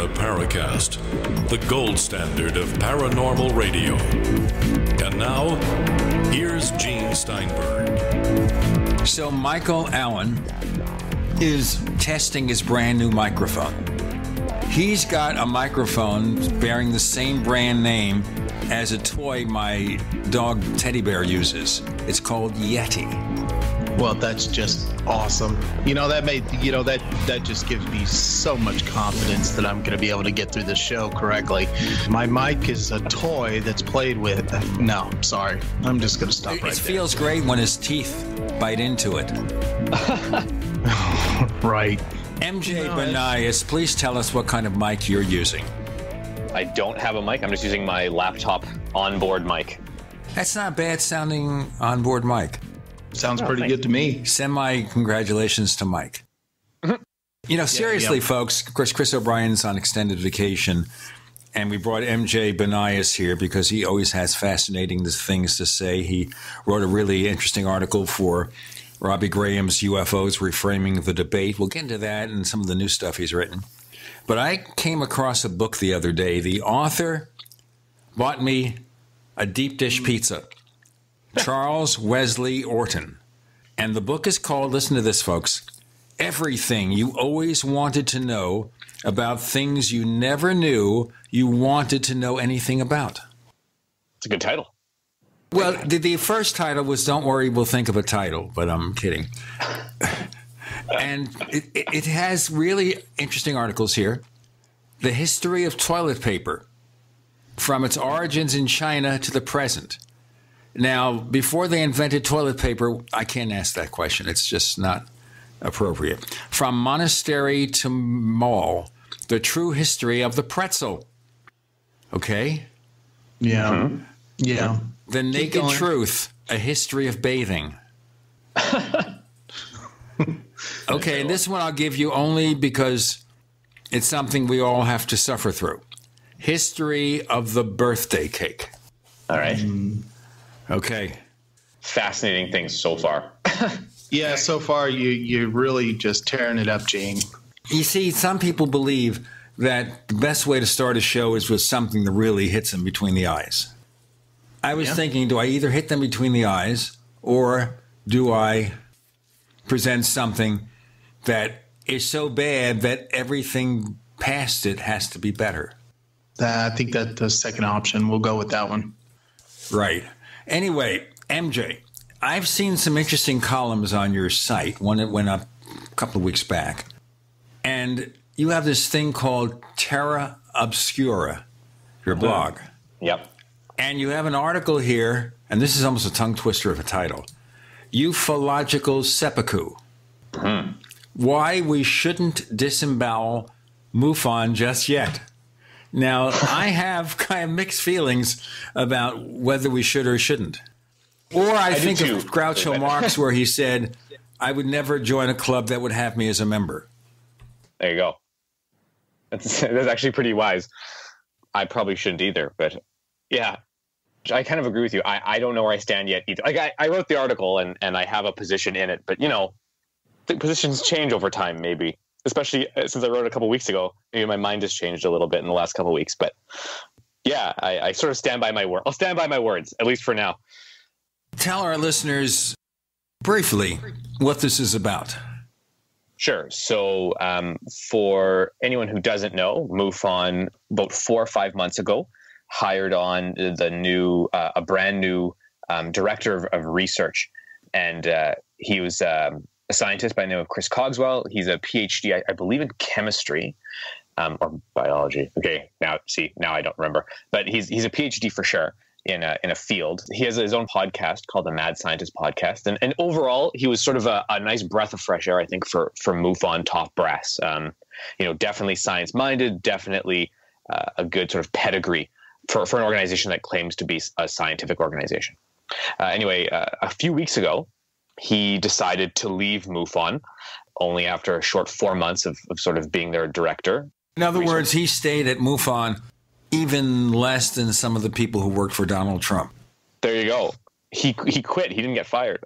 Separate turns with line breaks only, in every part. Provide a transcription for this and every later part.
the Paracast, the gold standard of paranormal radio. And now, here's Gene Steinberg.
So Michael Allen is testing his brand new microphone. He's got a microphone bearing the same brand name as a toy my dog Teddy Bear uses. It's called Yeti.
Well, that's just awesome. That just gives me so much confidence that I'm going to be able to get through the show correctly. My mic is a toy that's played with. No, sorry. I'm just going to stop right there.
It feels great when his teeth bite into it.
Right.
MJ Banias, please tell us what kind of mic you're using.
I don't have a mic. I'm just using my laptop onboard mic.
That's not a bad sounding onboard mic.
Sounds pretty good to me.
Send my congratulations to Mike. Seriously, folks, of course, Chris O'Brien's on extended vacation, and we brought MJ Banias here because he always has fascinating things to say. He wrote a really interesting article for Robbie Graham's UFOs, Reframing the Debate. We'll get into that and some of the new stuff he's written. But I came across a book the other day. The author bought me a deep dish pizza. Charles Wesley Orton. And the book is called, listen to this, folks, Everything You Always Wanted to Know About Things You Never Knew You Wanted to Know Anything About.
It's a good title.
Well, the first title was Don't Worry, We'll Think of a Title, but I'm kidding. And it has really interesting articles here. The history of toilet paper, from its origins in China to the present. Now, before they invented toilet paper, I can't ask that question. It's just not appropriate. From monastery to mall, the true history of the pretzel. Okay?
Yeah. Mm-hmm. Yeah.
The naked truth, a history of bathing. Okay, and this one I'll give you only because it's something we all have to suffer through. History of the birthday cake.
All right.
Okay.
Fascinating things so far.
Yeah, so far you're really just tearing it up, Gene.
You see, some people believe that the best way to start a show is with something that really hits them between the eyes. I was thinking, do I either hit them between the eyes or do I present something that is so bad that everything past it has to be better?
I think that's the second option. We'll go with that one.
Right. Anyway, MJ, I've seen some interesting columns on your site. One that went up a couple of weeks back. And you have this thing called Terra Obscura, your blog.
Yep.
And you have an article here, and this is almost a tongue twister of a title, Ufological Seppuku. Why we shouldn't disembowel MUFON just yet. Now, I have kind of mixed feelings about whether we should or shouldn't. Or I think of Groucho Marx, where he said, I would never join a club that would have me as a member.
There you go. That's actually pretty wise. I probably shouldn't either, but yeah, I kind of agree with you. I don't know where I stand yet either. Like I wrote the article and I have a position in it, but the positions change over time, maybe. Especially since I wrote it a couple of weeks ago, maybe my mind has changed a little bit in the last couple of weeks. But yeah, I sort of stand by my word. I'll stand by my words, at least for now.
Tell our listeners briefly what this is about.
Sure. So for anyone who doesn't know, MUFON about 4 or 5 months ago hired on a brand new director of research, and he was a scientist by the name of Chris Cogswell. He's a PhD, I believe, in chemistry or biology. Okay, now I don't remember, but he's a PhD for sure in a field. He has his own podcast called the Mad Scientist Podcast, and overall he was sort of a nice breath of fresh air, I think, for MUFON top brass. Definitely science minded, definitely a good sort of pedigree for an organization that claims to be a scientific organization. Anyway, a few weeks ago, he decided to leave MUFON only after a short 4 months of sort of being their director.
In other words, he stayed at MUFON even less than some of the people who worked for Donald Trump.
There you go. He quit. He didn't get fired.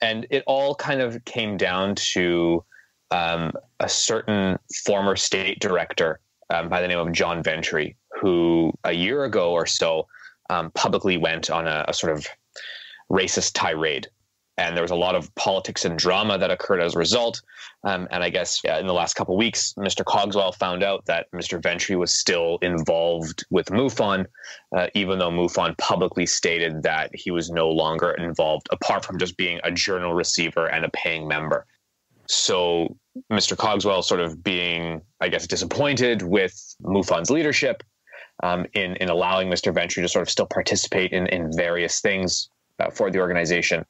And it all kind of came down to a certain former state director by the name of John Ventry, who a year ago or so publicly went on a sort of racist tirade. And there was a lot of politics and drama that occurred as a result. And I guess in the last couple of weeks, Mr. Cogswell found out that Mr. Ventry was still involved with MUFON, even though MUFON publicly stated that he was no longer involved, apart from just being a journal receiver and a paying member. So Mr. Cogswell sort of being, I guess, disappointed with MUFON's leadership in allowing Mr. Ventry to sort of still participate in various things for the organization.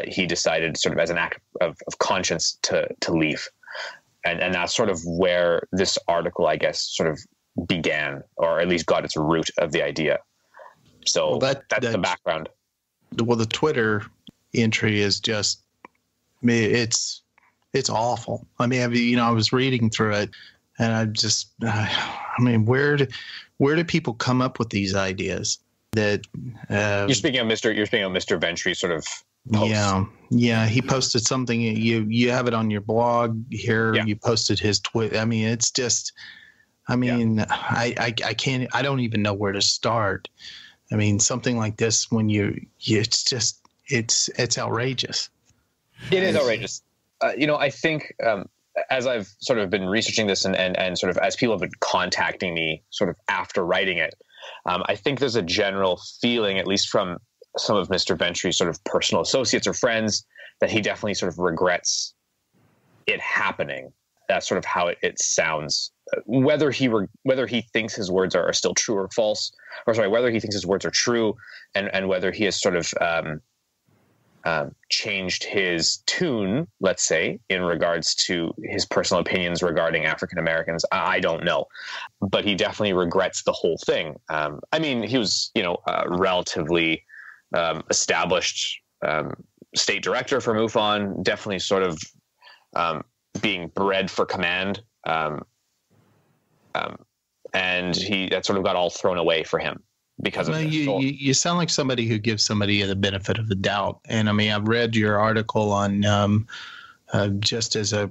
He decided sort of as an act of conscience to leave. And that's sort of where this article, I guess, sort of began, or at least got its root of the idea. So that's the background.
Well, the Twitter entry is just, it's awful. I mean, I was reading through it and where do people come up with these ideas? That you're speaking of
Mr. Ventry sort of post.
Yeah, he posted something. You have it on your blog here. Yeah. You posted his tweet. I mean, it's just, I don't even know where to start. I mean, something like this, when it's outrageous.
It is outrageous. I think as I've sort of been researching this and sort of as people have been contacting me sort of after writing it, I think there's a general feeling, at least from some of Mr. Ventry's sort of personal associates or friends, that he definitely sort of regrets it happening. That's sort of how it sounds. Whether he thinks his words are still true or false, whether he thinks his words are true, and whether he has sort of changed his tune, let's say, in regards to his personal opinions regarding African Americans, I don't know. But he definitely regrets the whole thing. I mean, he was, a relatively established state director for MUFON, definitely sort of being bred for command. And that sort of got all thrown away for him. Because of
you sound like somebody who gives somebody the benefit of the doubt. And I mean, I've read your article on just as a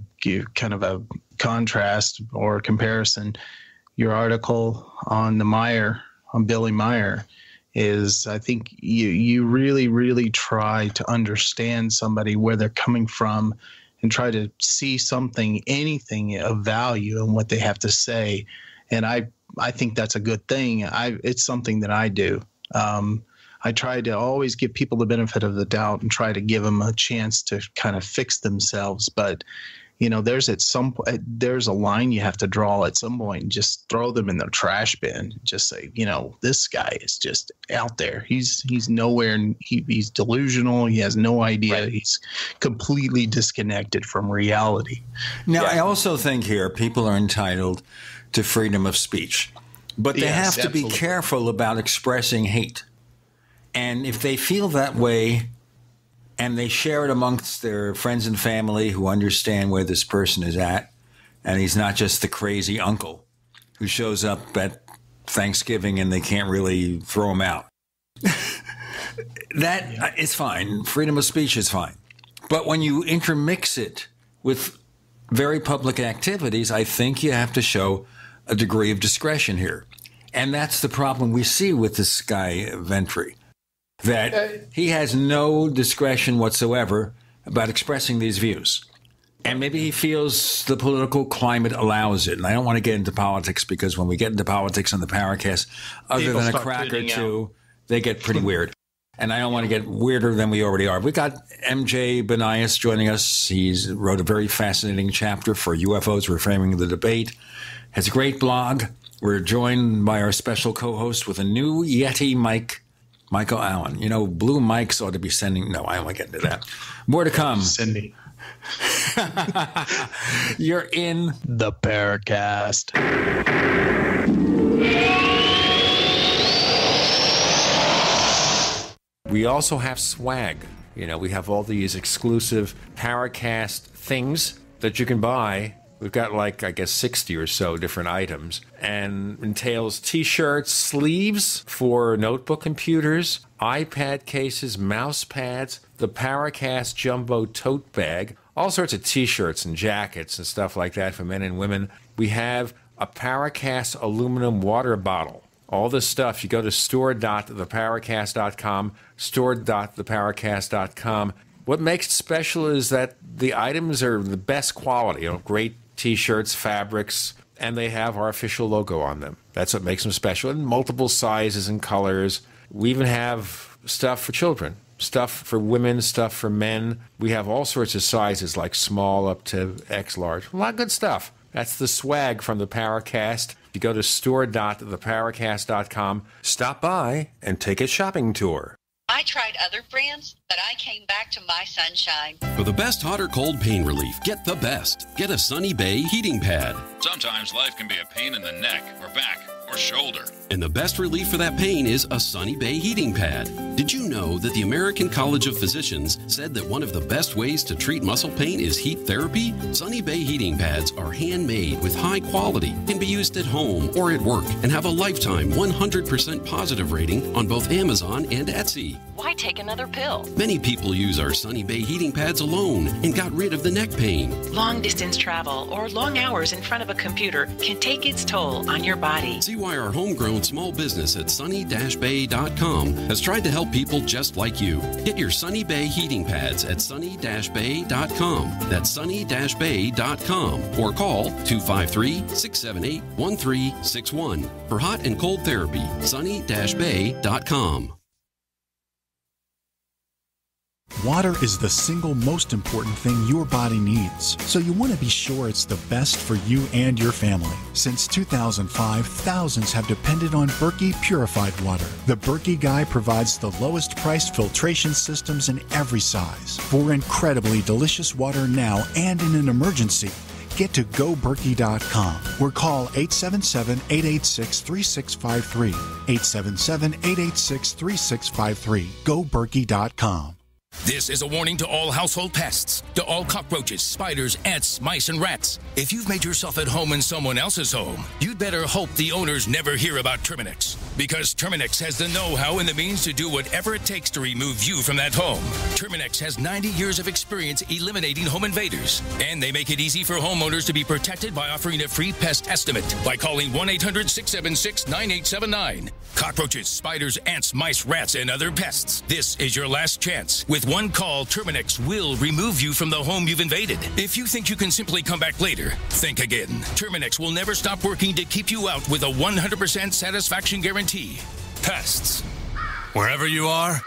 kind of a contrast or comparison, your article on Billy Meier is, I think you really, really try to understand somebody, where they're coming from, and try to see anything of value in what they have to say. And I think that's a good thing. It's something that I do. I try to always give people the benefit of the doubt and try to give them a chance to kind of fix themselves. But, there's a line you have to draw at some point, and just throw them in the trash bin. Just say, this guy is just out there. He's nowhere. He's delusional. He has no idea. Right. He's completely disconnected from reality.
Now, I also think here people are entitled to freedom of speech, but they have to be careful about expressing hate. And if they feel that way and they share it amongst their friends and family who understand where this person is at, and he's not just the crazy uncle who shows up at Thanksgiving and they can't really throw him out, it's fine. Freedom of speech is fine. But when you intermix it with very public activities, I think you have to show a degree of discretion here. And that's the problem we see with this guy, Ventry, that he has no discretion whatsoever about expressing these views. And maybe he feels the political climate allows it. And I don't want to get into politics, because when we get into politics on the Paracast, other than a crack or two, they get pretty weird. And I don't want to get weirder than we already are. We got MJ Banias joining us. He's wrote a very fascinating chapter for UFOs, Reframing the Debate. Has a great blog. We're joined by our special co-host with a new Yeti mic, Michael Allen. Blue mics ought to be sending. No, I don't want to get into that. More to come.
Sending.
You're in
the Paracast.
We also have swag. We have all these exclusive Paracast things that you can buy. We've got 60 or so different items, and entails T-shirts, sleeves for notebook computers, iPad cases, mouse pads, the Paracast Jumbo tote bag, all sorts of T-shirts and jackets and stuff like that for men and women. We have
a Paracast aluminum water bottle. All this stuff, you go to store.theparacast.com, store.theparacast.com. What makes it special is that the items are the best quality, great T-shirts, fabrics, and they have our official logo on them. That's what makes them special, in multiple sizes and colors. We even have stuff for children, stuff for women, stuff for men. We have all sorts of sizes, like small up to X large. A lot of good stuff. That's the swag from the Paracast. You go to store.theparacast.com. Stop by and take a shopping tour.
I tried other brands, but I came back to my Sunshine.
For the best hot or cold pain relief, get the best. Get a Sunny Bay heating pad.
Sometimes life can be a pain in the neck or back or shoulder.
And the best relief for that pain is a Sunny Bay heating pad. Did you know that the American College of Physicians said that one of the best ways to treat muscle pain is heat therapy? Sunny Bay heating pads are handmade with high quality, can be used at home or at work, and have a lifetime 100% positive rating on both Amazon and Etsy.
Why take another pill?
Many people use our Sunny Bay heating pads alone and got rid of the neck pain.
Long distance travel or long hours in front of a computer can take its toll on your body.
See why our homegrown small business at sunny-bay.com has tried to help people just like you. Get your Sunny Bay heating pads at sunny-bay.com. That's sunny-bay.com. Or call 253-678-1361 for hot and cold therapy. sunny-bay.com.
Water is the single most important thing your body needs, so you want to be sure it's the best for you and your family. Since 2005, thousands have depended on Berkey purified water. The Berkey Guy provides the lowest priced filtration systems in every size. For incredibly delicious water now and in an emergency, get to GoBerkey.com or call 877-886-3653. 877-886-3653. GoBerkey.com.
This is a warning to all household pests, to all cockroaches, spiders, ants, mice, and rats. If you've made yourself at home in someone else's home, you'd better hope the owners never hear about Terminix. Because Terminix has the know-how and the means to do whatever it takes to remove you from that home. Terminix has 90 years of experience eliminating home invaders. And they make it easy for homeowners to be protected by offering a free pest estimate by calling 1-800-676-9879. Cockroaches, spiders, ants, mice, rats, and other pests. This is your last chance. With one call, Terminix will remove you from the home you've invaded. If you think you can simply come back later, think again. Terminix will never stop working to keep you out with a 100% satisfaction guarantee. Pests. Wherever you are,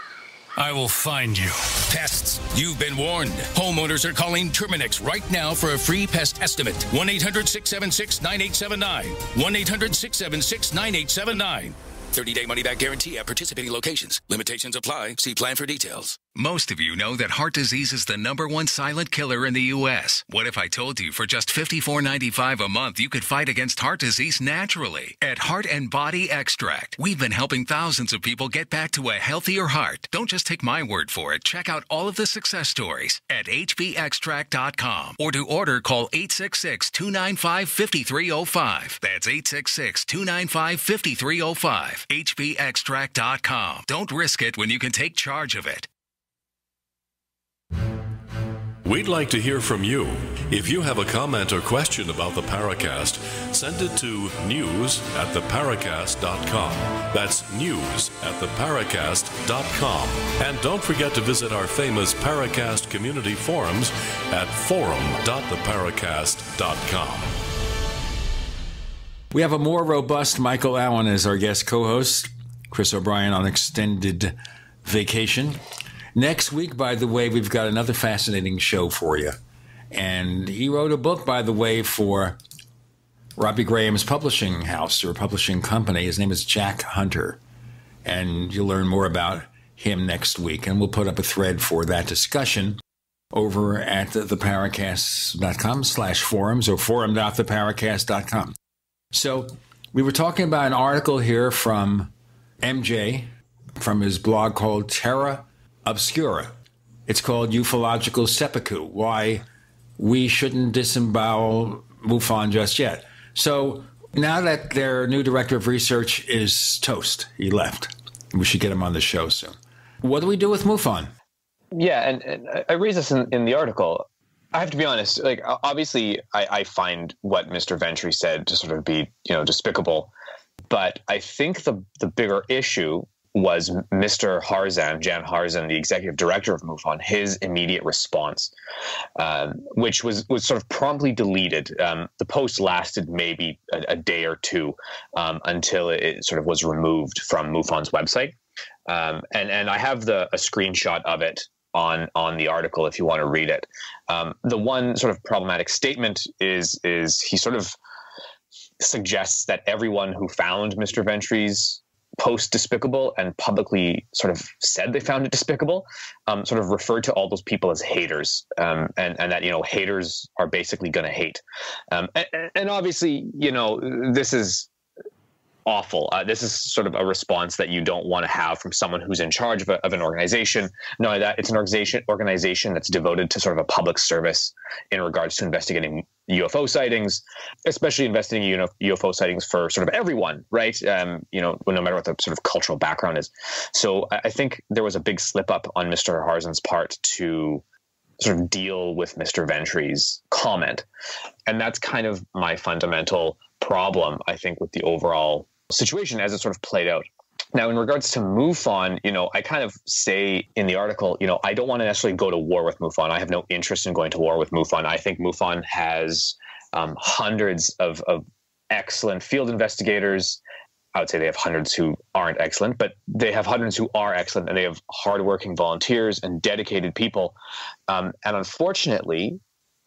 I will find you. Pests, you've been warned. Homeowners are calling Terminix right now for a free pest estimate. 1-800-676-9879. 1-800-676-9879. 30-day money-back guarantee at participating locations. Limitations apply. See plan for details.
Most of you know that heart disease is the #1 silent killer in the U.S. What if I told you for just $54.95 a month you could fight against heart disease naturally? At Heart and Body Extract, we've been helping thousands of people get back to a healthier heart. Don't just take my word for it. Check out all of the success stories at hbextract.com. Or to order, call 866-295-5305. That's 866-295-5305. hbextract.com. Don't risk it when you can take charge of it.
We'd like to hear from you. If you have a comment or question about the Paracast, send it to news@theparacast.com. That's news@theparacast.com. And don't forget to visit our famous Paracast community forums at forum.theparacast.com.
We have a more robust Michael Allen as our guest co-host. Chris O'Brien on extended vacation. Next week, by the way, we've got another fascinating show for you. And he wrote a book, by the way, for Robbie Graham's publishing house or publishing company. His name is Jack Hunter. And you'll learn more about him next week. And we'll put up a thread for that discussion over at theparacast.com/forums or forum.theparacast.com. So we were talking about an article here from MJ from his blog called Terra Obscura. It's called Ufological Seppuku, Why We Shouldn't Disembowel MUFON Just Yet. So now that their new director of research is toast, he left. We should get him on the show soon. What do we do with MUFON?
Yeah, and I raise this in the article. I have to be honest. Like, obviously, I find what Mr. Ventry said to sort of be, despicable. But I think the bigger issue was Mr. Harzan, Jan Harzan, the executive director of MUFON, his immediate response, which was sort of promptly deleted. The post lasted maybe a day or two until it sort of was removed from MUFON's website. And I have a screenshot of it on the article if you want to read it. The one sort of problematic statement is he sort of suggests that everyone who found Mr. Ventry's post despicable and publicly sort of said they found it despicable, sort of referred to all those people as haters, and that, haters are basically going to hate. And obviously, this is awful. This is sort of a response that you don't want to have from someone who's in charge of an organization. Not only that, it's an organization that's devoted to sort of a public service in regards to investigating UFO sightings, especially investigating UFO sightings for sort of everyone, right? No matter what the sort of cultural background is. So I think there was a big slip up on Mr. Harzan's part to sort of deal with Mr. Ventry's comment. And that's kind of my fundamental problem, I think, with the overall situation as it sort of played out. Now, in regards to MUFON, I kind of say in the article, I don't want to necessarily go to war with MUFON. I have no interest in going to war with MUFON. I think MUFON has hundreds of excellent field investigators. I would say they have hundreds who aren't excellent, but they have hundreds who are excellent, and they have hardworking volunteers and dedicated people. And unfortunately,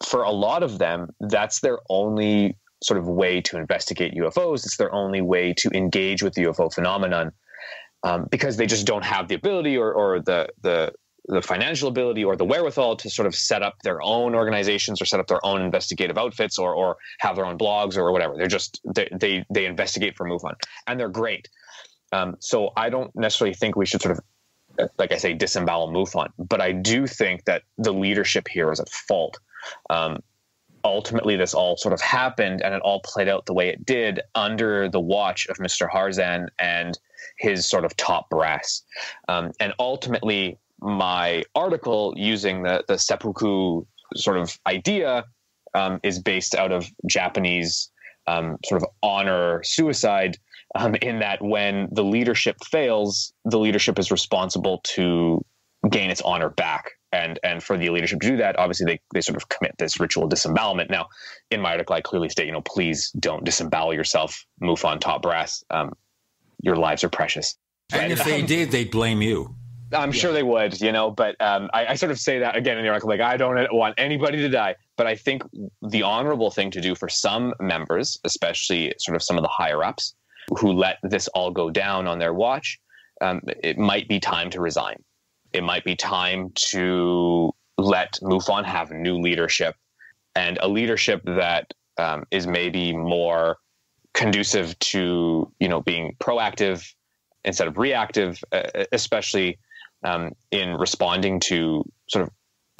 for a lot of them, that's their only sort of way to investigate UFOs. It's their only way to engage with the UFO phenomenon, because they just don't have the ability or the financial ability or the wherewithal to sort of set up their own organizations or set up their own investigative outfits or have their own blogs or whatever. They're just, they investigate for MUFON, and they're great. So I don't necessarily think we should sort of, like I say, disembowel MUFON, but I do think that the leadership here is at fault. Ultimately, this all sort of happened, and it all played out the way it did under the watch of Mr. Harzan and his sort of top brass. And ultimately, my article using the seppuku sort of idea is based out of Japanese sort of honor suicide, in that when the leadership fails, the leadership is responsible to gain its honor back. And for the leadership to do that, obviously they sort of commit this ritual disembowelment. Now, in my article, I clearly state, please don't disembowel yourself, MUFON top brass. Your lives are precious.
And if they did, they'd blame you.
I'm sure they would, but I sort of say that again in the article, like, I don't want anybody to die. But I think the honorable thing to do for some members, especially sort of some of the higher ups who let this all go down on their watch, it might be time to resign. It might be time to let MUFON have new leadership, and a leadership that is maybe more conducive to, being proactive instead of reactive, especially in responding to sort of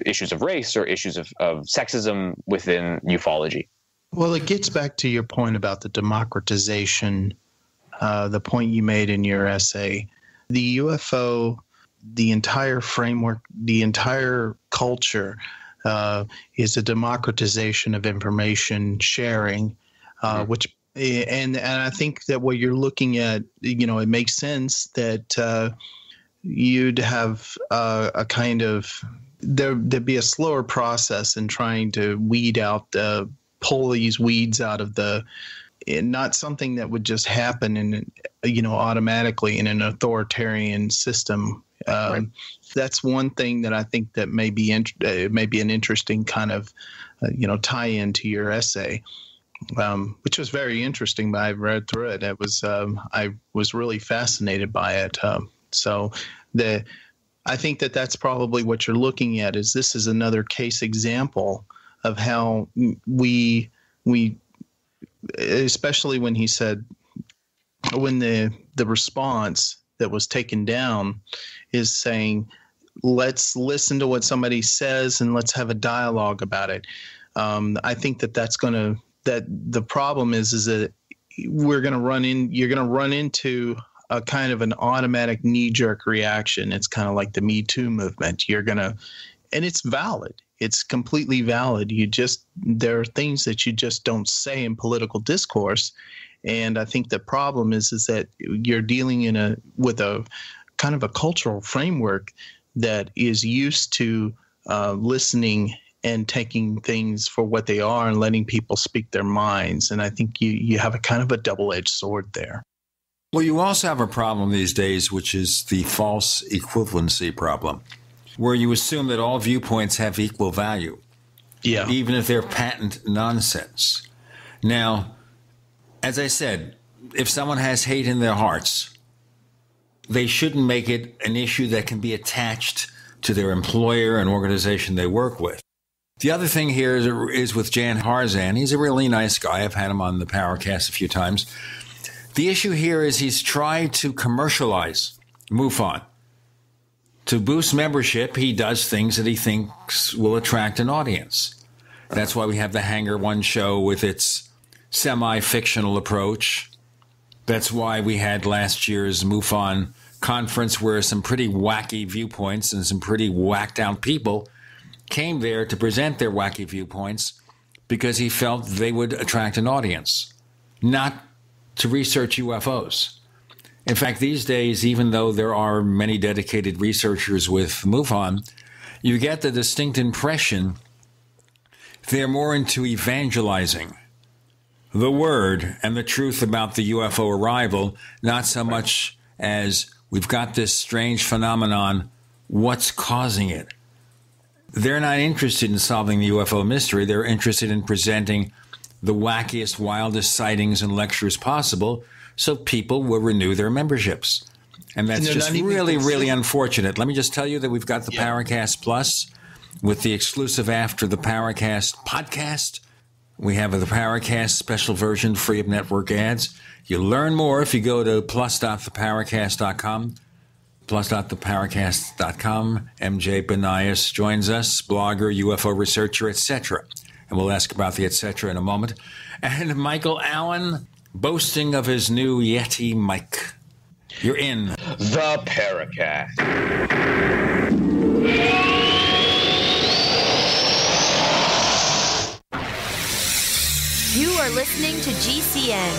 issues of race or issues of sexism within ufology.
Well, it gets back to your point about the democratization, the point you made in your essay. The UFO, the entire framework, the entire culture is a democratization of information sharing, which and I think that what you're looking at, it makes sense that you'd have a kind of there'd be a slower process in trying to pull these weeds out of not something that would just happen automatically in an authoritarian system. Right. That's one thing that I think that may be an interesting kind of tie into your essay, which was very interesting. But I read through it. It was I was really fascinated by it. I think that that's probably what you're looking at. This is another case example of how we especially when he said when the response that was taken down is saying, let's listen to what somebody says and let's have a dialogue about it. I think that the problem is that you're going to run into a kind of an automatic knee-jerk reaction. It's kind of like the Me Too movement. And it's valid. It's completely valid. There are things that you just don't say in political discourse. And I think the problem is that you're dealing with a kind of a cultural framework that is used to listening and taking things for what they are and letting people speak their minds. And I think you have a kind of a double-edged sword there.
Well, you also have a problem these days, which is the false equivalency problem, where you assume that all viewpoints have equal value, even if they're patent nonsense. Now, as I said, if someone has hate in their hearts, they shouldn't make it an issue that can be attached to their employer and organization they work with. The other thing here is with Jan Harzan. He's a really nice guy. I've had him on the Paracast a few times. The issue here is he's tried to commercialize MUFON. To boost membership, he does things that he thinks will attract an audience. That's why we have the Hangar One show with its semi-fictional approach. That's why we had last year's MUFON conference where some pretty wacky viewpoints and some pretty whacked out people came there to present their wacky viewpoints because he felt they would attract an audience, not to research UFOs. In fact, these days, even though there are many dedicated researchers with MUFON, you get the distinct impression they're more into evangelizing the word and the truth about the UFO arrival, not so much as we've got this strange phenomenon, what's causing it? They're not interested in solving the UFO mystery. They're interested in presenting the wackiest, wildest sightings and lectures possible so people will renew their memberships. And that's just really, really unfortunate. Let me just tell you that we've got the Paracast Plus with the exclusive After the Paracast podcast. We have the Paracast special version free of network ads. You learn more if you go to plus.theparacast.com. Plus.theparacast.com. MJ Banias joins us, blogger, UFO researcher, etc. And we'll ask about the etc. in a moment. And Michael Allen, boasting of his new Yeti mic. You're in
the Paracast.
You are listening to GCN.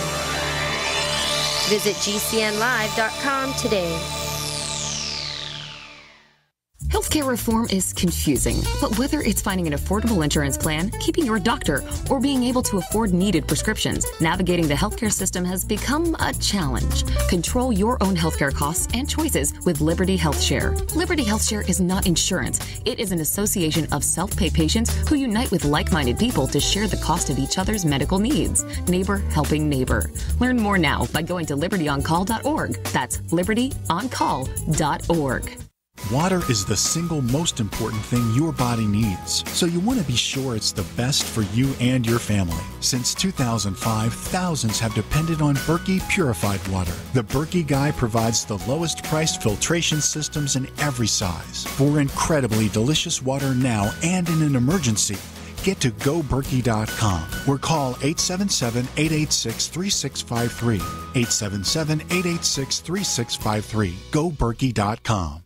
Visit GCNlive.com today.
Healthcare reform is confusing, but whether it's finding an affordable insurance plan, keeping your doctor, or being able to afford needed prescriptions, navigating the healthcare system has become a challenge. Control your own healthcare costs and choices with Liberty HealthShare. Liberty HealthShare is not insurance. It is an association of self-pay patients who unite with like-minded people to share the cost of each other's medical needs. Neighbor helping neighbor. Learn more now by going to libertyoncall.org. That's libertyoncall.org.
Water is the single most important thing your body needs, so you want to be sure it's the best for you and your family. Since 2005, thousands have depended on Berkey purified water. The Berkey Guy provides the lowest priced filtration systems in every size. For incredibly delicious water now and in an emergency, get to GoBerkey.com or call 877-886-3653. 877-886-3653. GoBerkey.com.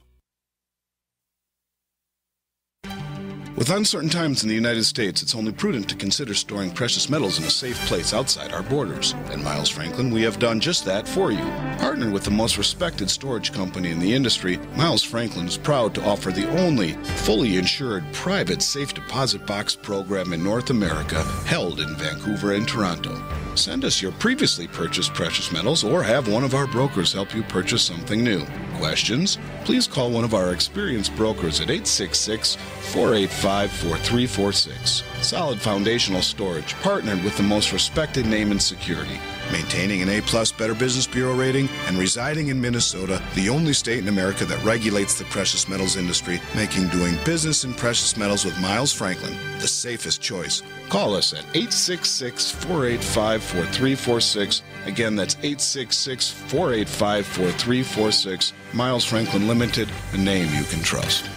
With uncertain times in the United States, it's only prudent to consider storing precious metals in a safe place outside our borders. At Miles Franklin, we have done just that for you. Partnered with the most respected storage company in the industry, Miles Franklin is proud to offer the only fully insured private safe deposit box program in North America, held in Vancouver and Toronto. Send us your previously purchased precious metals or have one of our brokers help you purchase something new. Questions? Please call one of our experienced brokers at 866-485-4346. Solid foundational storage, partnered with the most respected name in security. Maintaining an A-plus Better Business Bureau rating and residing in Minnesota, the only state in America that regulates the precious metals industry, making doing business in precious metals with Miles Franklin the safest choice. Call us at 866-485-4346. Again, that's 866-485-4346. Miles Franklin Limited, a name you can trust.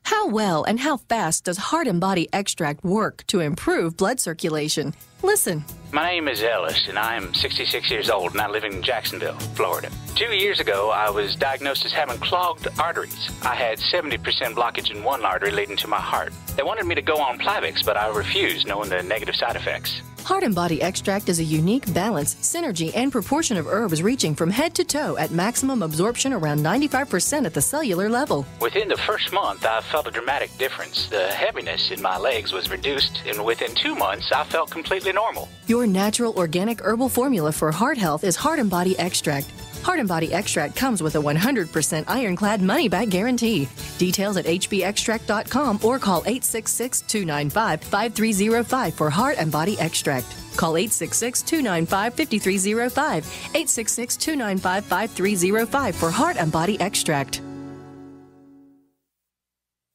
How well and how fast does Heart and Body Extract work to improve blood circulation? Listen.
My name is Ellis, and I am 66 years old, and I live in Jacksonville, Florida. 2 years ago, I was diagnosed as having clogged arteries. I had 70% blockage in one artery leading to my heart. They wanted me to go on Plavix, but I refused, knowing the negative side effects.
Heart and Body Extract is a unique balance, synergy, and proportion of herbs reaching from head to toe at maximum absorption around 95% at the cellular level.
Within the first month, I felt a dramatic difference. The heaviness in my legs was reduced, and within 2 months, I felt completely normal.
Your natural organic herbal formula for heart health is Heart and Body Extract. Heart and Body Extract comes with a 100% ironclad money-back guarantee. Details at hbextract.com or call 866-295-5305 for Heart and Body Extract. Call 866-295-5305, 866-295-5305 for Heart and Body Extract.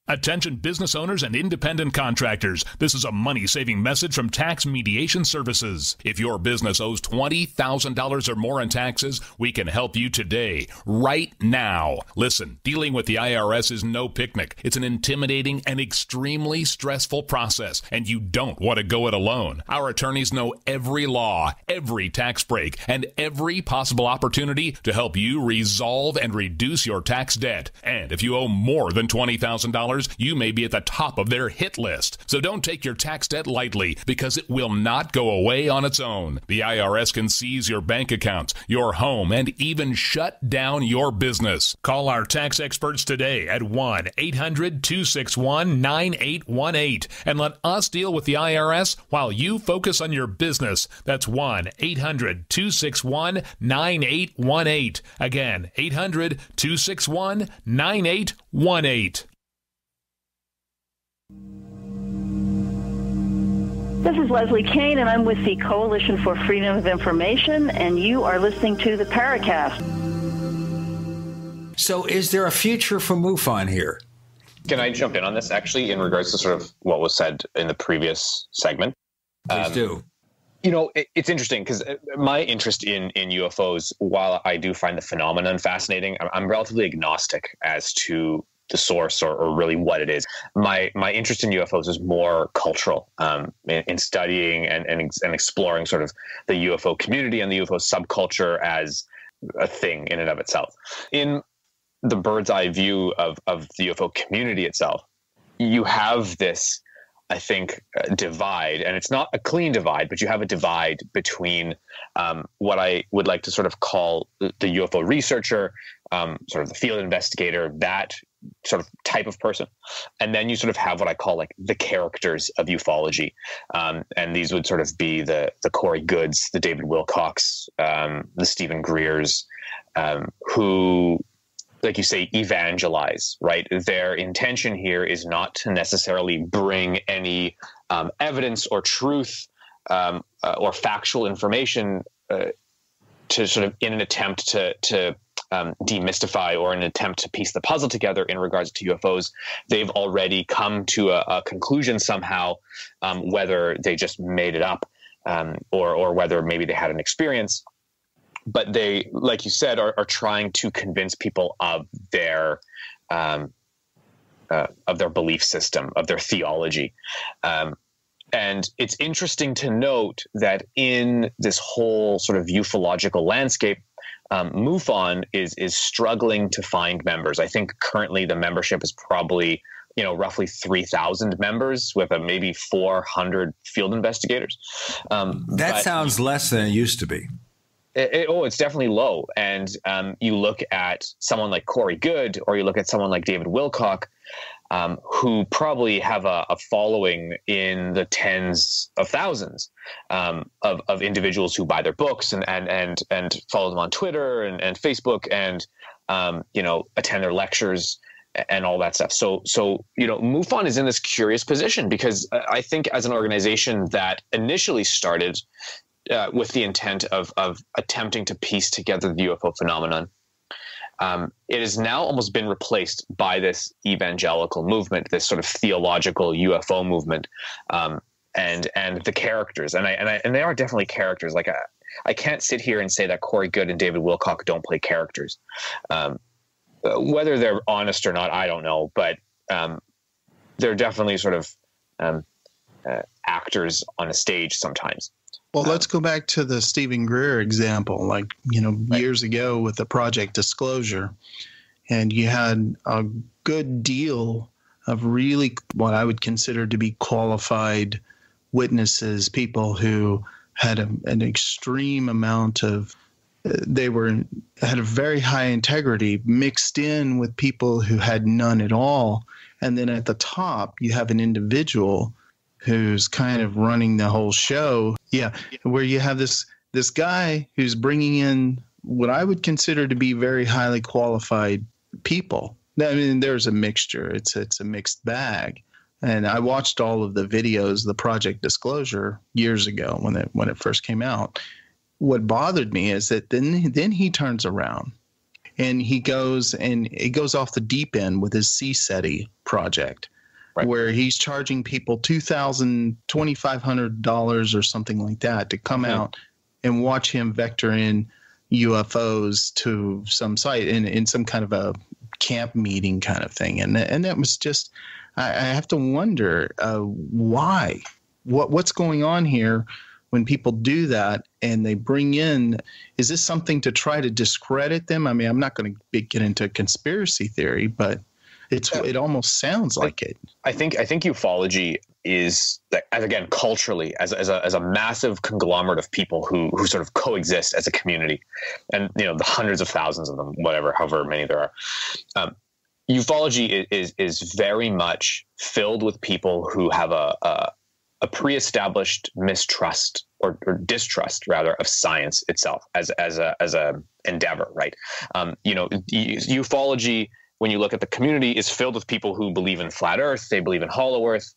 Attention business owners and independent contractors. This is a money-saving message from Tax Mediation Services. If your business owes $20,000 or more in taxes, we can help you today, right now. Listen, dealing with the IRS is no picnic. It's an intimidating and extremely stressful process, and you don't want to go it alone. Our attorneys know every law, every tax break, and every possible opportunity to help you resolve and reduce your tax debt. And if you owe more than $20,000, you may be at the top of their hit list. So don't take your tax debt lightly, because it will not go away on its own. The IRS can seize your bank accounts, your home, and even shut down your business. Call our tax experts today at 1-800-261-9818 and let us deal with the IRS while you focus on your business. That's 1-800-261-9818. Again, 800-261-9818.
This is Leslie Kane, and I'm with the Coalition for Freedom of Information, and you are listening to the Paracast.
So is there a future for MUFON here?
Can I jump in on this, actually, in regards to sort of what was said in the previous segment?
Please do.
You know, it's interesting because my interest in UFOs, while I do find the phenomenon fascinating, I'm relatively agnostic as to the source or really what it is. My interest in UFOs is more cultural, in studying and exploring sort of the UFO community and the UFO subculture as a thing in and of itself. In the bird's eye view of the UFO community itself, you have this, I think, divide, and it's not a clean divide, but you have a divide between what I would like to sort of call the UFO researcher, sort of the field investigator, that sort of type of person. And then you sort of have what I call like the characters of ufology. And these would sort of be the Corey Goods, the David Wilcox, the Stephen Greers, who, like you say, evangelize, right? Their intention here is not to necessarily bring any evidence or truth or factual information to sort of in an attempt to demystify or an attempt to piece the puzzle together in regards to UFOs. They've already come to a conclusion somehow, whether they just made it up or whether maybe they had an experience. But they, like you said, are trying to convince people of their belief system, of their theology. And it's interesting to note that in this whole sort of ufological landscape, MUFON is struggling to find members. I think currently the membership is probably, roughly 3,000 members with maybe 400 field investigators.
That sounds less than it used to be.
It's definitely low. And you look at someone like Corey Good, or you look at someone like David Wilcock, who probably have a following in the tens of thousands of individuals who buy their books and follow them on Twitter and Facebook and attend their lectures and all that stuff. So MUFON is in this curious position because I think as an organization that initially started with the intent of attempting to piece together the UFO phenomenon, it has now almost been replaced by this evangelical movement, this sort of theological UFO movement, and the characters, and they are definitely characters. Like I can't sit here and say that Corey Good and David Wilcock don't play characters. Whether they're honest or not, I don't know, but they're definitely sort of actors on a stage sometimes.
Well, let's go back to the Stephen Greer example, years ago with the Project Disclosure. And you had a good deal of really what I would consider to be qualified witnesses, people who had an extreme amount of, had a very high integrity mixed in with people who had none at all. And then at the top, you have an individual who's kind of running the whole show. Yeah, where you have this guy who's bringing in what I would consider to be very highly qualified people. I mean, there's a mixture. It's a mixed bag. And I watched all of the videos, the Project Disclosure, years ago when it first came out. What bothered me is that then he turns around and he goes off the deep end with his CSETI project, right, where he's charging people $2,000, $2,500 or something like that to come out and watch him vector in UFOs to some site in some kind of a camp meeting kind of thing. And that was just, I have to wonder why, what's going on here when people do that and they bring in, is this something to try to discredit them? I mean, I'm not going to get into conspiracy theory, but it almost sounds like it. I think
ufology is, again, culturally as a massive conglomerate of people who sort of coexist as a community, and the hundreds of thousands of them, however many there are. Ufology is very much filled with people who have a pre-established mistrust or distrust rather of science itself as a endeavor, right? Ufology, when you look at the community, is filled with people who believe in flat Earth. They believe in hollow Earth.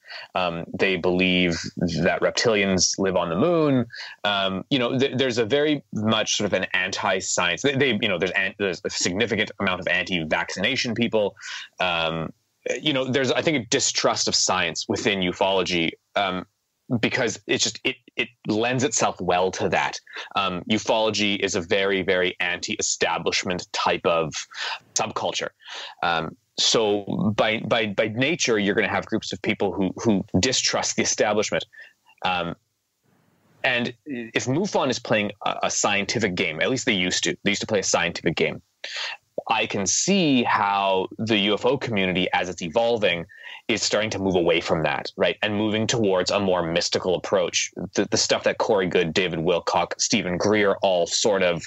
They believe that reptilians live on the moon. There's a very much sort of an anti-science. There's a significant amount of anti-vaccination people. There's, I think, a distrust of science within ufology because it lends itself well to that. Ufology is a very, very anti-establishment type of subculture. So by nature, you're going to have groups of people who distrust the establishment. And if MUFON is playing a scientific game, at least they used to play a scientific game. I can see how the UFO community, as it's evolving, is starting to move away from that, right? And moving towards a more mystical approach. The stuff that Corey Goode, David Wilcock, Stephen Greer all sort of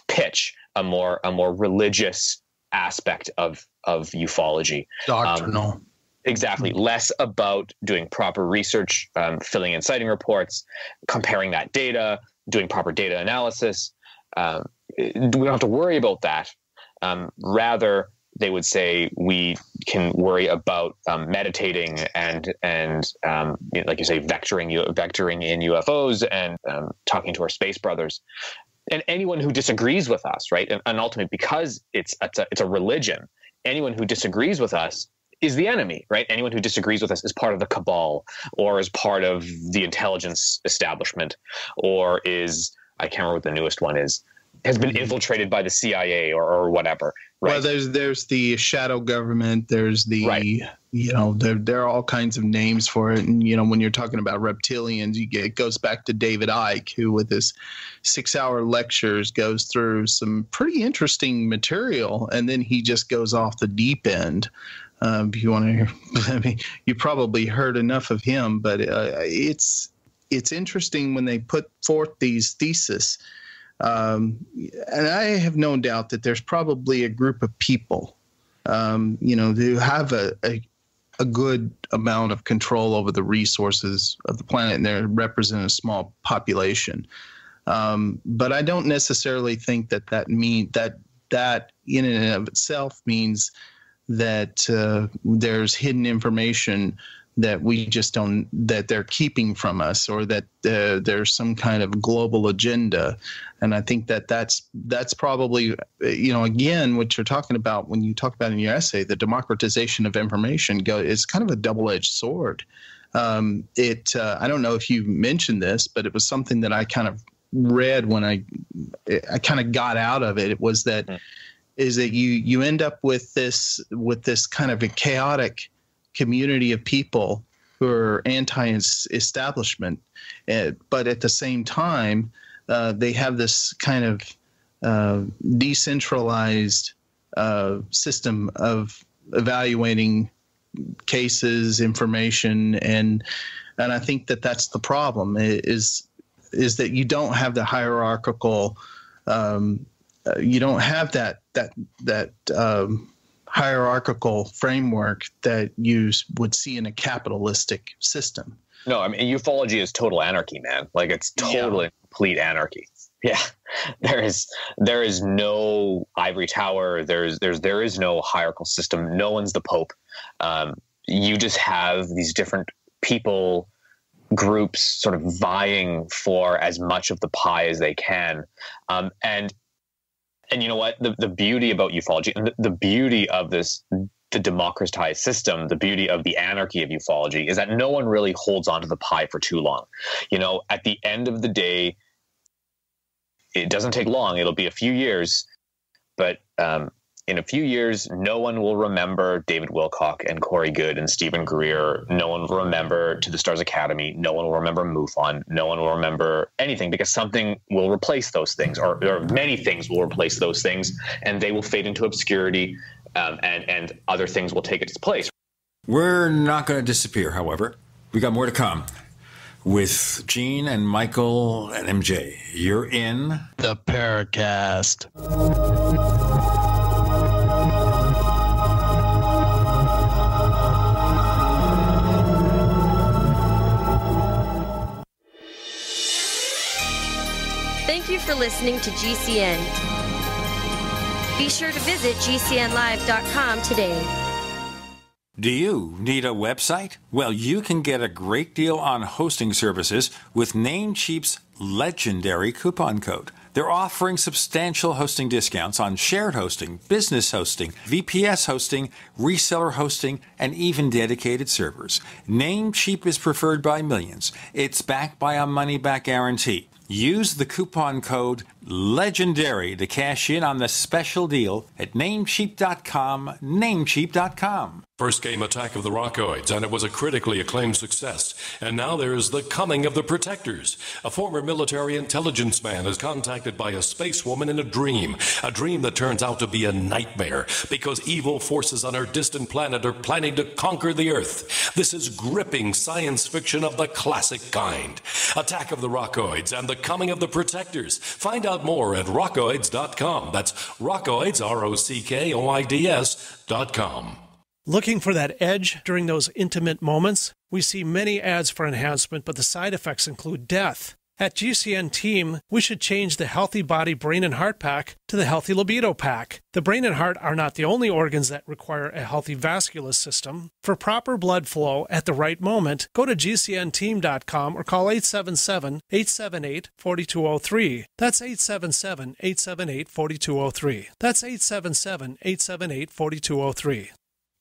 pitch a more religious aspect of ufology.
Doctrinal.
Exactly. Less about doing proper research, filling in sighting reports, comparing that data, doing proper data analysis. We don't have to worry about that. Rather, they would say we can worry about meditating and like you say, vectoring in UFOs and talking to our space brothers, and anyone who disagrees with us, right? And ultimately, because it's a religion, anyone who disagrees with us is the enemy, right? Anyone who disagrees with us is part of the cabal, or is part of the intelligence establishment, or is, I can't remember what the newest one is, has been infiltrated by the CIA or whatever. Right?
Well, there's the shadow government. There's the,
right.
There are all kinds of names for it. And, when you're talking about reptilians, it goes back to David Icke, who with his 6-hour lectures goes through some pretty interesting material. And then he just goes off the deep end. If you want to hear, I mean, you probably heard enough of him, but it's interesting when they put forth these theses. And I have no doubt that there's probably a group of people, who have a good amount of control over the resources of the planet, and they represent a small population. But I don't necessarily think that in and of itself means that there's hidden information that we just don't, that they're keeping from us, or that there's some kind of global agenda. And I think that's probably, again, what you're talking about when you talk about in your essay, the democratization of information is kind of a double-edged sword. I don't know if you mentioned this, but it was something that I kind of read when I kind of got out of it. It was that is that you end up with this kind of a chaotic community of people who are anti-establishment, but at the same time, they have this kind of decentralized system of evaluating cases, information, and I think that that's the problem is that you don't have the hierarchical, you don't have that hierarchical framework that you would see in a capitalistic system.
No, I mean, ufology is total anarchy, man. Like, it's totally complete anarchy. Yeah, there is no ivory tower. There is no hierarchical system. No one's the Pope. You just have these different people, groups, sort of vying for as much of the pie as they can. And you know what? The beauty about ufology, and the beauty of this, the democratized system, the beauty of the anarchy of ufology, is that no one really holds onto the pie for too long. You know, at the end of the day, it doesn't take long. It'll be a few years, but in a few years, no one will remember David Wilcock and Corey Goode and Stephen Greer. No one will remember To the Stars Academy. No one will remember MUFON. No one will remember anything, because something will replace those things, or many things will replace those things, and they will fade into obscurity, and other things will take its place.
We're not going to disappear, however. We got more to come with Gene and Michael and MJ. You're in
the Paracast.
Thank you for listening to GCN. Be sure to visit GCNlive.com today.
Do you need a website? Well, you can get a great deal on hosting services with Namecheap's legendary coupon code. They're offering substantial hosting discounts on shared hosting, business hosting, VPS hosting, reseller hosting, and even dedicated servers. Namecheap is preferred by millions. It's backed by a money-back guarantee. Use the coupon code LEGENDARY to cash in on the special deal at Namecheap.com, Namecheap.com.
First came Attack of the Rockoids, and it was a critically acclaimed success. And now there's The Coming of the Protectors. A former military intelligence man is contacted by a space woman in a dream that turns out to be a nightmare because evil forces on her distant planet are planning to conquer the Earth. This is gripping science fiction of the classic kind. Attack of the Rockoids and The Coming of the Protectors. Find out more at rockoids.com. That's Rockoids, ROCKOIDS.com.
Looking for that edge during those intimate moments? We see many ads for enhancement, but the side effects include death. At GCN Team, we should change the Healthy Body, Brain, and Heart Pack to the Healthy Libido Pack. The brain and heart are not the only organs that require a healthy vascular system. For proper blood flow at the right moment, go to GCNteam.com or call 877-878-4203. That's 877-878-4203. That's 877-878-4203.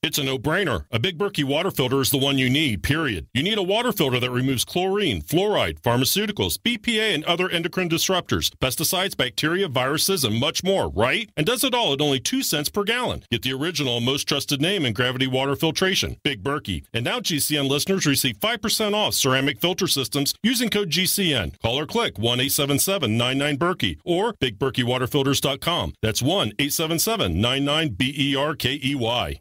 It's a no-brainer. A Big Berkey water filter is the one you need, period. You need a water filter that removes chlorine, fluoride, pharmaceuticals, BPA, and other endocrine disruptors, pesticides, bacteria, viruses, and much more, right? And does it all at only 2 cents per gallon. Get the original and most trusted name in gravity water filtration, Big Berkey. And now GCN listeners receive 5% off ceramic filter systems using code GCN. Call or click 1-877-99-BERKEY or BigBerkeyWaterFilters.com. That's 1-877-99-BERKEY.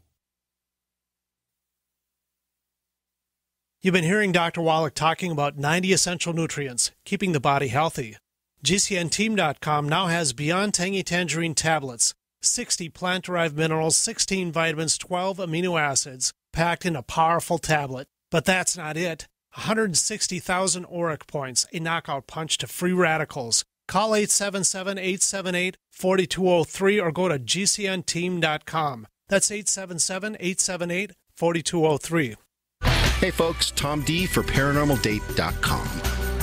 You've been hearing Dr. Wallach talking about 90 essential nutrients, keeping the body healthy. GCNteam.com now has Beyond Tangy Tangerine tablets, 60 plant-derived minerals, 16 vitamins, 12 amino acids, packed in a powerful tablet. But that's not it. 160,000 auric points, a knockout punch to free radicals. Call 877-878-4203 or go to GCNteam.com. That's 877-878-4203.
Hey folks, Tom D for ParanormalDate.com.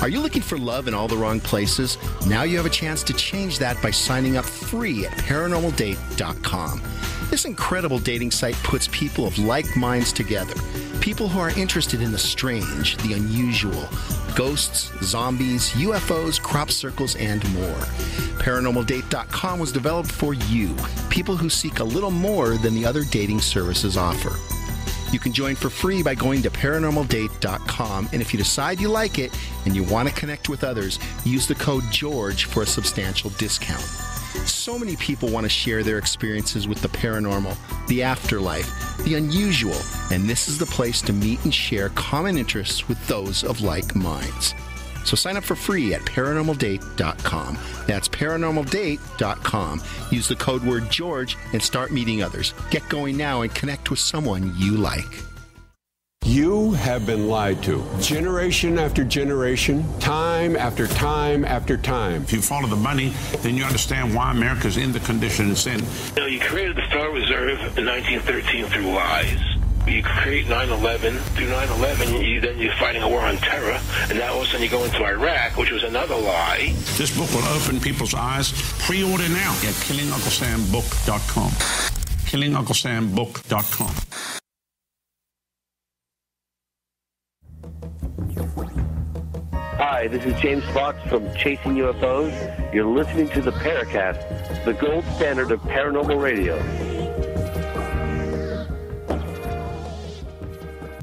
Are you looking for love in all the wrong places? Now you have a chance to change that by signing up free at ParanormalDate.com. This incredible dating site puts people of like minds together. People who are interested in the strange, the unusual, ghosts, zombies, UFOs, crop circles, and more. ParanormalDate.com was developed for you, people who seek a little more than the other dating services offer. You can join for free by going to paranormaldate.com, and if you decide you like it and you want to connect with others, use the code GEORGE for a substantial discount. So many people want to share their experiences with the paranormal, the afterlife, the unusual, and this is the place to meet and share common interests with those of like minds. So sign up for free at paranormaldate.com. That's paranormaldate.com. Use the code word George and start meeting others. Get going now and connect with someone you like.
You have been lied to, generation after generation, time after time after time.
If you follow the money, then you understand why America's in the condition it's in.
You created the Star Reserve in 1913 through lies. You create 9/11. Through 9/11, then you're fighting a war on terror, and now all of a sudden you go into Iraq, which was another lie.
This book will open people's eyes. Pre-order now at killingunclesambook.com. killingunclesambook.com.
Hi, this is James Fox from Chasing UFOs. You're listening to the Paracast, the gold standard of paranormal radio.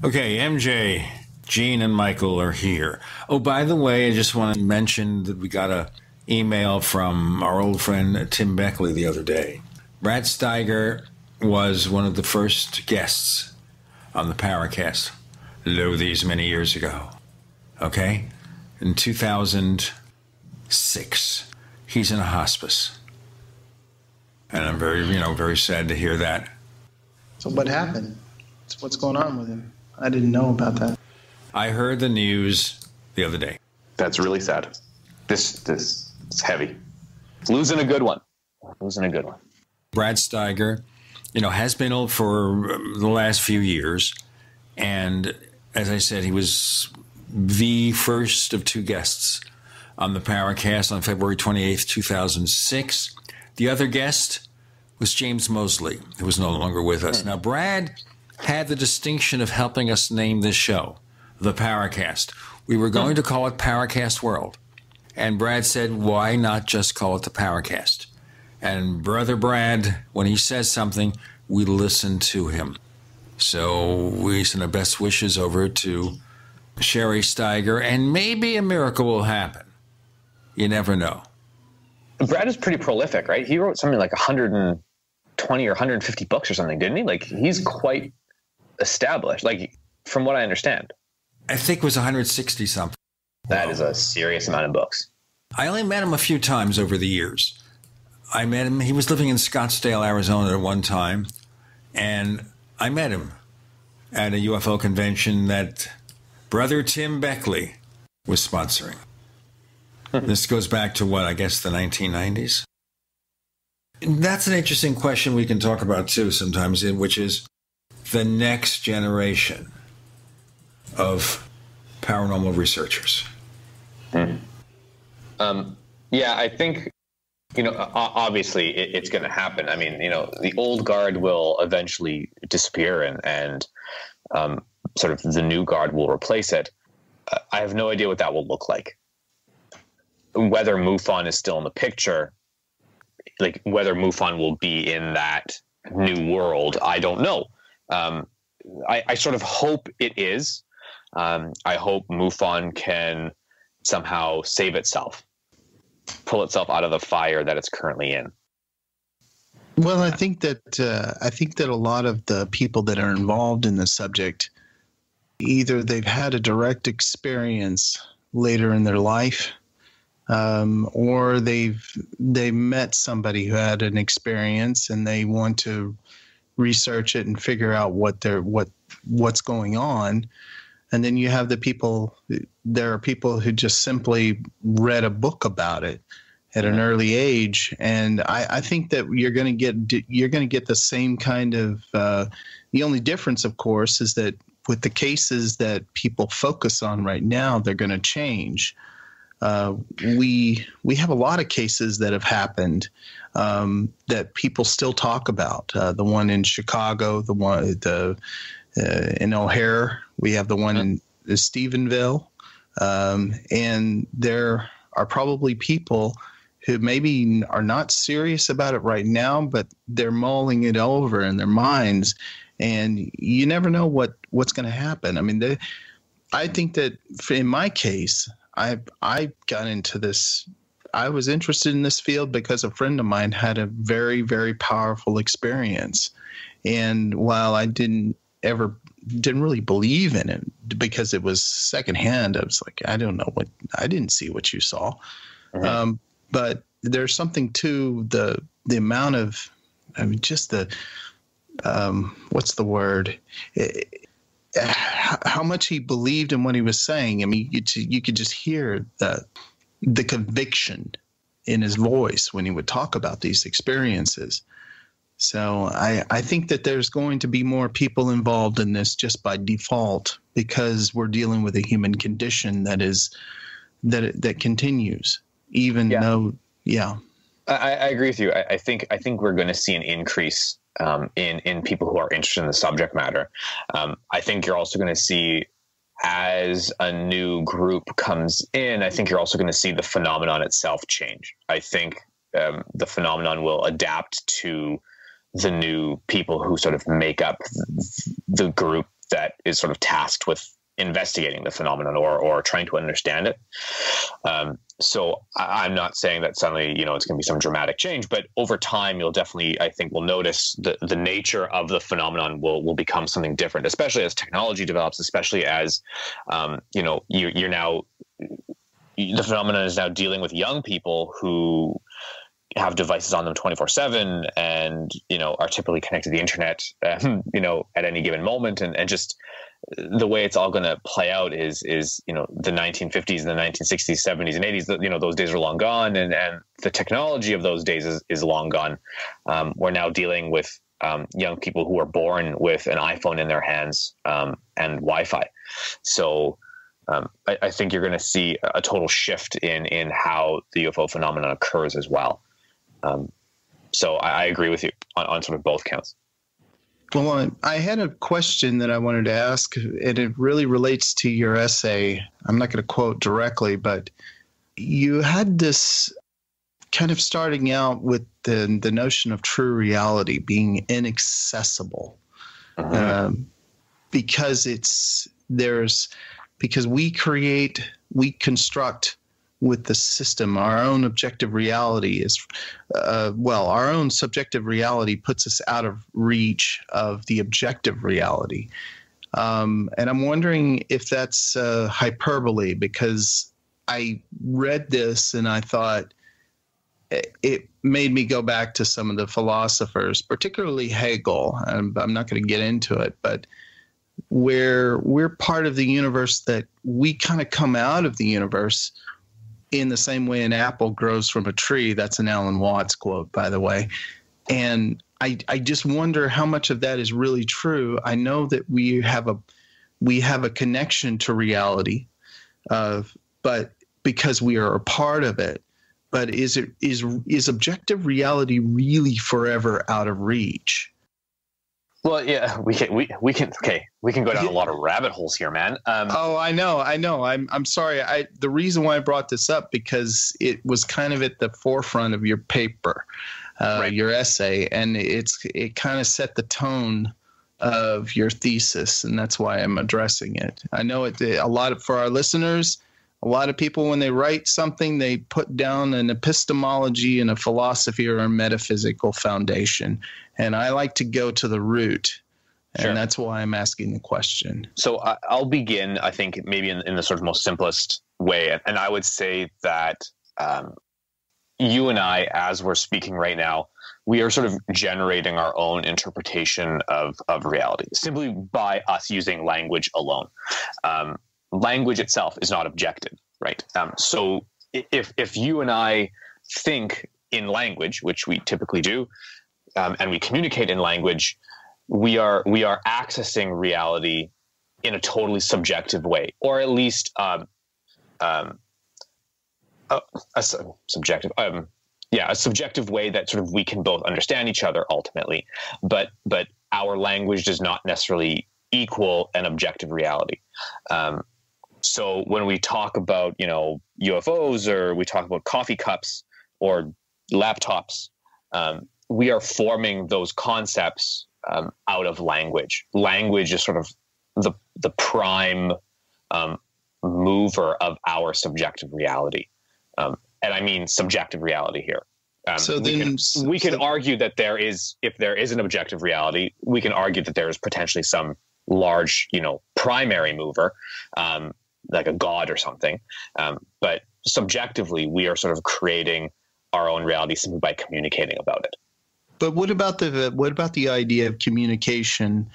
Okay, MJ, Gene, and Michael are here. Oh, by the way, I just want to mention that we got an email from our old friend Tim Beckley the other day. Brad Steiger was one of the first guests on the Paracast, these many years ago. Okay? In 2006, he's in a hospice. And I'm very sad to hear that.
So what happened? What's going on with him? I didn't know about that.
I heard the news the other day.
That's really sad. This is heavy. Losing a good one.
Brad Steiger, has been ill for the last few years. And as I said, he was the first of two guests on the Paracast on February 28th, 2006. The other guest was James Mosley, who was no longer with us. Now, Brad had the distinction of helping us name this show, the Paracast. We were going to call it Paracast World. And Brad said, why not just call it the Paracast? And Brother Brad, when he says something, we listen to him. So we send our best wishes over to Sherry Steiger, and maybe a miracle will happen. You never know.
Brad is pretty prolific, right? He wrote something like 120 or 150 books or something, didn't he? Like, he's quite established, like, from what I understand.
I think it was 160 something.
That is a serious amount of books.
I only met him a few times over the years. I met him, he was living in Scottsdale, Arizona at one time, and I met him at a UFO convention that Brother Tim Beckley was sponsoring. This goes back to what, I guess the 1990s? That's an interesting question we can talk about too sometimes, which is the next generation of paranormal researchers.
Yeah, I think, obviously it's going to happen. I mean, the old guard will eventually disappear and sort of the new guard will replace it. I have no idea what that will look like. Whether MUFON is still in the picture, like whether MUFON will be in that new world, I don't know. I sort of hope it is. I hope MUFON can somehow save itself, pull itself out of the fire that it's currently in.
Well, I think that a lot of the people that are involved in the subject, either they've had a direct experience later in their life, or they met somebody who had an experience and they want to research it and figure out what's going on. And then you have there are people who just simply read a book about it at an early age. And I think that you're going to get the same kind of, the only difference, of course, is that with the cases that people focus on right now, they're going to change. We have a lot of cases that have happened that people still talk about. The one in Chicago, the one in O'Hare, we have the one in Stephenville, and there are probably people who maybe are not serious about it right now, but they're mulling it over in their minds, and you never know what's going to happen. I mean, I think that in my case, I got into this. I was interested in this field because a friend of mine had a very, very powerful experience. And while I didn't really believe in it because it was secondhand, I was like, I didn't see what you saw. Mm-hmm. But there's something to the amount of, just the, what's the word? How much he believed in what he was saying. I mean, you could just hear the conviction in his voice when he would talk about these experiences. So I think that there's going to be more people involved in this just by default, because we're dealing with a human condition that continues, even though,
I agree with you. I think we're going to see an increase in people who are interested in the subject matter. I think you're also going to see, as a new group comes in, I think you're also going to see the phenomenon itself change. I think the phenomenon will adapt to the new people who sort of make up the group that is sort of tasked with investigating the phenomenon or trying to understand it. So I'm not saying that suddenly, it's going to be some dramatic change, but over time, you'll definitely, I think, will notice the nature of the phenomenon will become something different, especially as technology develops, especially as, you're now, the phenomenon is now dealing with young people who have devices on them 24/7 and, are typically connected to the internet, at any given moment. And just the way it's all going to play out is, the 1950s and the 1960s, 70s and 80s, those days are long gone. And the technology of those days is long gone. We're now dealing with young people who are born with an iPhone in their hands and Wi-Fi. So I think you're going to see a total shift in how the UFO phenomenon occurs as well. So I agree with you on sort of both counts.
Well, I had a question that I wanted to ask, and it really relates to your essay. I'm not going to quote directly, but you had this kind of starting out with the notion of true reality being inaccessible, because we construct with the system. Our own objective reality is, our own subjective reality puts us out of reach of the objective reality. And I'm wondering if that's hyperbole, because I read this and I thought it made me go back to some of the philosophers, particularly Hegel. And I'm not going to get into it, but where we're part of the universe, that we kind of come out of the universe in the same way an apple grows from a tree. That's an Alan Watts quote, by the way. And I just wonder how much of that is really true. I know that we have a connection to reality, but because we are a part of it. But is objective reality really forever out of reach?
Well, yeah, we can go down a lot of rabbit holes here, man.
I know. I'm sorry. The reason why I brought this up, because it was kind of at the forefront of your paper, your essay, and it kind of set the tone of your thesis, and that's why I'm addressing it. I know for our listeners, a lot of people, when they write something, they put down an epistemology and a philosophy or a metaphysical foundation. And I like to go to the root. And that's why I'm asking the question.
So I'll begin, I think, maybe in the sort of most simplest way. And I would say that you and I, as we're speaking right now, we are sort of generating our own interpretation of reality simply by us using language alone. Language itself is not objective, right? So if you and I think in language, which we typically do, and we communicate in language, we are accessing reality in a totally subjective way, or at least a subjective way that sort of we can both understand each other ultimately, but our language does not necessarily equal an objective reality. So when we talk about, UFOs, or we talk about coffee cups or laptops, we are forming those concepts out of language. Language is sort of the prime mover of our subjective reality. And I mean subjective reality here. We can argue that if there is an objective reality, we can argue that there is potentially some large, primary mover, like a god or something. But subjectively, we are sort of creating our own reality simply by communicating about it.
But what about the idea of communication?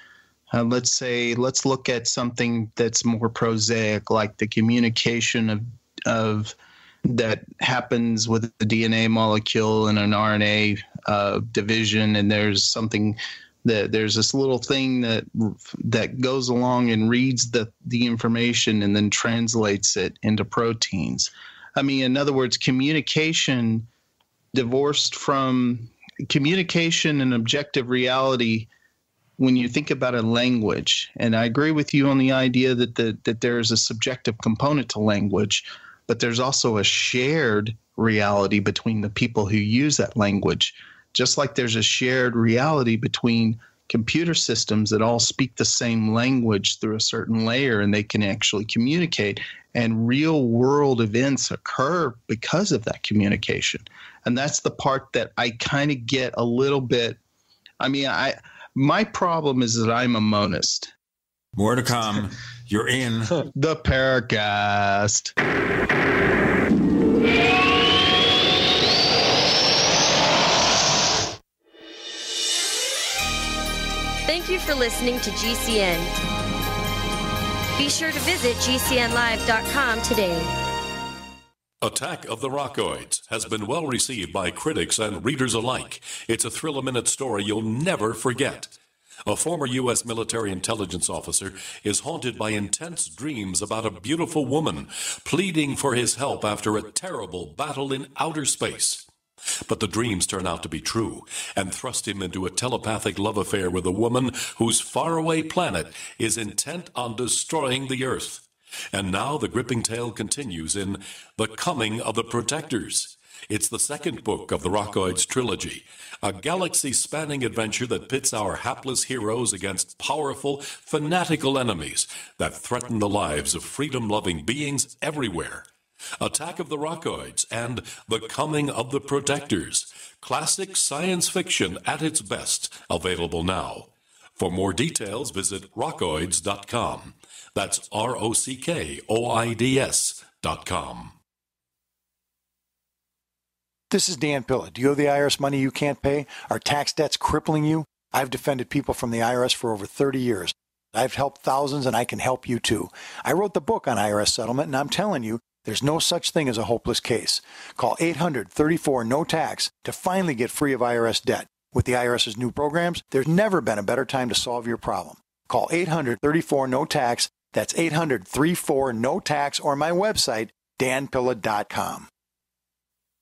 Let's look at something that's more prosaic, like the communication of that happens with the DNA molecule and an RNA division, and there's this little thing that goes along and reads the information and then translates it into proteins. I mean, in other words, communication divorced from communication and objective reality. When you think about a language, and I agree with you on the idea that there is a subjective component to language, but there's also a shared reality between the people who use that language, just like there's a shared reality between computer systems that all speak the same language through a certain layer, and they can actually communicate, and real world events occur because of that communication. And that's the part that I kind of get a little bit. I mean, my problem is that I'm a monist.
More to come. You're in
the Paracast.
Thank you for listening to GCN. Be sure to visit GCNlive.com today.
Attack of the Rockoids has been well received by critics and readers alike. It's a thrill-a-minute story you'll never forget. A former U.S. military intelligence officer is haunted by intense dreams about a beautiful woman pleading for his help after a terrible battle in outer space. But the dreams turn out to be true and thrust him into a telepathic love affair with a woman whose faraway planet is intent on destroying the Earth. And now the gripping tale continues in The Coming of the Protectors. It's the second book of the Rockoids trilogy, a galaxy-spanning adventure that pits our hapless heroes against powerful, fanatical enemies that threaten the lives of freedom-loving beings everywhere. Attack of the Rockoids and The Coming of the Protectors, classic science fiction at its best, available now. For more details, visit rockoids.com. That's ROCKOIDS.com.
This is Dan Pilla. Do you owe the IRS money you can't pay? Are tax debts crippling you? I've defended people from the IRS for over 30 years. I've helped thousands, and I can help you too. I wrote the book on IRS settlement, and I'm telling you, there's no such thing as a hopeless case. Call 800-34-NO-TAX to finally get free of IRS debt. With the IRS's new programs, there's never been a better time to solve your problem. Call 800-34-NO-TAX. That's 800-34-NO-TAX, or my website, danpilla.com.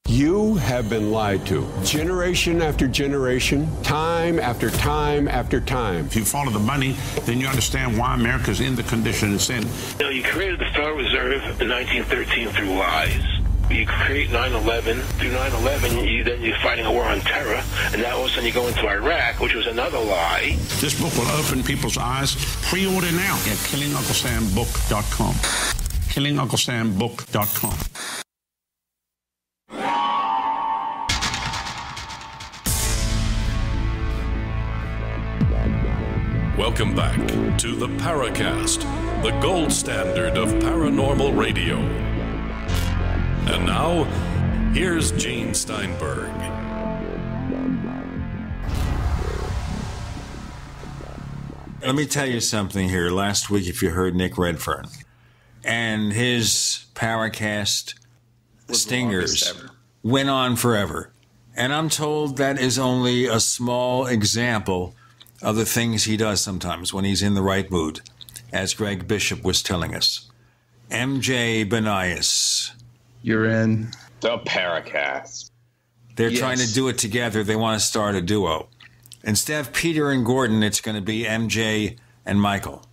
You have been lied to. Generation after generation, time after time after time.
If you follow the money, then you understand why America's in the condition it's in.
You created the Federal Reserve in 1913 through lies. You create 9/11. Through 9/11, then you're fighting a war on terror, and now all of a sudden you go into Iraq, which was another lie.
This book will open people's eyes. Pre-order now at killingunclesambook.com. killingunclesambook.com.
Welcome back to the Paracast, the gold standard of paranormal radio. And now, here's Gene Steinberg.
Let me tell you something here. Last week, if you heard Nick Redfern and his Paracast stingers went on forever. And I'm told that is only a small example of the things he does sometimes when he's in the right mood, as Greg Bishop was telling us. MJ Banias.
You're in
the Paracast.
They're trying to do it together. They want to start a duo. Instead of Peter and Gordon, it's going to be MJ and Michael.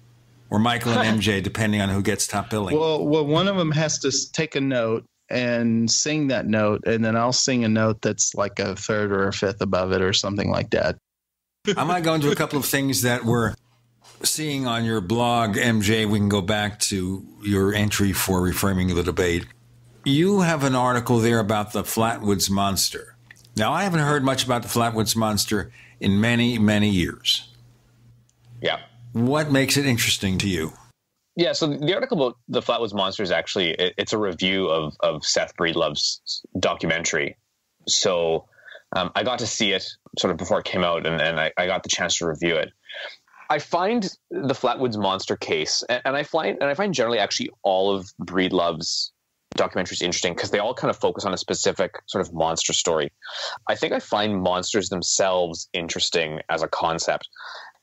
Or Michael and MJ, depending on who gets top billing.
Well, one of them has to take a note and sing that note, and then I'll sing a note that's like a third or a fifth above it or something like that.
I'm going to go into a couple of things that we're seeing on your blog, MJ. We can go back to your entry for Reframing the Debate. You have an article there about the Flatwoods Monster. Now, I haven't heard much about the Flatwoods Monster in many, many years.
Yeah.
What makes it interesting to you?
Yeah, so the article about the Flatwoods Monster is actually, it's a review of Seth Breedlove's documentary. So I got to see it sort of before it came out, and I got the chance to review it. I find the Flatwoods Monster case, and I find generally actually all of Breedlove's documentaries interesting because they all kind of focus on a specific sort of monster story. I think I find monsters themselves interesting as a concept.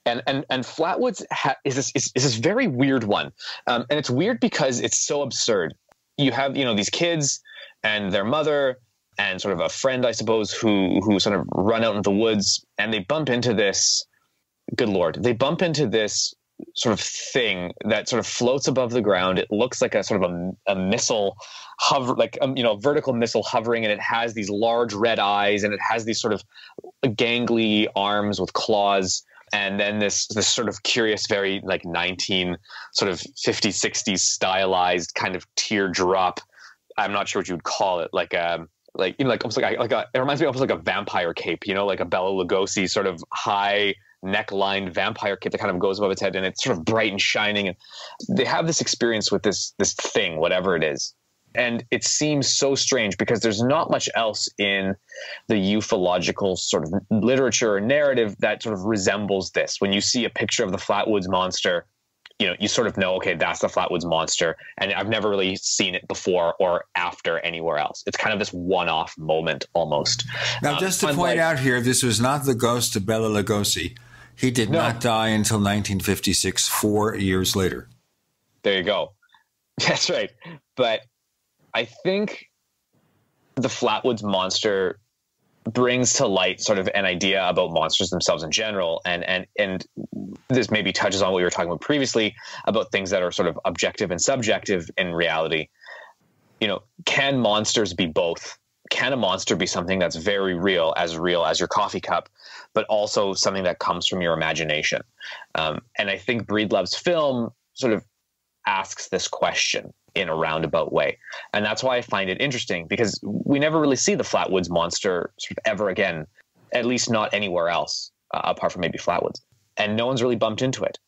And Flatwoods is this very weird one. And it's weird because it's so absurd. You have, these kids and their mother and sort of a friend, I suppose, who sort of run out into the woods, and they bump into this, good Lord, they bump into this sort of thing that sort of floats above the ground. It looks like a sort of a missile hover, like, vertical missile hovering, and it has these large red eyes, and it has these sort of gangly arms with claws. And then this sort of curious, very like 1950s, 60s stylized kind of teardrop. I'm not sure what you would call it. It reminds me almost like a vampire cape, like a Bela Lugosi sort of high neckline vampire cape that kind of goes above its head, and it's sort of bright and shining. And they have this experience with this thing, whatever it is. And it seems so strange because there's not much else in the ufological sort of literature or narrative that sort of resembles this. When you see a picture of the Flatwoods Monster, you sort of know, okay, that's the Flatwoods Monster. And I've never really seen it before or after anywhere else. It's kind of this one-off moment almost.
Now, just to point out here, this was not the ghost of Bela Lugosi. He did not die until 1956, 4 years later.
There you go. That's right. But I think the Flatwoods Monster brings to light sort of an idea about monsters themselves in general. And this maybe touches on what we were talking about previously about things that are sort of objective and subjective in reality. Can monsters be both? Can a monster be something that's very real as your coffee cup, but also something that comes from your imagination? And I think Breedlove's film sort of asks this question in a roundabout way. And that's why I find it interesting, because we never really see the Flatwoods Monster sort of ever again, at least not anywhere else, apart from maybe Flatwoods. And no one's really bumped into it.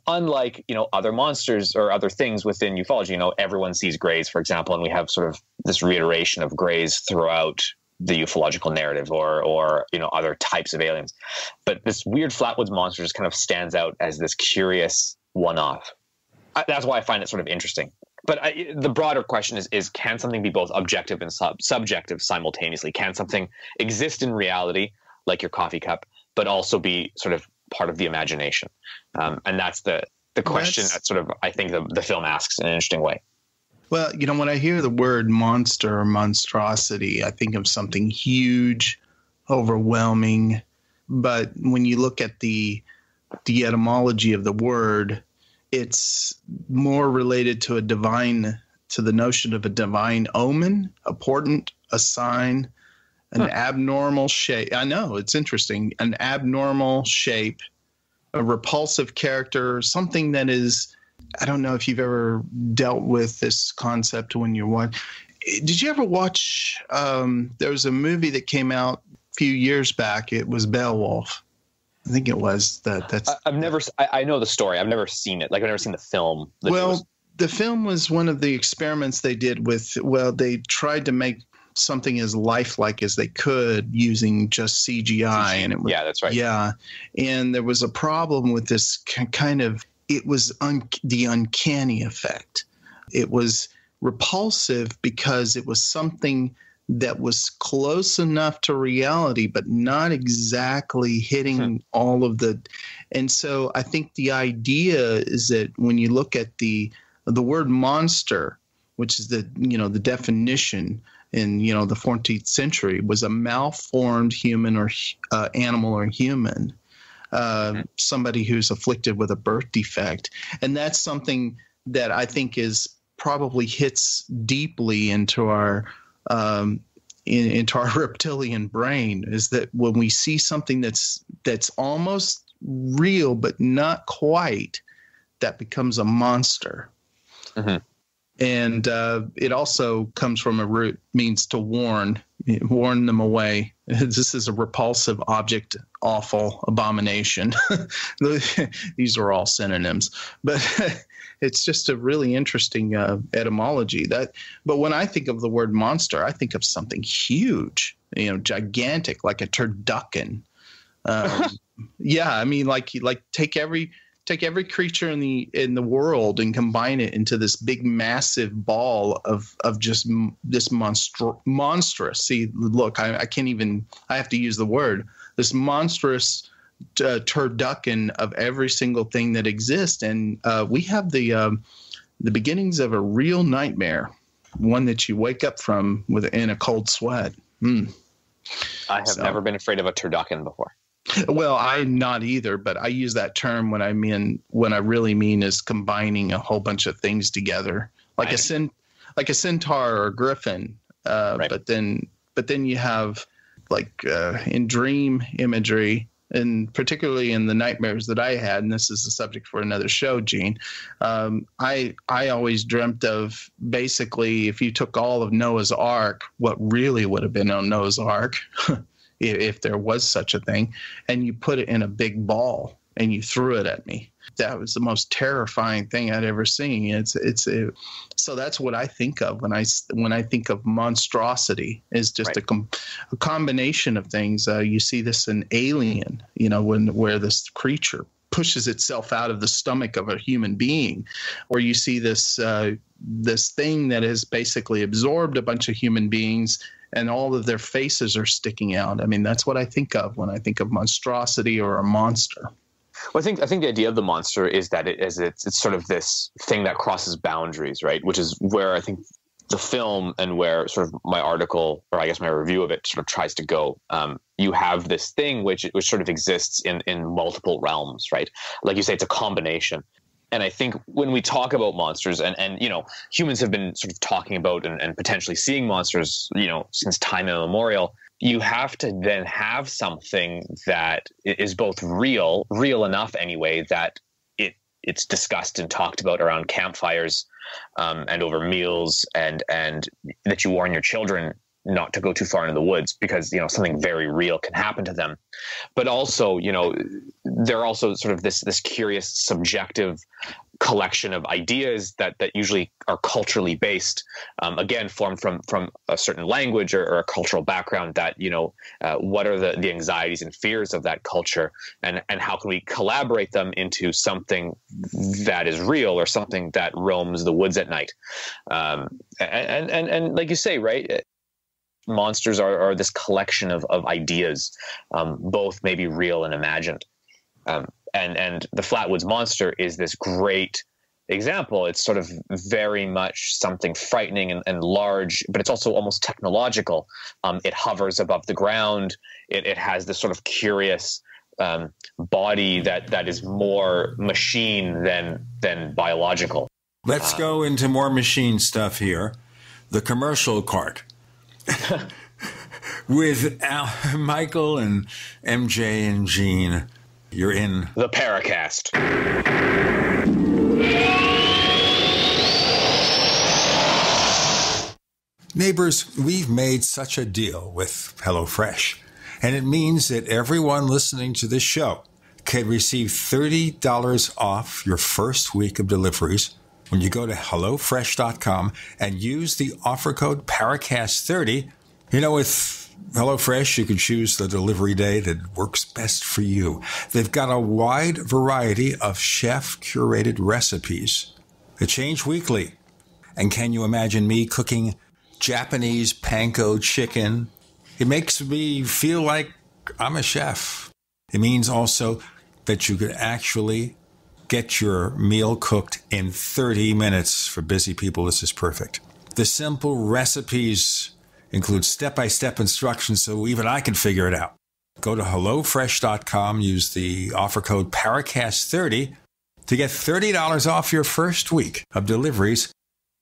Unlike, other monsters or other things within ufology, everyone sees grays, for example, and we have sort of this reiteration of grays throughout the ufological narrative or other types of aliens. But this weird Flatwoods Monster just kind of stands out as this curious one-off. That's why I find it sort of interesting. But the broader question is can something be both objective and subjective simultaneously? Can something exist in reality, like your coffee cup, but also be sort of part of the imagination? And that's the question that sort of I think the film asks in an interesting way.
Well, when I hear the word monster or monstrosity, I think of something huge, overwhelming. But when you look at the etymology of the word, it's more related to the notion of a divine omen, a portent, a sign, an abnormal shape. I know, it's interesting. An abnormal shape, a repulsive character, something that is, I don't know if you've ever dealt with this concept when you're watching. Did you ever watch, there was a movie that came out a few years back. It was Beowulf. I think it was
I know the story. I've never seen it. I've never seen the film.
The film was one of the experiments they did they tried to make something as lifelike as they could using just CGI. And
yeah, that's right.
Yeah. And there was a problem with this kind of, it was the uncanny effect. It was repulsive because it was something that was close enough to reality, but not exactly hitting all of the. And so I think the idea is that when you look at the word monster, which is the definition in, the 14th century, was a malformed human or animal or human, somebody who's afflicted with a birth defect. And that's something that I think is probably hits deeply into our into our reptilian brain, is that when we see something that's almost real but not quite, that becomes a monster.
Mm-hmm.
And it also comes from a root, means to warn them away. This is a repulsive object, awful, abomination. These are all synonyms, but it's just a really interesting etymology. But when I think of the word monster, I think of something huge, gigantic, like a turducken. Yeah, I mean, like take every creature in the world and combine it into this big, massive ball of just this monstrous. See, look, I can't even. I have to use the word. This monstrous turducken of every single thing that exists, and we have the beginnings of a real nightmare, one that you wake up from in a cold sweat. I
have never been afraid of a turducken before.
Well, I'm not either, but I use that term when I really mean is combining a whole bunch of things together, like a centaur or a griffin. Right. But then you have in dream imagery, and particularly in the nightmares that I had, and this is a subject for another show, Gene. I always dreamt of, basically, if you took all of Noah's Ark, what really would have been on Noah's Ark. If there was such a thing, and you put it in a big ball and you threw it at me. That was the most terrifying thing I'd ever seen. So that's what I think of when I think of monstrosity, is just a combination of things. You see this in Alien, where this creature pushes itself out of the stomach of a human being, or you see this thing that has basically absorbed a bunch of human beings, and all of their faces are sticking out. I mean, that's what I think of when I think of monstrosity or a monster.
Well, I think the idea of the monster is that it's sort of this thing that crosses boundaries, right? Which is where I think the film, and where sort of my article, or I guess my review of it, sort of tries to go. You have this thing which sort of exists in multiple realms, right? Like you say, it's a combination. And I think when we talk about monsters, and humans have been sort of talking about and potentially seeing monsters, since time immemorial, you have to then have something that is both real enough anyway, that it's discussed and talked about around campfires and over meals, and that you warn your children not to go too far into the woods, because something very real can happen to them. But also, they're also sort of this curious subjective collection of ideas that usually are culturally based, again formed from a certain language or a cultural background, that what are the anxieties and fears of that culture, and how can we collaborate them into something that is real, or something that roams the woods at night. And like you say, right, monsters are this collection of ideas, both maybe real and imagined. And the Flatwoods Monster is this great example. It's sort of very much something frightening and large, but it's also almost technological. It hovers above the ground. It has this sort of curious body that is more machine than biological.
Let's go into more machine stuff here. The commercial cart. With Michael and MJ and Gene, you're in
the Paracast.
Neighbors, we've made such a deal with HelloFresh, and it means that everyone listening to this show can receive $30 off your first week of deliveries when you go to HelloFresh.com and use the offer code Paracast30. With HelloFresh, you can choose the delivery day that works best for you. They've got a wide variety of chef-curated recipes that change weekly. And can you imagine me cooking Japanese panko chicken? It makes me feel like I'm a chef. It means also that you could actually get your meal cooked in 30 minutes. For busy people, this is perfect. The simple recipes include step-by-step instructions so even I can figure it out. Go to HelloFresh.com, use the offer code Paracast30 to get $30 off your first week of deliveries.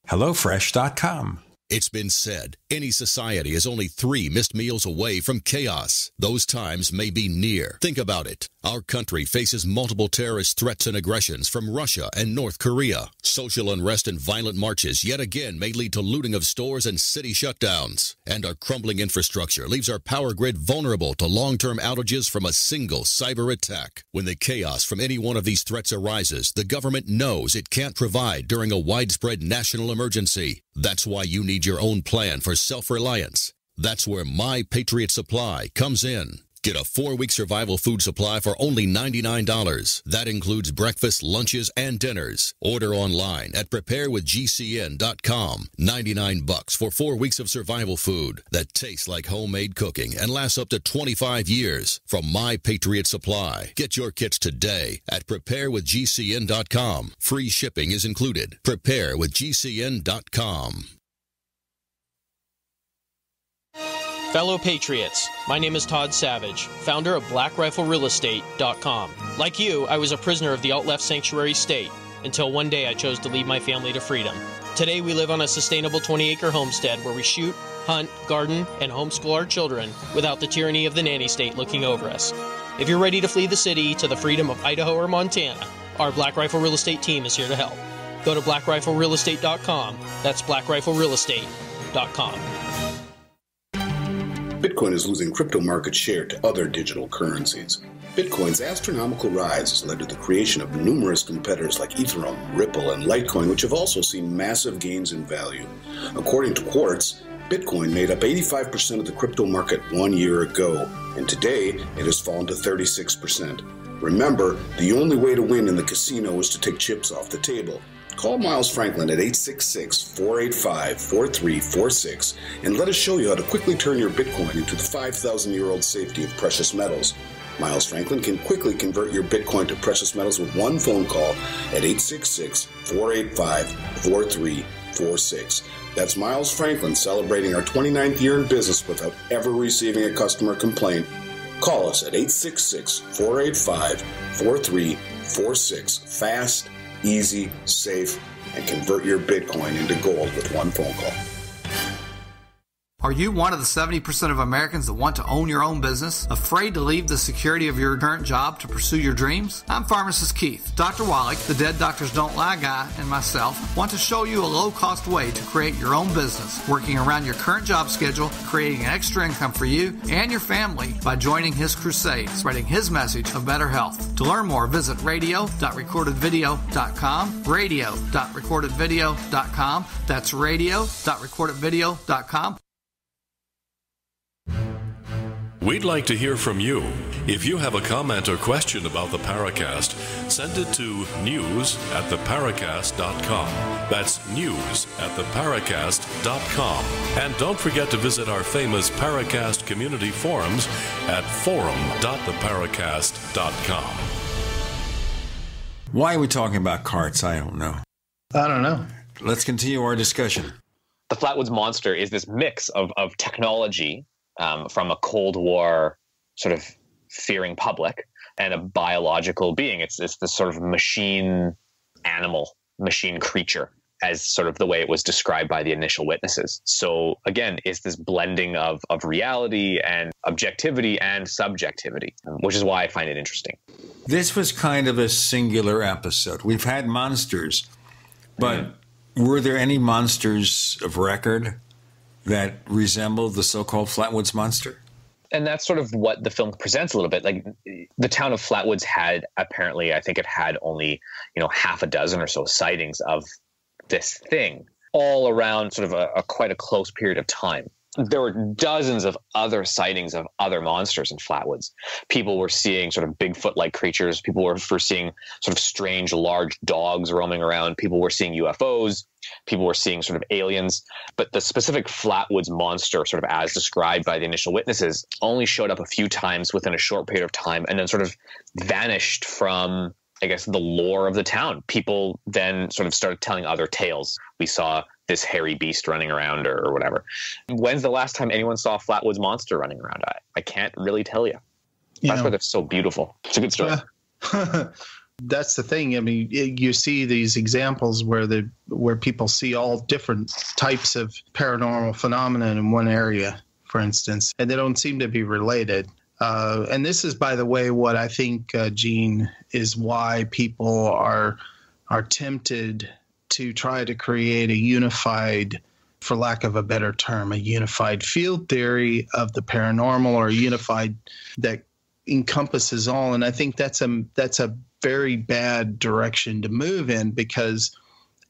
HelloFresh.com.
It's been said, Any society is only 3 missed meals away from chaos. Those times may be near. Think about it. Our country faces multiple terrorist threats and aggressions from Russia and North Korea. Social unrest and violent marches yet again may lead to looting of stores and city shutdowns. And our crumbling infrastructure leaves our power grid vulnerable to long-term outages from a single cyber attack. When the chaos from any one of these threats arises, the government knows it can't provide during a widespread national emergency. That's why you need your own plan for self-reliance. That's where My Patriot Supply comes in. Get a 4-week survival food supply for only $99. That includes breakfast, lunches, and dinners. Order online at preparewithgcn.com. $99 for 4 weeks of survival food that tastes like homemade cooking and lasts up to 25 years from My Patriot Supply. Get your kits today at preparewithgcn.com. Free shipping is included. Preparewithgcn.com.
Fellow Patriots, my name is Todd Savage, founder of BlackRifleRealEstate.com. Like you, I was a prisoner of the alt-left sanctuary state until one day I chose to lead my family to freedom. Today we live on a sustainable 20-acre homestead where we shoot, hunt, garden, and homeschool our children without the tyranny of the nanny state looking over us. If you're ready to flee the city to the freedom of Idaho or Montana, our Black Rifle Real Estate team is here to help. Go to BlackRifleRealEstate.com. That's BlackRifleRealEstate.com.
Bitcoin is losing crypto market share to other digital currencies. Bitcoin's astronomical rise has led to the creation of numerous competitors like Ethereum, Ripple, and Litecoin, which have also seen massive gains in value. According to Quartz, Bitcoin made up 85% of the crypto market 1 year ago, and today it has fallen to 36%. Remember, the only way to win in the casino is to take chips off the table. Call Miles Franklin at 866-485-4346 and let us show you how to quickly turn your Bitcoin into the 5,000-year-old safety of precious metals. Miles Franklin can quickly convert your Bitcoin to precious metals with one phone call at 866-485-4346. That's Miles Franklin celebrating our 29th year in business without ever receiving a customer complaint. Call us at 866-485-4346. Fast, easy, safe, and convert your Bitcoin into gold with one phone call.
Are you one of the 70% of Americans that want to own your own business? Afraid to leave the security of your current job to pursue your dreams? I'm Pharmacist Keith. Dr. Wallach, the Dead Doctors Don't Lie guy, and myself want to show you a low-cost way to create your own business, working around your current job schedule, creating an extra income for you and your family by joining his crusade, spreading his message of better health. To learn more, visit radio.recordedvideo.com, radio.recordedvideo.com. That's radio.recordedvideo.com.
We'd like to hear from you. If you have a comment or question about the Paracast, send it to news@theparacast.com. That's news@theparacast.com. And don't forget to visit our famous Paracast community forums at forum.theparacast.com.
Why are we talking about carts? I don't know.
I don't know.
Let's continue our discussion.
The Flatwoods Monster is this mix of technology from a Cold War sort of fearing public and a biological being. It's this sort of machine creature, as sort of the way it was described by the initial witnesses. So again, it's this blending of reality and objectivity and subjectivity, which is why I find it interesting.
This was kind of a singular episode. We've had monsters, but were there any monsters of record that resembled the so-called Flatwoods Monster?
And that's sort of what the film presents a little bit. Like, the town of Flatwoods had apparently, I think it had only, half a dozen or so sightings of this thing all around sort of a quite a close period of time. There were dozens of other sightings of other monsters in Flatwoods. People were seeing sort of Bigfoot-like creatures. People were seeing sort of strange, large dogs roaming around. People were seeing UFOs. People were seeing sort of aliens. But the specific Flatwoods Monster, sort of as described by the initial witnesses, only showed up a few times within a short period of time and then sort of vanished from, I guess, the lore of the town. People then sort of started telling other tales. We saw this hairy beast running around or whatever. When's the last time anyone saw a Flatwoods Monster running around? I can't really tell you. That's why they're so beautiful. It's a good story.
that's the thing. I mean, you see these examples where people see all different types of paranormal phenomena in one area, for instance, and they don't seem to be related. And this is, by the way, what I think, Gene, is why people are tempted to try to create a unified, for lack of a better term, a unified field theory of the paranormal, or a unified that encompasses all. And I think that's a very bad direction to move in, because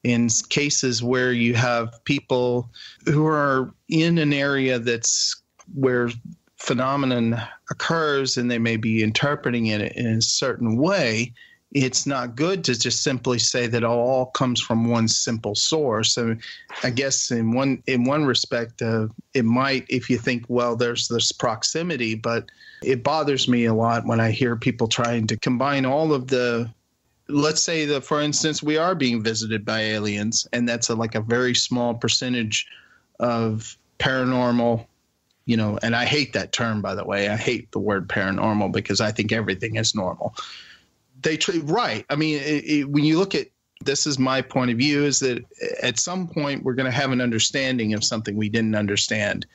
in cases where you have people who are in an area that's where phenomenon occurs and they may be interpreting it in a certain way, it's not good to just simply say that it all comes from one simple source. And I guess in one respect, it might, if you think, well, there's this proximity, but it bothers me a lot when I hear people trying to combine all of the, let's say that, for instance, we are being visited by aliens, and that's like a very small percentage of paranormal, and I hate that term, by the way. I hate the word paranormal because I think everything is normal. Right. I mean, when you look at, this is my point of view, is that at some point we're going to have an understanding of something we didn't understand.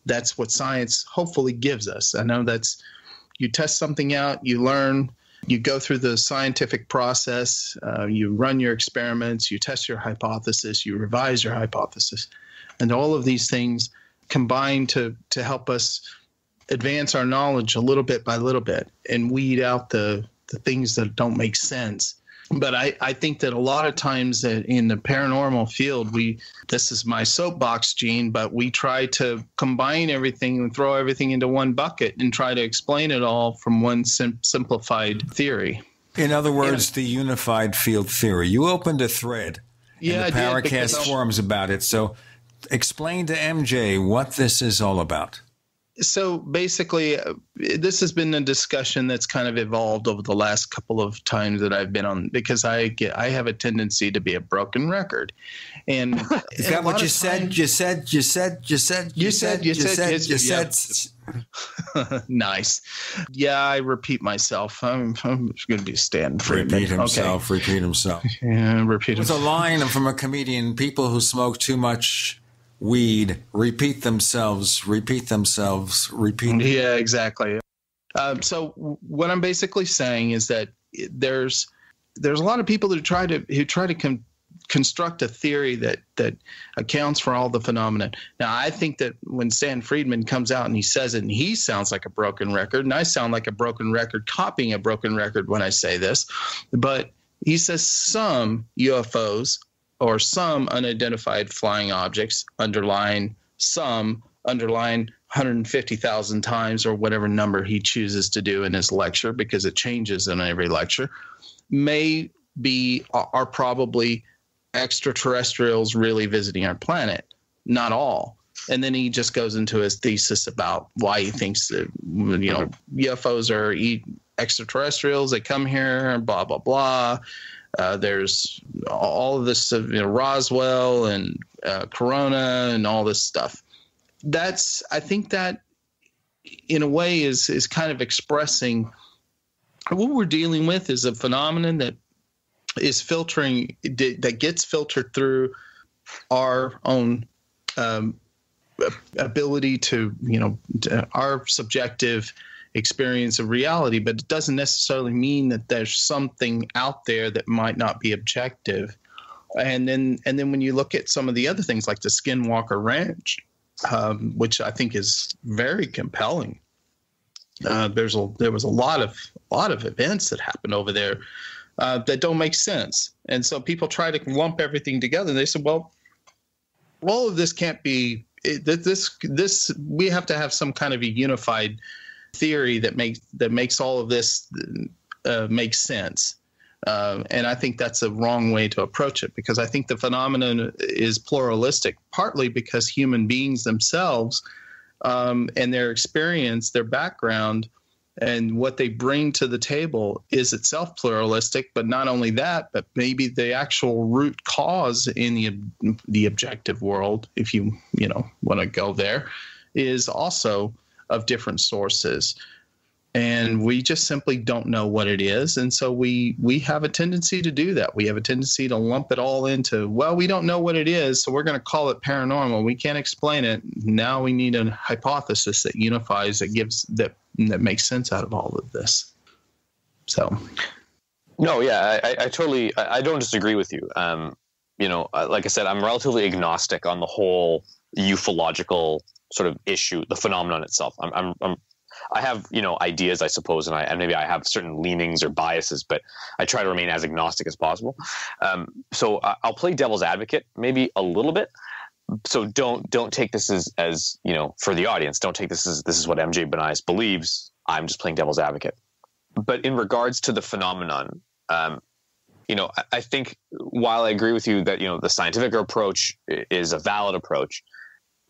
That's what science hopefully gives us. I know that's, you test something out, you learn, you go through the scientific process, you run your experiments, you test your hypothesis, you revise your hypothesis. And all of these things combine to help us advance our knowledge a little bit by little bit and weed out the things that don't make sense. But I think that a lot of times that in the paranormal field, this is my soapbox, Gene, but we try to combine everything and throw everything into one bucket and try to explain it all from one simplified theory.
In other words, the unified field theory. You opened a thread in the Paracast forums about it. So explain to MJ what this is all about.
So basically, this has been a discussion that's kind of evolved over the last couple of times that I've been on, because I have a tendency to be a broken record. And
is that what you said? You said.
Nice. Yeah, I repeat myself. I'm going to be standing for
repeat himself. Okay. Repeat himself.
Yeah, repeat himself.
There's a line from a comedian: people who smoke too much weed repeat themselves.
Yeah, exactly. So what I'm basically saying is that there's a lot of people who try to construct a theory that accounts for all the phenomena. Now, I think that when Stan Friedman comes out and he says it, and he sounds like a broken record, and I sound like a broken record copying a broken record when I say this, but he says some UFOs or some unidentified flying objects, underline 150,000 times, or whatever number he chooses to do in his lecture, because it changes in every lecture, are probably extraterrestrials really visiting our planet. Not all. And then he just goes into his thesis about why he thinks that, UFOs are extraterrestrials. They come here and blah, blah, blah. There's all of this, Roswell and Corona and all this stuff. I think that in a way is kind of expressing what we're dealing with is a phenomenon that is that gets filtered through our own ability to our subjective experience of reality, but it doesn't necessarily mean that there's something out there that might not be objective. And then when you look at some of the other things like the Skinwalker Ranch, which I think is very compelling, there was a lot of events that happened over there that don't make sense, and so people try to lump everything together. And they said, well, all of this can't be this. We have to have some kind of a unified theory that makes all of this make sense. And I think that's a wrong way to approach it, because I think the phenomenon is pluralistic, partly because human beings themselves and their experience, their background, and what they bring to the table is itself pluralistic. But not only that, but maybe the actual root cause in the objective world, if you want to go there, is also of different sources. and we just simply don't know what it is. And so we have a tendency to do that. We have a tendency to lump it all into, well, we don't know what it is, so we're going to call it paranormal. We can't explain it. Now we need a hypothesis that unifies, that makes sense out of all of this. So,
no, yeah, I don't disagree with you. Like I said, I'm relatively agnostic on the whole ufological sort of issue, the phenomenon itself. I have, ideas, I suppose, and maybe I have certain leanings or biases, but I try to remain as agnostic as possible. So I'll play devil's advocate maybe a little bit. So don't take this as for the audience, don't take this is what MJ Banias believes. I'm just playing devil's advocate. But in regards to the phenomenon, I think while I agree with you that, the scientific approach is a valid approach,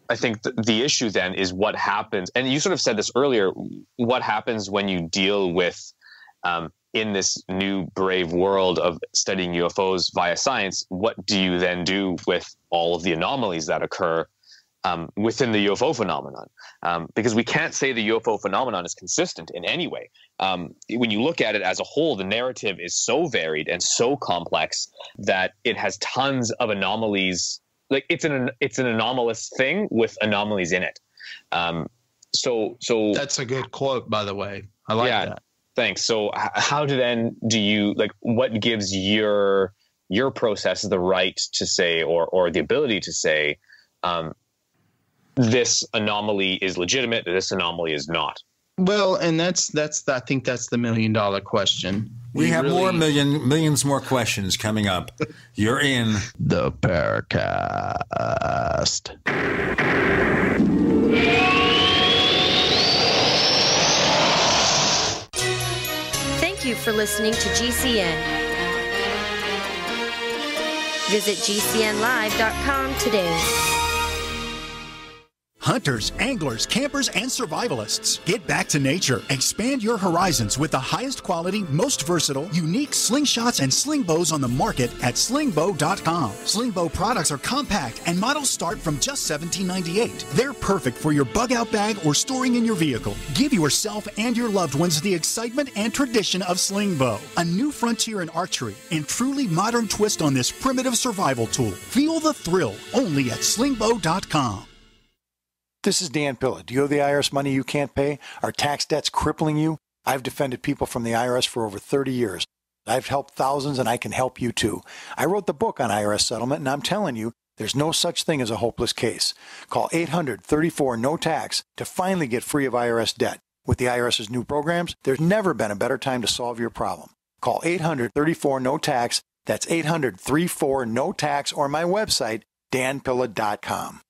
I think the issue then is what happens. And you sort of said this earlier, what happens when you deal with, in this new brave world of studying UFOs via science, what do you then do with all of the anomalies that occur within the UFO phenomenon? Because we can't say the UFO phenomenon is consistent in any way. When you look at it as a whole, the narrative is so varied and so complex that it has tons of anomalies. Like it's an anomalous thing with anomalies in it. So
that's a good quote, by the way. I like that.
Thanks. So how do you, like, what gives your process the right to say, or the ability to say, this anomaly is legitimate, this anomaly is not?
Well, and I think that's the $1 million question.
We have millions more questions coming up. You're in
the Paracast.
Thank you for listening to GCN. Visit GCNlive.com today.
Hunters, anglers, campers, and survivalists. Get back to nature. Expand your horizons with the highest quality, most versatile, unique slingshots and sling bows on the market at slingbow.com. Slingbow products are compact and models start from just $17.98. They're perfect for your bug-out bag or storing in your vehicle. Give yourself and your loved ones the excitement and tradition of Slingbow, a new frontier in archery and truly modern twist on this primitive survival tool. Feel the thrill only at slingbow.com.
This is Dan Pilla. Do you owe the IRS money you can't pay? Are tax debts crippling you? I've defended people from the IRS for over 30 years. I've helped thousands, and I can help you too. I wrote the book on IRS settlement, and I'm telling you, there's no such thing as a hopeless case. Call 800-34-NO-TAX to finally get free of IRS debt. With the IRS's new programs, there's never been a better time to solve your problem. Call 800-34-NO-TAX. That's 800-34-NO-TAX, or my website, danpilla.com.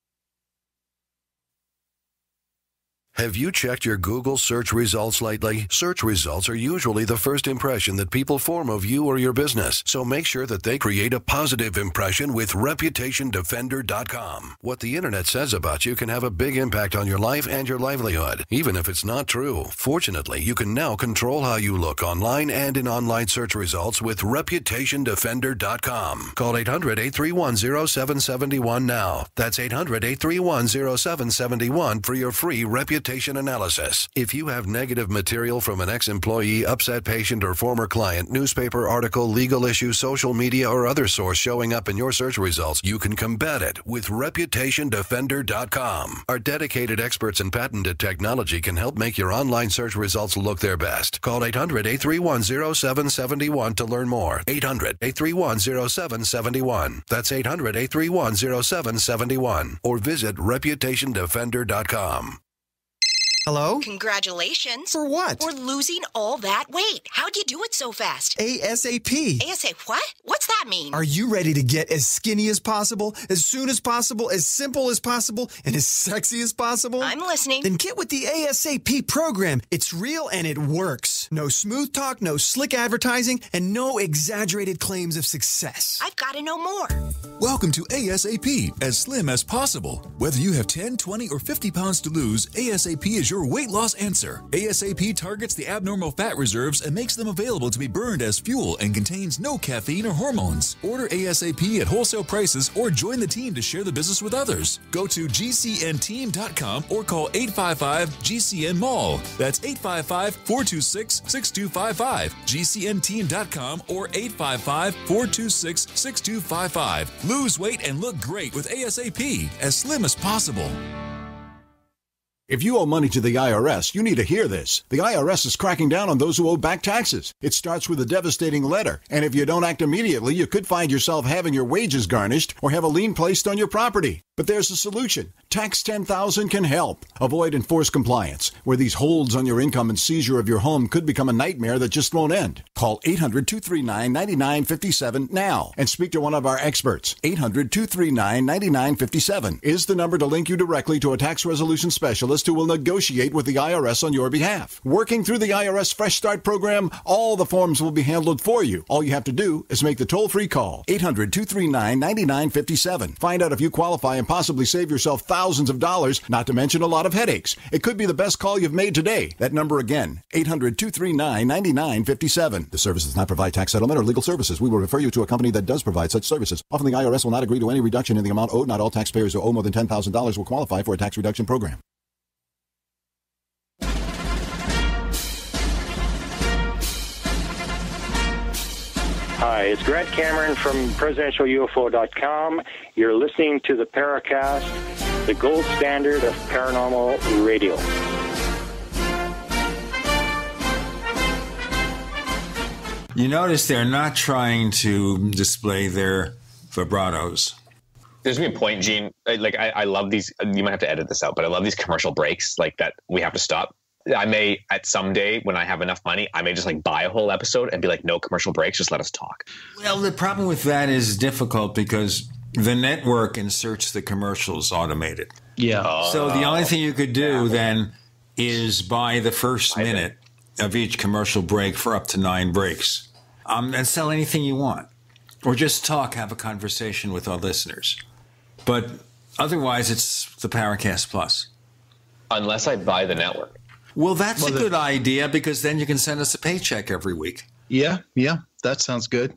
Have you checked your Google search results lately? Search results are usually the first impression that people form of you or your business, so make sure that they create a positive impression with ReputationDefender.com. What the internet says about you can have a big impact on your life and your livelihood, even if it's not true. Fortunately, you can now control how you look online and in online search results with ReputationDefender.com. Call 800-831-0771 now. That's 800-831-0771 for your free reputation analysis. If you have negative material from an ex-employee, upset patient, or former client, newspaper article, legal issue, social media, or other source showing up in your search results, you can combat it with ReputationDefender.com. Our dedicated experts in patented technology can help make your online search results look their best. Call 800-831-0771 to learn more. 800-831-0771. That's 800-831-0771. Or visit ReputationDefender.com.
Hello?
Congratulations.
For what?
For losing all that weight. How'd you do it so fast?
ASAP.
What? What's that mean?
Are you ready to get as skinny as possible, as soon as possible, as simple as possible, and as sexy as possible?
I'm listening.
Then get with the ASAP program. It's real and it works. No smooth talk, no slick advertising, and no exaggerated claims of success.
I've got to know more.
Welcome to ASAP, as slim as possible. Whether you have 10, 20, or 50 pounds to lose, ASAP is your
your weight loss answer. ASAP targets the abnormal fat reserves and makes them available to be burned as fuel and contains no caffeine or hormones. Order ASAP at wholesale prices or join the team to share the business with others. Go to GCNteam.com or call 855-GCN-MALL. That's 855-426-6255. GCNteam.com or 855-426-6255. Lose weight and look great with ASAP, as slim as possible.
If you owe money to the IRS, you need to hear this. The IRS is cracking down on those who owe back taxes. It starts with a devastating letter, and if you don't act immediately, you could find yourself having your wages garnished or have a lien placed on your property. But there's a solution. Tax 10,000 can help. Avoid enforced compliance, where these holds on your income and seizure of your home could become a nightmare that just won't end. Call 800-239-9957 now and speak to one of our experts. 800-239-9957 is the number to link you directly to a tax resolution specialist who will negotiate with the IRS on your behalf. Working through the IRS Fresh Start program, all the forms will be handled for you. All you have to do is make the toll-free call, 800-239-9957. Find out if you qualify and possibly save yourself thousands of dollars, not to mention a lot of headaches. It could be the best call you've made today. That number again, 800-239-9957. The service does not provide tax settlement or legal services. We will refer you to a company that does provide such services. Often the IRS will not agree to any reduction in the amount owed. Not all taxpayers who owe more than $10,000 will qualify for a tax reduction program.
Hi, it's Grant Cameron from presidentialufo.com. You're listening to the Paracast, the gold standard of paranormal radio.
You notice they're not trying to display their vibratos.
There's going to be a point, Gene. I love these. You might have to edit this out, but I love these commercial breaks like that we have to stop. I may, at some day when I have enough money, I may just buy a whole episode and be like, no commercial breaks, just let us talk.
Well, the problem with that is difficult because the network inserts the commercials automated.
Yeah.
So the only thing you could do then is buy the first minute of each commercial break for up to 9 breaks. And sell anything you want. Or just talk, have a conversation with our listeners. But otherwise, it's the Paracast Plus.
Unless I buy the network.
Well, that's a good idea because then you can send us a paycheck every week.
Yeah, that sounds good.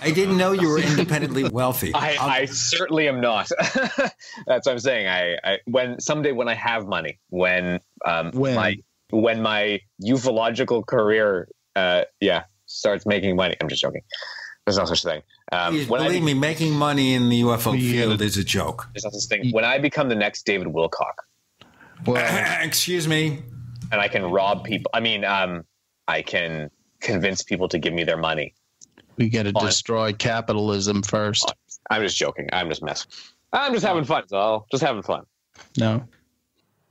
I didn't know you were independently wealthy.
I certainly am not. That's what I'm saying. Someday when I have money, when my ufological career starts making money. I'm just joking. There's no such thing.
Believe me, making money in the UFO field is a joke.
There's no such thing. When I become the next David Wilcock.
Excuse me.
And I can rob people. I mean, I can convince people to give me their money.
We got to destroy capitalism first.
I'm just joking. I'm just messing. I'm just having fun, so just having fun.
No.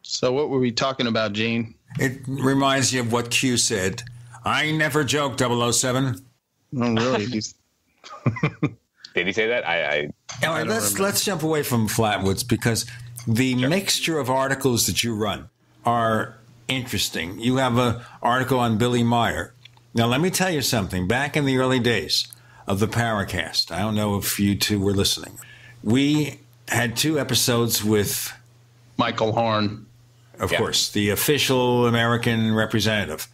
So what were we talking about, Gene?
It reminds you of what Q said. I never joke, 007.
Oh, really?
Did he say that?
Let's jump away from Flatwoods because the mixture of articles that you run are interesting. You have an article on Billy Meier. Now, let me tell you something. Back in the early days of the Paracast, I don't know if you two were listening, we had 2 episodes with
Michael Horn.
Of course, the official American representative,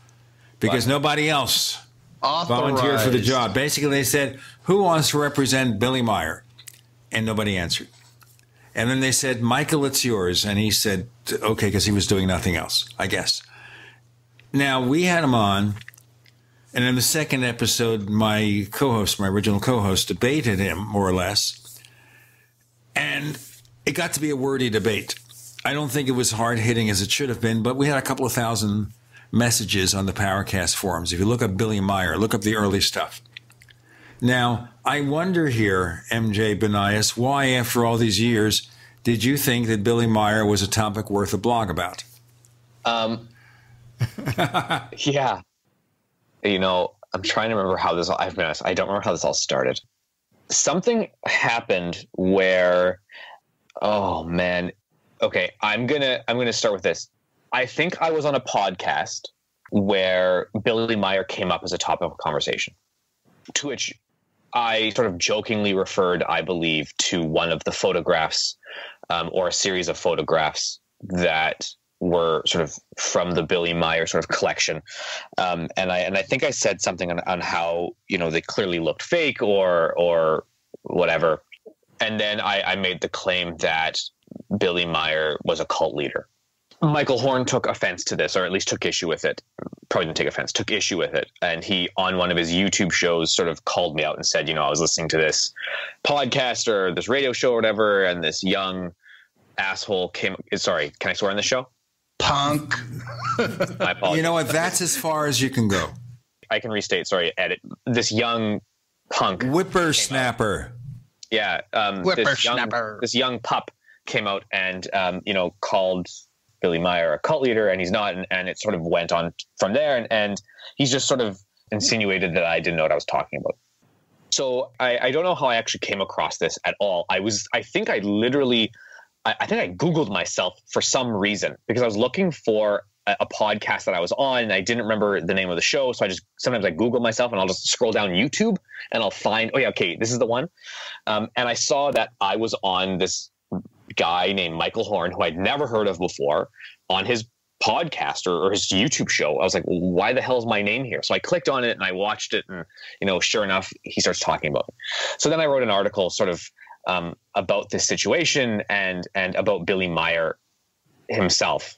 because nobody else volunteered for the job. Basically, they said, who wants to represent Billy Meier? And nobody answered. And then they said, Michael, it's yours. And he said, okay, because he was doing nothing else, I guess. Now, we had him on, and in the second episode, my original co-host, debated him, more or less. And it got to be a wordy debate. I don't think it was hard-hitting as it should have been, but we had a couple of thousand messages on the Paracast forums. If you look up Billy Meier, look up the early stuff. Now, I wonder here, MJ Banias, why after all these years did you think that Billy Meier was a topic worth a blog about?
Yeah. I'm trying to remember how this all, I've been honest, I don't remember how this all started. Something happened where, oh man. Okay, I'm gonna start with this. I think I was on a podcast where Billy Meier came up as a topic of conversation, to which I sort of jokingly referred, I believe, to one of the photographs or a series of photographs that were sort of from the Billy Meier sort of collection. And I think I said something on how, they clearly looked fake or whatever. And then I made the claim that Billy Meier was a cult leader. Michael Horn took offense to this, or at least took issue with it. Probably didn't take offense, took issue with it. And he, on one of his YouTube shows, sort of called me out and said, I was listening to this podcast or this radio show or whatever, and this young asshole came. Sorry, can I swear on this show?
Punk.
I apologize.
You know what? That's as far as you can go.
I can restate. Sorry, edit. This young punk.
Whippersnapper.
Yeah.
Whippersnapper.
This young pup came out and, called Billy Meier a cult leader, and he's not. And it sort of went on from there. And he's just sort of insinuated that I didn't know what I was talking about. So I don't know how I actually came across this at all. I think I Googled myself for some reason because I was looking for a podcast that I was on and I didn't remember the name of the show. So sometimes I Google myself and I'll just scroll down YouTube and I'll find, this is the one. And I saw that I was on this guy named Michael Horn, who I'd never heard of before, on his podcast or his YouTube show. I was like, why the hell is my name here? So I clicked on it and I watched it and, sure enough, he starts talking about it. So then I wrote an article sort of about this situation and about Billy Meier himself,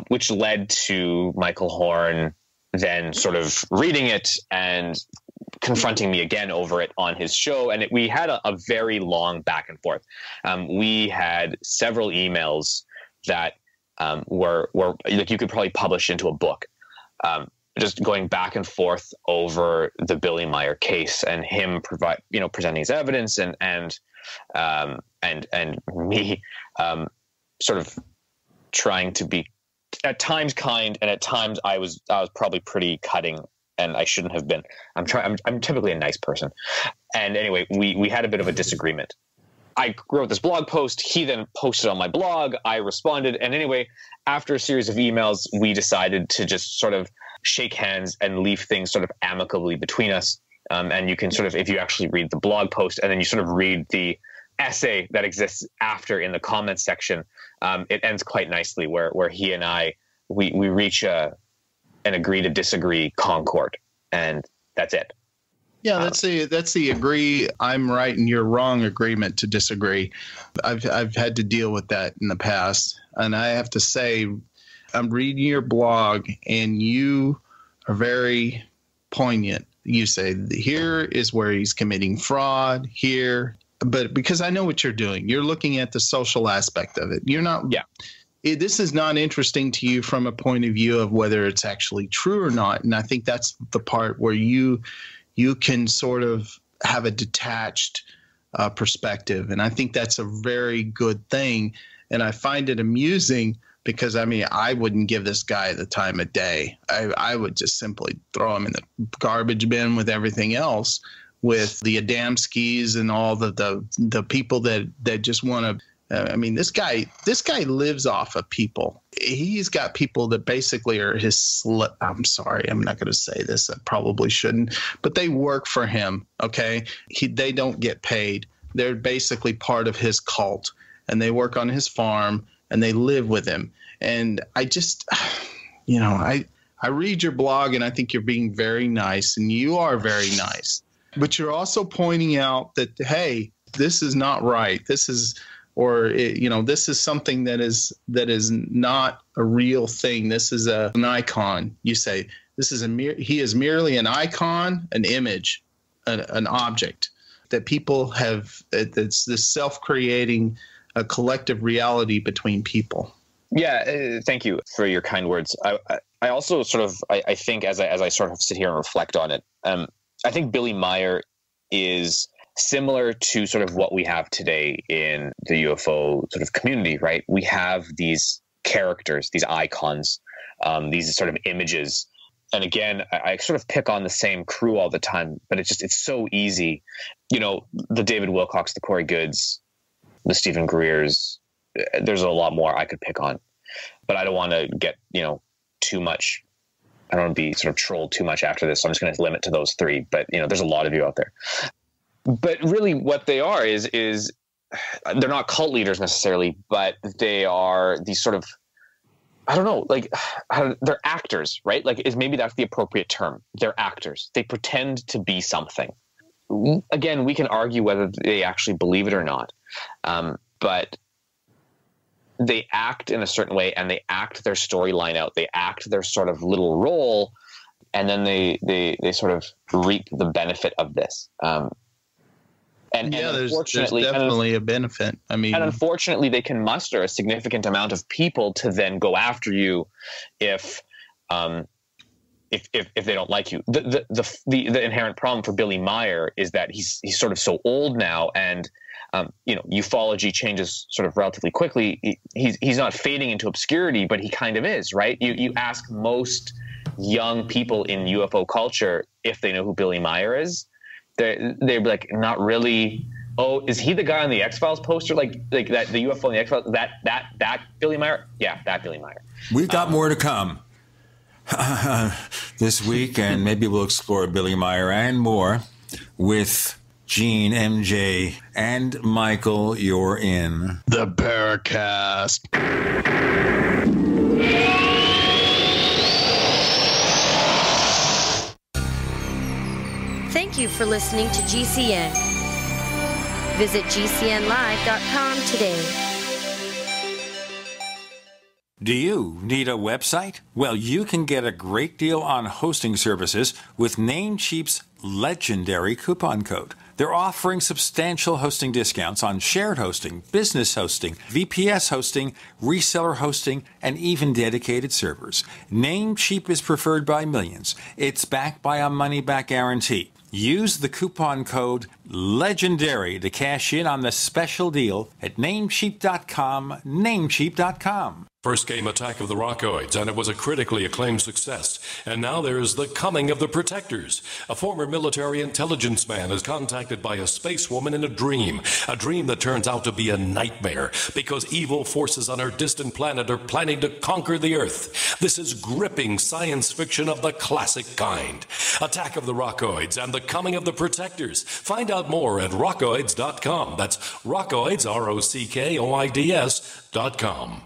which led to Michael Horn then sort of reading it and confronting me again over it on his show. And we had a very long back and forth. We had several emails that were like you could probably publish into a book, just going back and forth over the Billy Meier case and him presenting his evidence and me sort of trying to be at times kind, and at times I was probably pretty cutting, and I shouldn't have been. I'm typically a nice person, and anyway, we had a bit of a disagreement. I wrote this blog post. He then posted on my blog. I responded, and anyway, after a series of emails, we decided to just sort of shake hands and leave things sort of amicably between us. And you can sort of, if you actually read the blog post and then you sort of read the essay that exists after in the comments section, it ends quite nicely where he and I, we reach an agree to disagree concord, and that's it.
Yeah, that's the agree I'm right and you're wrong agreement to disagree. I've had to deal with that in the past, and I have to say, I'm reading your blog and you are very poignant. You say here is where he's committing fraud here, but because I know what you're doing, you're looking at the social aspect of it. You're not. Yeah. This is not interesting to you from a point of view of whether it's actually true or not. And I think that's the part where you can sort of have a detached perspective. And I think that's a very good thing. And I find it amusing because, I wouldn't give this guy the time of day. I would just simply throw him in the garbage bin with everything else, with the Adamskis and all the people that just want to. This guy lives off of people. He's got people that basically are his. I'm sorry, I'm not going to say this. I probably shouldn't, but they work for him. Okay, they don't get paid. They're basically part of his cult, and they work on his farm, and they live with him. And I just, I read your blog, and I think you're being very nice, and you are very nice. But you're also pointing out that, hey, this is not right. This is. This is something that is not a real thing. This is an icon. You say he is merely an icon, an image, an object that people have. It's this self-creating a collective reality between people.
Yeah, thank you for your kind words. I also sort of I think as I sort of sit here and reflect on it, I think Billy Meier is similar to sort of what we have today in the UFO sort of community, right? We have these characters, these icons, these sort of images. And again, I sort of pick on the same crew all the time, but it's so easy. The David Wilcox, the Corey Goods, the Stephen Greers, there's a lot more I could pick on, but I don't want to get, too much. I don't want to be sort of trolled too much after this. So I'm just going to limit to those three, but there's a lot of you out there. But really what they are is they're not cult leaders necessarily, but they are these sort of I don't know, like they're actors, right? Like maybe that's the appropriate term. They're actors. They pretend to be something. Again, we can argue whether they actually believe it or not. But they act in a certain way, and they act their storyline out. They act their sort of little role, and then they sort of reap the benefit of this. And
there's definitely a benefit. I mean,
and unfortunately, they can muster a significant amount of people to then go after you if they don't like you. The inherent problem for Billy Meier is that he's sort of so old now, and ufology changes sort of relatively quickly. He's not fading into obscurity, but he kind of is, right? You ask most young people in UFO culture if they know who Billy Meier is. They'd be like, not really. Oh, is he the guy on the X-Files poster? Like that, the UFO on the X-Files? That Billy Meier? Yeah, that Billy Meier.
We've got more to come this week, and maybe we'll explore Billy Meier and more with Gene, MJ, and Michael. You're in
the Paracast.
Thank you for listening to GCN. Visit GCNlive.com today.
Do you need a website? Well, you can get a great deal on hosting services with Namecheap's legendary coupon code. They're offering substantial hosting discounts on shared hosting, business hosting, VPS hosting, reseller hosting, and even dedicated servers. Namecheap is preferred by millions. It's backed by a money-back guarantee. Use the coupon code LEGENDARY to cash in on the special deal at Namecheap.com, Namecheap.com.
First came Attack of the Rockoids, and it was a critically acclaimed success. And now there's The Coming of the Protectors. A former military intelligence man is contacted by a space woman in a dream that turns out to be a nightmare because evil forces on her distant planet are planning to conquer the Earth. This is gripping science fiction of the classic kind. Attack of the Rockoids and The Coming of the Protectors. Find out more at rockoids.com. That's Rockoids, ROCKOIDS.com.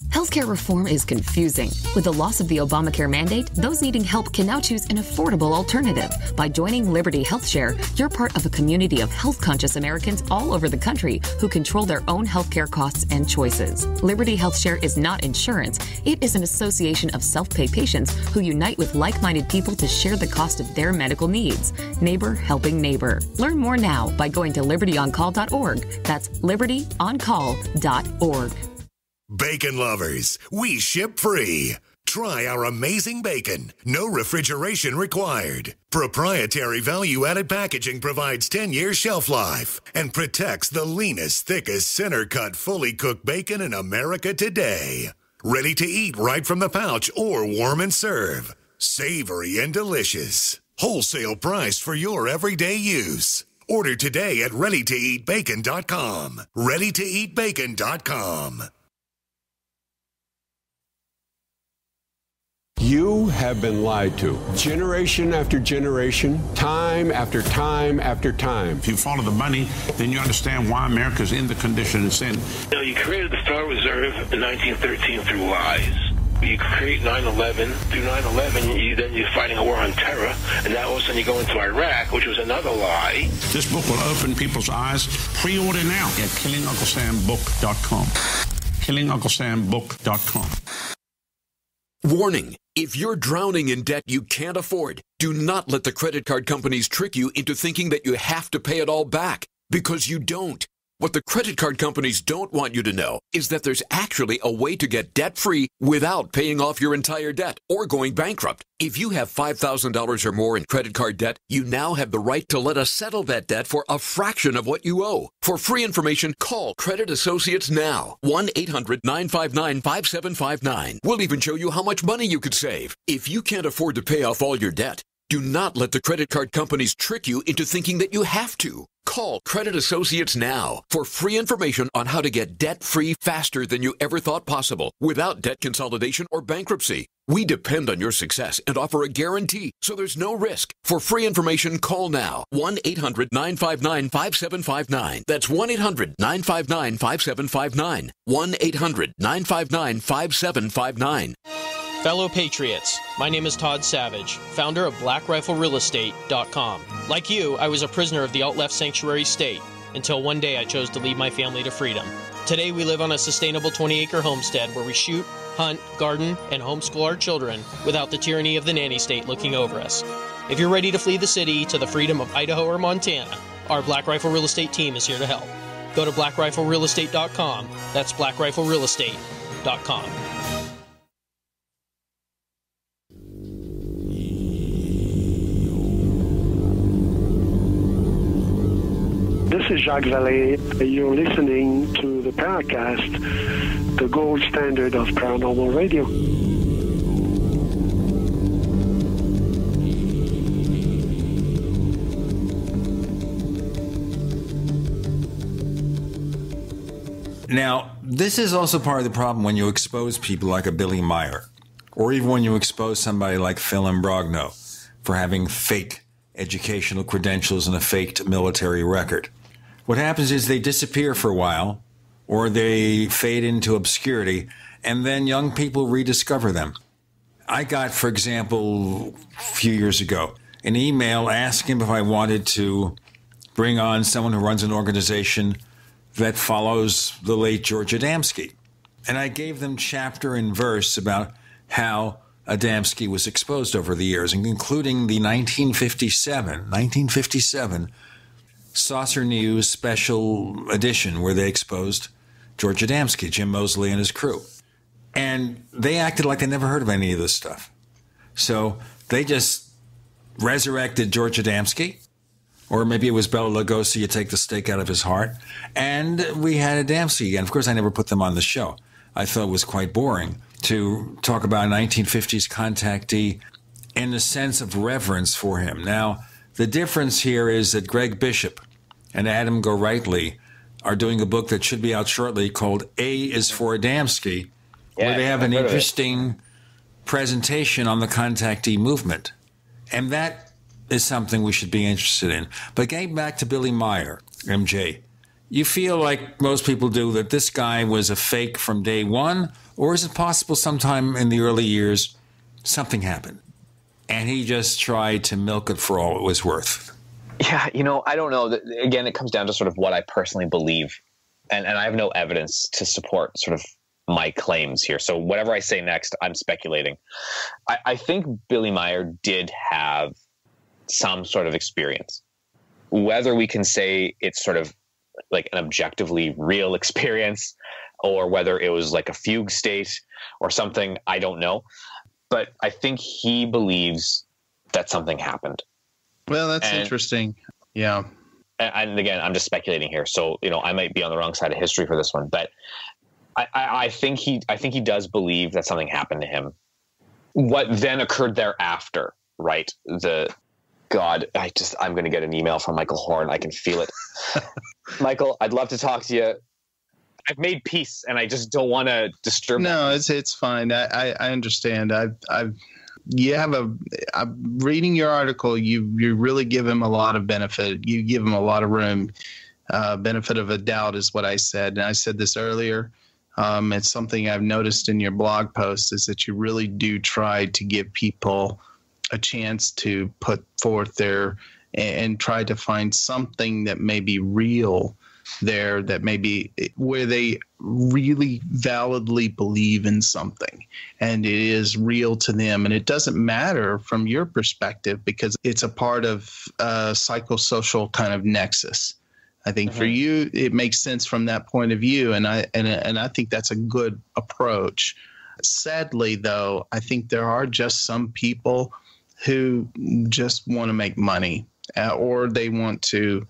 Healthcare reform is confusing. With the loss of the Obamacare mandate, those needing help can now choose an affordable alternative. By joining Liberty HealthShare, you're part of a community of health-conscious Americans all over the country who control their own healthcare costs and choices. Liberty HealthShare is not insurance. It is an association of self-pay patients who unite with like-minded people to share the cost of their medical needs. Neighbor helping neighbor. Learn more now by going to libertyoncall.org. That's libertyoncall.org.
Bacon lovers, we ship free. Try our amazing bacon. No refrigeration required. Proprietary value-added packaging provides 10-year shelf life and protects the leanest, thickest, center-cut, fully cooked bacon in America today. Ready to eat right from the pouch or warm and serve. Savory and delicious. Wholesale price for your everyday use. Order today at readytoeatbacon.com. readytoeatbacon.com.
You have been lied to. Generation after generation, time after time after time.
If you follow the money, then you understand why America's in the condition it's in.
You created the Federal Reserve in 1913 through lies. You create 9/11. Through 9/11, then you're fighting a war on terror, and now all of a sudden you go into Iraq, which was another lie.
This book will open people's eyes. Pre-order now at killingunclesambook.com. killingunclesambook.com.
Warning. If you're drowning in debt you can't afford, do not let the credit card companies trick you into thinking that you have to pay it all back, because you don't. What the credit card companies don't want you to know is that there's actually a way to get debt-free without paying off your entire debt or going bankrupt. If you have $5,000 or more in credit card debt, you now have the right to let us settle that debt for a fraction of what you owe. For free information, call Credit Associates now. 1-800-959-5759. We'll even show you how much money you could save. If you can't afford to pay off all your debt, Do not let the credit card companies trick you into thinking that you have to. Call Credit Associates now for free information on how to get debt-free faster than you ever thought possible without debt consolidation or bankruptcy. We depend on your success and offer a guarantee, so there's no risk. For free information, call now. 1-800-959-5759. That's 1-800-959-5759. 1-800-959-5759.
Fellow Patriots, my name is Todd Savage, founder of BlackRifleRealEstate.com. Like you, I was a prisoner of the alt-left sanctuary state until one day I chose to lead my family to freedom. Today we live on a sustainable 20-acre homestead where we shoot, hunt, garden, and homeschool our children without the tyranny of the nanny state looking over us. If you're ready to flee the city to the freedom of Idaho or Montana, our Black Rifle Real Estate team is here to help. Go to BlackRifleRealEstate.com. That's BlackRifleRealEstate.com.
This is Jacques Vallée. You're listening to the Paracast, the gold standard of paranormal radio.
Now, this is also part of the problem when you expose people like a Billy Meier, or even when you expose somebody like Phil Imbrogno for having fake educational credentials and a faked military record. What happens is they disappear for a while, or they fade into obscurity, and then young people rediscover them. I got, for example, a few years ago, an email asking if I wanted to bring on someone who runs an organization that follows the late George Adamski. And I gave them chapter and verse about how Adamski was exposed over the years, including the 1957 Saucer News special edition where they exposed George Adamski, Jim Moseley and his crew. And they acted like they never heard of any of this stuff. So they just resurrected George Adamski, or maybe it was Bela Lugosi, you take the stake out of his heart, and we had Adamski. And of course, I never put them on the show. I thought it was quite boring to talk about a 1950s contactee in the sense of reverence for him. Now, the difference here is that Greg Bishop and Adam Gorightly are doing a book that should be out shortly called A is for Adamski, where they have an interesting presentation on the contactee movement. And that is something we should be interested in. But getting back to Billy Meier, MJ, you feel like most people do that this guy was a fake from day one, or is it possible sometime in the early years something happened and he just tried to milk it for all it was worth?
Yeah, I don't know. Again, it comes down to sort of what I personally believe. And I have no evidence to support sort of my claims here. So whatever I say next, I'm speculating. I think Billy Meier did have some sort of experience. Whether we can say it's sort of like an objectively real experience or whether it was like a fugue state or something, I don't know. But I think he believes that something happened.
Well, that's interesting. Yeah.
And again, I'm just speculating here. So, I might be on the wrong side of history for this one, but I think he does believe that something happened to him. What then occurred thereafter, right? I'm going to get an email from Michael Horn. I can feel it. Michael, I'd love to talk to you. I've made peace and I just don't want to disturb.
No, it's fine. I understand. I'm reading your article. You really give him a lot of benefit. You give him a lot of room. Benefit of a doubt is what I said. And I said this earlier. It's something I've noticed in your blog post is that you really do try to give people a chance to put forth and try to find something that may be real there, that may be where they really validly believe in something and it is real to them. And it doesn't matter from your perspective because it's a part of a psychosocial kind of nexus. I think for you, it makes sense from that point of view. And I think that's a good approach. Sadly, though, I think there are just some people who just want to make money or they want to,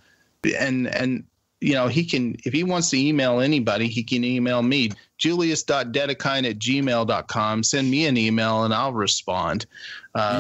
and he can, if he wants to email anybody, he can email me, julius.dedekine@gmail.com. Send me an email and I'll respond.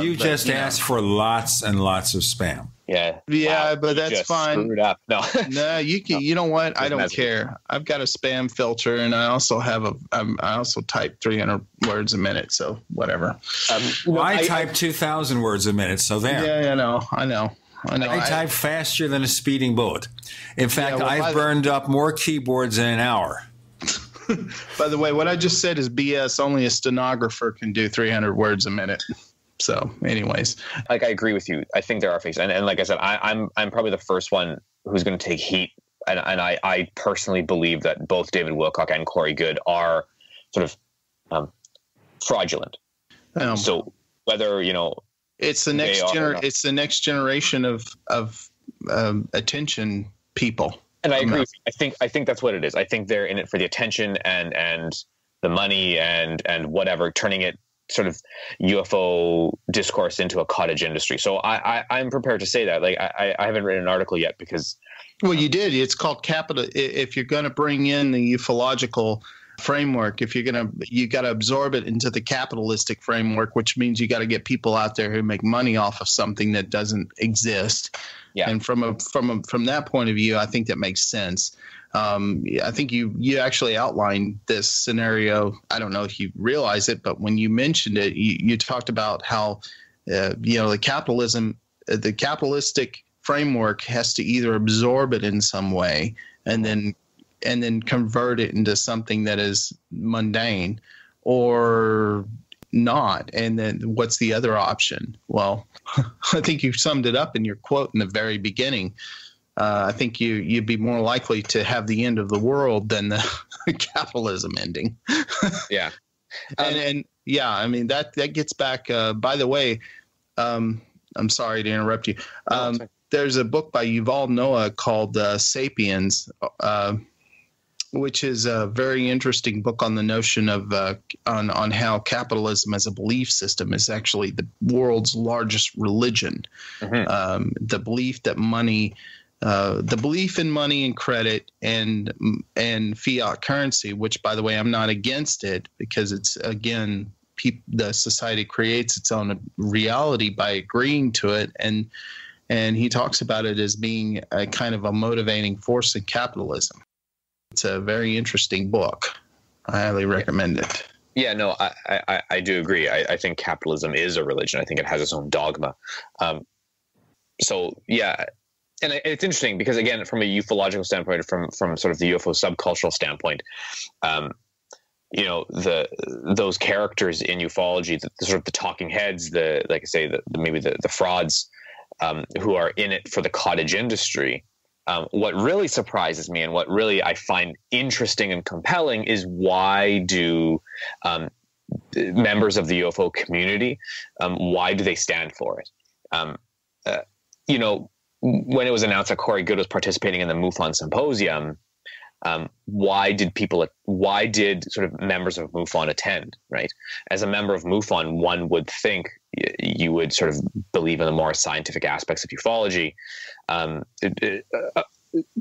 You just asked for lots and lots of spam.
Yeah.
Yeah, but that's
just
fine.
Screwed up. No.
No, you can. You know what? I don't care. I've got a spam filter, and I also have I also type 300 words a minute. So whatever.
I type 2,000 words a minute. So there.
Yeah, I know.
I type faster than a speeding bullet. In fact, I've burned up more keyboards in an hour.
By the way, what I just said is BS. Only a stenographer can do 300 words a minute. So, anyways,
I agree with you. I think there are faces, and like I said, I'm probably the first one who's going to take heat, and I personally believe that both David Wilcock and Corey Goode are sort of fraudulent. So whether
it's the next generation of attention people.
And I agree with you. I think that's what it is. I think they're in it for the attention and the money and whatever, turning it sort of UFO discourse into a cottage industry. So I'm prepared to say that. Like I haven't written an article yet because.
Well, you did. It's called capital. If you're going to bring in the ufological framework, you got to absorb it into the capitalistic framework, which means you got to get people out there who make money off of something that doesn't exist. Yeah. And from that point of view, I think that makes sense. I think you actually outlined this scenario. I don't know if you realize it, but when you mentioned it, you talked about how the capitalistic framework has to either absorb it in some way and then convert it into something that is mundane or not. And then what's the other option? Well, I think you summed it up in your quote in the very beginning. I think you'd be more likely to have the end of the world than the capitalism ending.
Yeah.
And yeah, I mean, that gets back, by the way, I'm sorry to interrupt you. There's a book by Yuval Noah called Sapiens, which is a very interesting book on the notion of on how capitalism as a belief system is actually the world's largest religion. Mm-hmm. The belief that money, the belief in money and credit and fiat currency, which, by the way, I'm not against it because it's, again, the society creates its own reality by agreeing to it. And he talks about it as being a kind of a motivating force in capitalism. It's a very interesting book. I highly recommend it.
Yeah, no, I do agree. I think capitalism is a religion. I think it has its own dogma. So, yeah. And it's interesting because, again, from a ufological standpoint, from sort of the UFO subcultural standpoint, those characters in ufology, the sort of the talking heads, maybe the frauds who are in it for the cottage industry. What really surprises me and what really I find interesting and compelling is why do members of the UFO community, why do they stand for it? When it was announced that Corey Goode was participating in the MUFON Symposium, why did sort of members of MUFON attend, right? As a member of MUFON, one would think you would sort of believe in the more scientific aspects of ufology,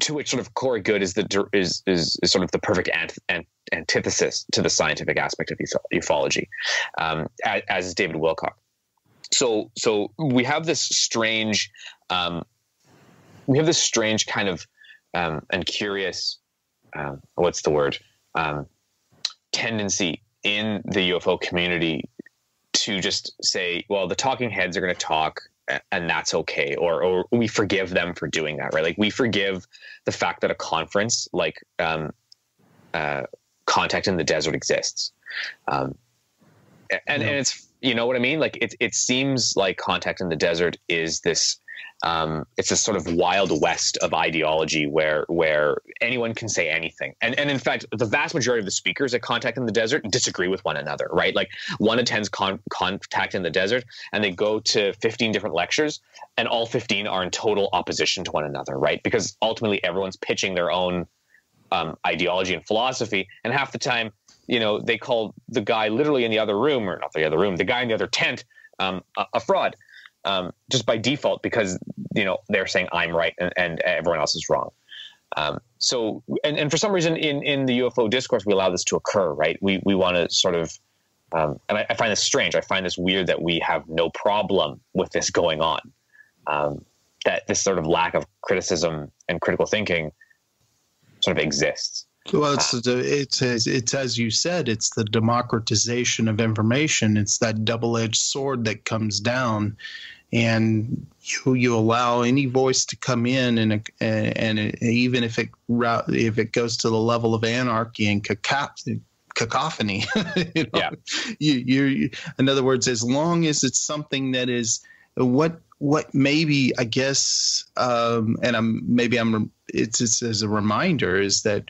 to which sort of Corey Goode is sort of the perfect antithesis to the scientific aspect of ufology, as is David Wilcock. So we have this strange, kind of and curious. What's the word? Tendency in the UFO community to just say, well, the talking heads are going to talk and that's okay. Or we forgive them for doing that, right? Like we forgive the fact that a conference like Contact in the Desert exists. And it's, you know what I mean? Like it seems like Contact in the Desert is this, it's a sort of wild west of ideology where anyone can say anything. And in fact, the vast majority of the speakers at Contact in the Desert disagree with one another, right? Like one attends Contact in the Desert and they go to 15 different lectures and all 15 are in total opposition to one another, right? Because ultimately everyone's pitching their own ideology and philosophy. And half the time, they call the guy literally in the other room, or not the other room, the guy in the other tent, a fraud. Just by default, because they're saying I'm right and everyone else is wrong. So for some reason in the UFO discourse, we allow this to occur, right? We want to sort of, and I find this strange. I find this weird that we have no problem with this going on. That this sort of lack of criticism and critical thinking sort of exists.
Well, it's as you said, it's the democratization of information. It's that double-edged sword that comes down, and you allow any voice to come in, and even if it goes to the level of anarchy and cacophony, you in other words, as long as it's something that is what maybe I guess, it's as a reminder is that.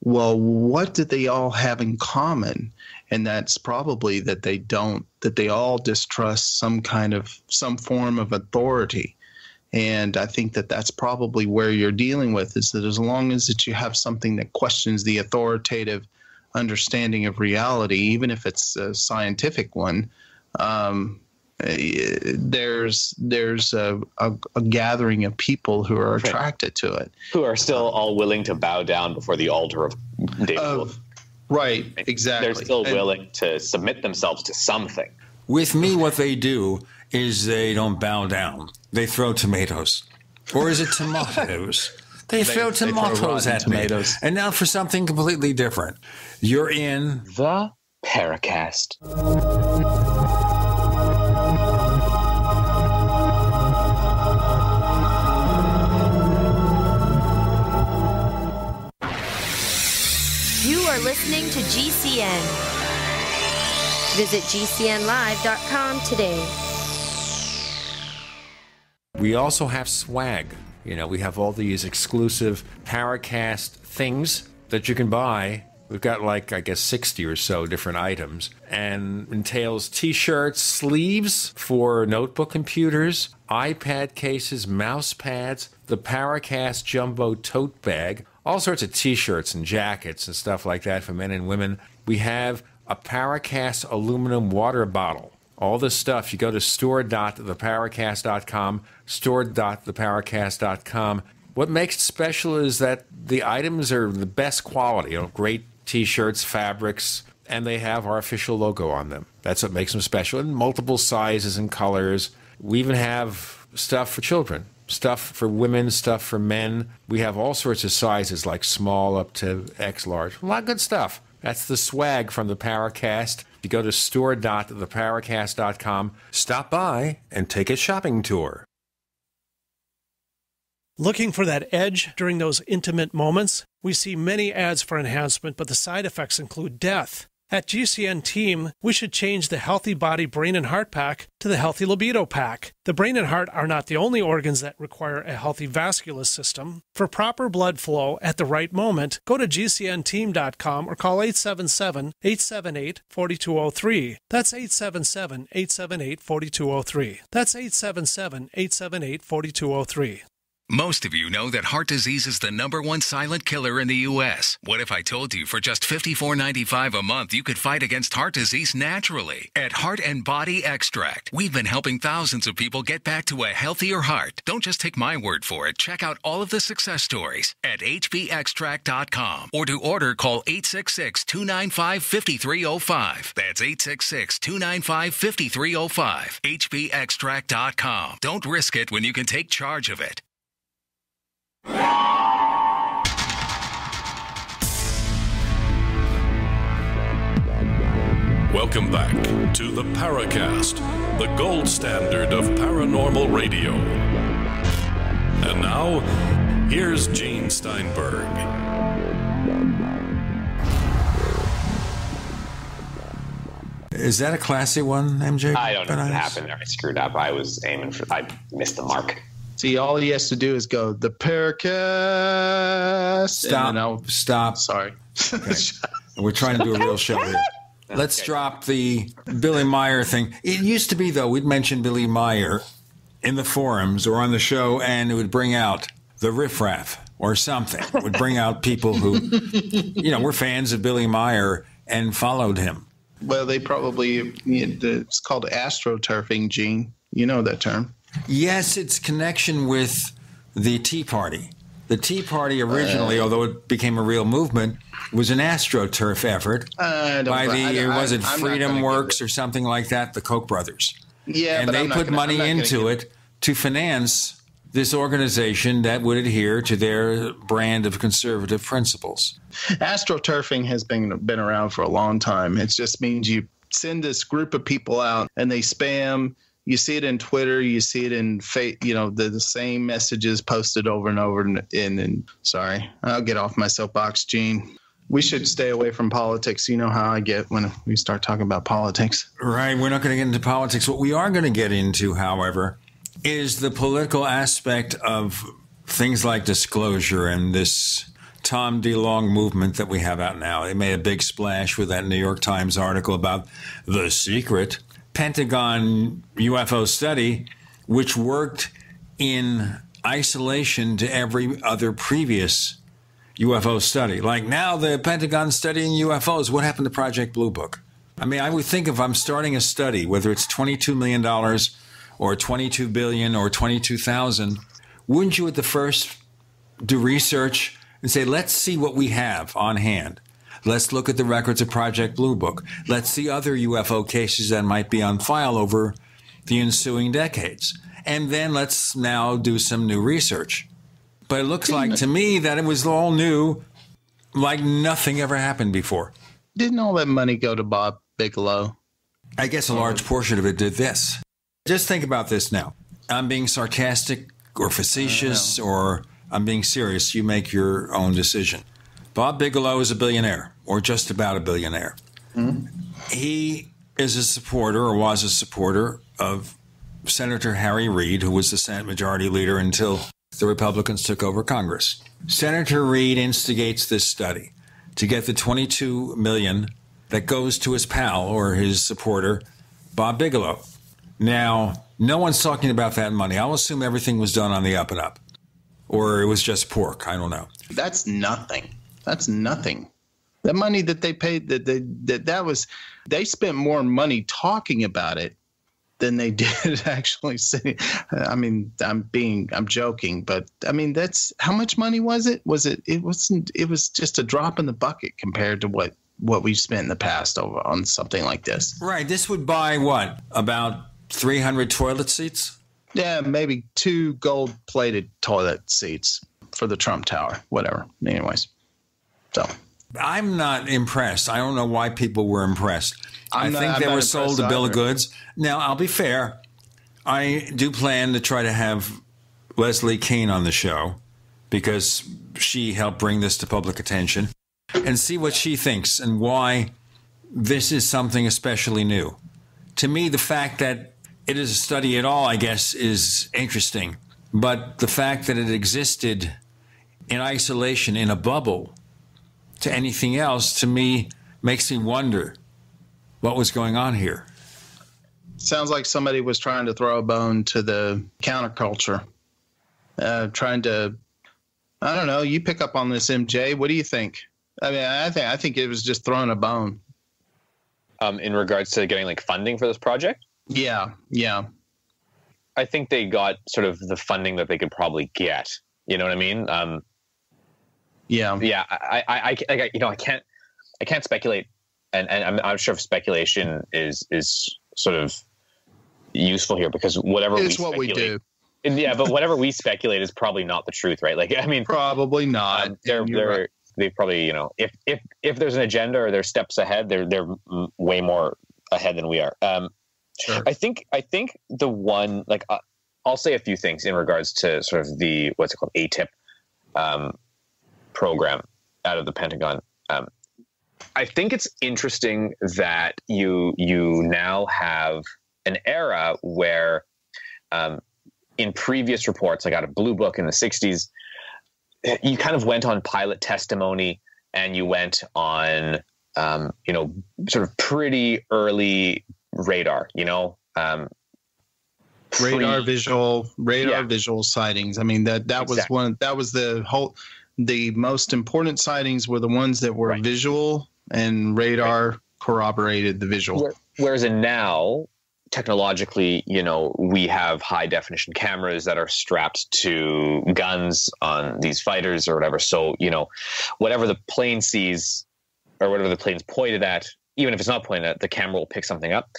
Well, what do they all have in common? And that's probably that they all distrust some form of authority. And I think that that's probably where you're dealing with, is that as long as that you have something that questions the authoritative understanding of reality, even if it's a scientific one, there's a gathering of people who are attracted to it,
who are still all willing to bow down before the altar of David Wolf.
Right, exactly.
They're still willing to submit themselves to something.
With me, what they do is they don't bow down. They throw tomatoes. Or is it tomatoes? They throw tomatoes at tomatoes. Me. And now for something completely different. You're in
the Paracast.
You are listening to GCN. Visit GCNlive.com today.
We also have swag. We have all these exclusive Paracast things that you can buy. We've got 60 or so different items, and entails t-shirts, sleeves for notebook computers, iPad cases, mouse pads, the Paracast Jumbo tote bag, all sorts of t-shirts and jackets and stuff like that for men and women. We have a Paracast aluminum water bottle. All this stuff, you go to store.theparacast.com, store.theparacast.com. What makes it special is that the items are the best quality, great t-shirts, fabrics, and they have our official logo on them. That's what makes them special, in multiple sizes and colors. We even have stuff for children, stuff for women, stuff for men. We have all sorts of sizes, like small up to X large. A lot of good stuff. That's the swag from the Paracast. You go to store.theparacast.com, stop by, and take a shopping tour.
Looking for that edge during those intimate moments? We see many ads for enhancement, but the side effects include death. At GCN Team, we should change the Healthy Body, Brain, and Heart Pack to the Healthy Libido Pack. The brain and heart are not the only organs that require a healthy vascular system. For proper blood flow at the right moment, go to GCNteam.com or call 877-878-4203. That's 877-878-4203. That's 877-878-4203.
Most of you know that heart disease is the #1 silent killer in the U.S. What if I told you for just $54.95 a month you could fight against heart disease naturally? At Heart and Body Extract, we've been helping thousands of people get back to a healthier heart. Don't just take my word for it. Check out all of the success stories at hbextract.com. Or to order, call 866-295-5305. That's 866-295-5305. hbextract.com. Don't risk it when you can take charge of it.
Welcome back to the Paracast, the gold standard of paranormal radio. And now, here's Gene Steinberg.
Is that a classy one, MJ?
I don't know what happened there. I screwed up. I missed the mark.
See, all he has to do is go, the Paracast.
Stop.
Sorry.
Okay. We're trying to do a real show here. Let's drop the Billy Meier thing. It used to be, though, we'd mention Billy Meier in the forums or on the show, and it would bring out the riffraff or something. It would bring out people who, were fans of Billy Meier and followed him.
Well, they probably, it's called astroturfing, Gene. You know that term.
Yes, it's connection with the Tea Party. The Tea Party originally, although it became a real movement, was an AstroTurf effort was it Freedom Works or something like that, the Koch brothers.
Yeah,
and
but
they put money into it to finance this organization that would adhere to their brand of conservative principles.
AstroTurfing has been around for a long time. It just means you send this group of people out and they spam. You see it in Twitter. You see it in the same messages posted over and over. And sorry, I'll get off my soapbox, Gene. We should stay away from politics. You know how I get when we start talking about politics.
Right. We're not going to get into politics. What we are going to get into, however, is the political aspect of things like disclosure and this Tom DeLonge movement that we have out now. They made a big splash with that New York Times article about the secret Pentagon UFO study, which worked in isolation to every other previous UFO study. Like now the Pentagon studying UFOs. What happened to Project Blue Book? I mean, I would think if I'm starting a study, whether it's $22 million or $22 billion or 22,000, wouldn't you at the first do research and say, let's see what we have on hand? Let's look at the records of Project Blue Book. Let's see other UFO cases that might be on file over the ensuing decades. And then let's now do some new research. But it looks like to me that it was all new, like nothing ever happened before.
Didn't all that money go to Bob Bigelow?
I guess a large portion of it did this. Just think about this now. I'm being sarcastic or facetious or I'm being serious. You make your own decision. Bob Bigelow is a billionaire, or just about a billionaire. Mm-hmm. He is a supporter, or was a supporter, of Senator Harry Reid, who was the Senate Majority Leader until the Republicans took over Congress. Senator Reid instigates this study to get the $22 million that goes to his pal, or his supporter, Bob Bigelow. Now, no one's talking about that money. I'll assume everything was done on the up and up. Or it was just pork. I don't know.
That's nothing. That's nothing. The money that they paid, they spent more money talking about it than they did actually sitting. I mean, I'm joking, but I mean, that's how much money was it? It was just a drop in the bucket compared to what we've spent in the past over on something like this.
Right. This would buy what? About 300 toilet seats?
Yeah, maybe 2 gold-plated toilet seats for the Trump Tower, whatever. Anyways. So
I'm not impressed. I don't know why people were impressed. I think they were sold a bill of goods. Now, I'll be fair. I do plan to try to have Leslie Kean on the show because she helped bring this to public attention and see what she thinks and why this is something especially new. To me, the fact that it is a study at all, I guess, is interesting. But the fact that it existed in isolation, in a bubble, to anything else, to me, makes me wonder what was going on here.
Sounds like somebody was trying to throw a bone to the counterculture. Trying to, I don't know, you pick up on this, MJ. What do you think? I mean, I think it was just throwing a bone.
In regards to getting like funding for this project?
Yeah.
I think they got sort of the funding that they could probably get. You know what I mean?
Yeah.
I can't speculate, and I'm sure if speculation is sort of useful here because whatever
it's what we do.
Yeah, but whatever we speculate is probably not the truth, right? Like, I mean,
probably not.
They probably, if there's an agenda or there's steps ahead, they're way more ahead than we are.
Sure.
I think the one, like, I'll say a few things in regards to sort of the, what's it called, ATIP program out of the Pentagon. I think it's interesting that you now have an era where in previous reports, like out of Blue Book in the 60s, you kind of went on pilot testimony and you went on, sort of pretty early radar,
radar visual sightings. I mean, that was one, that was the most important sightings were the ones that were visual, and radar corroborated the visual.
Whereas now technologically, we have high definition cameras that are strapped to guns on these fighters or whatever. So, whatever the plane sees or whatever the plane's pointed at, even if it's not pointed at, the camera will pick something up.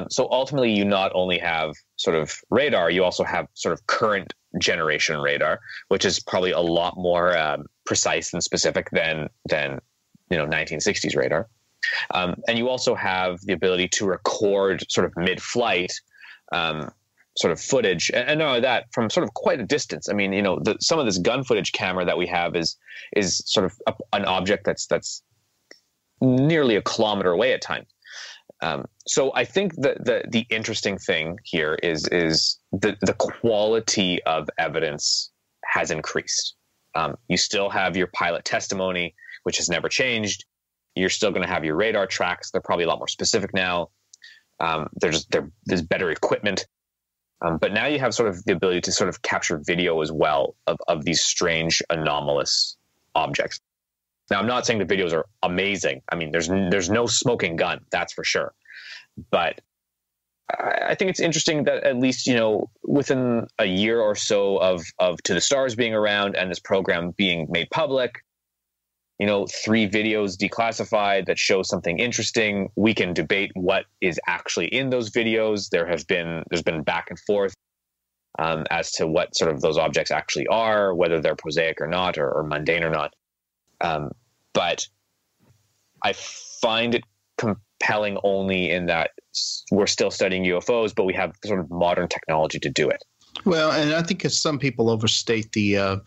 So ultimately, you not only have sort of radar, you also have sort of current generation radar, which is probably a lot more precise and specific than 1960s radar. And you also have the ability to record sort of mid-flight sort of footage, and not only that, from sort of quite a distance. I mean, some of this gun footage camera that we have is sort of an object that's nearly a kilometer away at times. So I think that the interesting thing here is the quality of evidence has increased. You still have your pilot testimony, which has never changed. You're still going to have your radar tracks. They're probably a lot more specific now. There's better equipment. But now you have sort of the ability to sort of capture video as well of these strange anomalous objects. Now, I'm not saying the videos are amazing. I mean, there's no smoking gun, that's for sure. But I think it's interesting that at least, within a year or so of To the Stars being around and this program being made public, 3 videos declassified that show something interesting. We can debate what is actually in those videos. There's been back and forth as to what sort of those objects actually are, whether they're prosaic or not, or mundane or not. But I find it compelling only in that we're still studying UFOs, but we have sort of modern technology to do it.
Well, and I think some people overstate the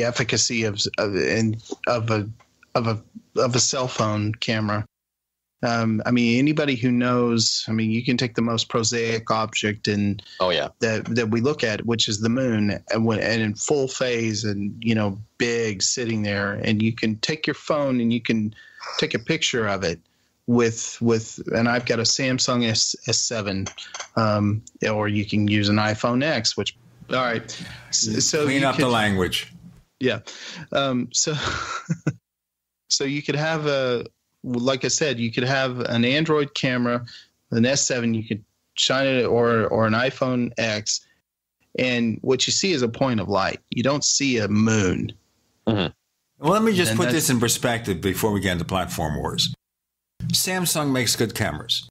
efficacy of a cell phone camera. I mean, anybody who knows, I mean, you can take the most prosaic object and that we look at, which is the moon, and in full phase and big sitting there, and you can take your phone and you can take a picture of it with and I've got a Samsung S7, or you can use an iPhone X, which all right. So
clean up the language.
Yeah. So you could have like I said, you could have an Android camera, an S7, you could shine it, or an iPhone X, and what you see is a point of light. You don't see a moon.
Mm-hmm. Well, let me just put this in perspective before we get into platform wars. Samsung makes good cameras.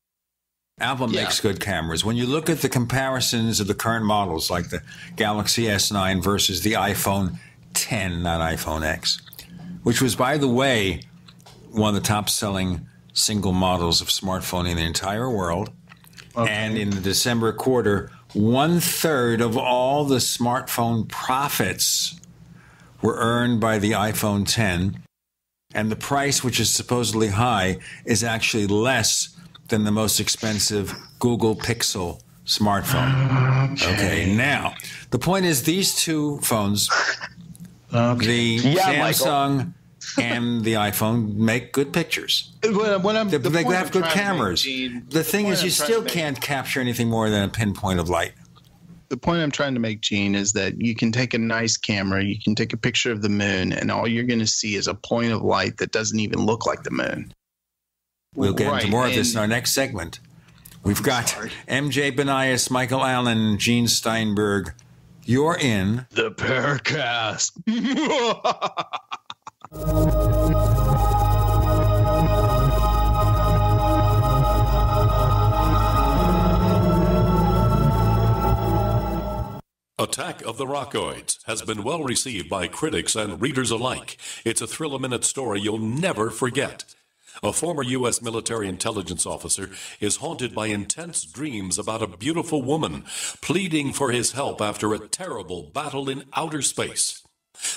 Apple makes good cameras. When you look at the comparisons of the current models, like the Galaxy S9 versus the iPhone 10, not iPhone X, which was, by the way, one of the top-selling single models of smartphone in the entire world. Okay. And in the December quarter, 1/3 of all the smartphone profits were earned by the iPhone 10. And the price, which is supposedly high, is actually less than the most expensive Google Pixel smartphone. Okay, now, the point is these two phones, the Samsung and the iPhone, make good pictures. They have good cameras. The thing is, you still can't capture anything more than a pinpoint of light.
The point I'm trying to make, Gene, is that you can take a nice camera, you can take a picture of the moon, and all you're going to see is a point of light that doesn't even look like the moon.
We'll get into more of this in our next segment. We've got MJ Banias, Michael Allen, Gene Steinberg. You're in
the Paracast.
Attack of the Rockoids has been well received by critics and readers alike. It's a thrill-a-minute story you'll never forget. A former U.S. military intelligence officer is haunted by intense dreams about a beautiful woman pleading for his help after a terrible battle in outer space.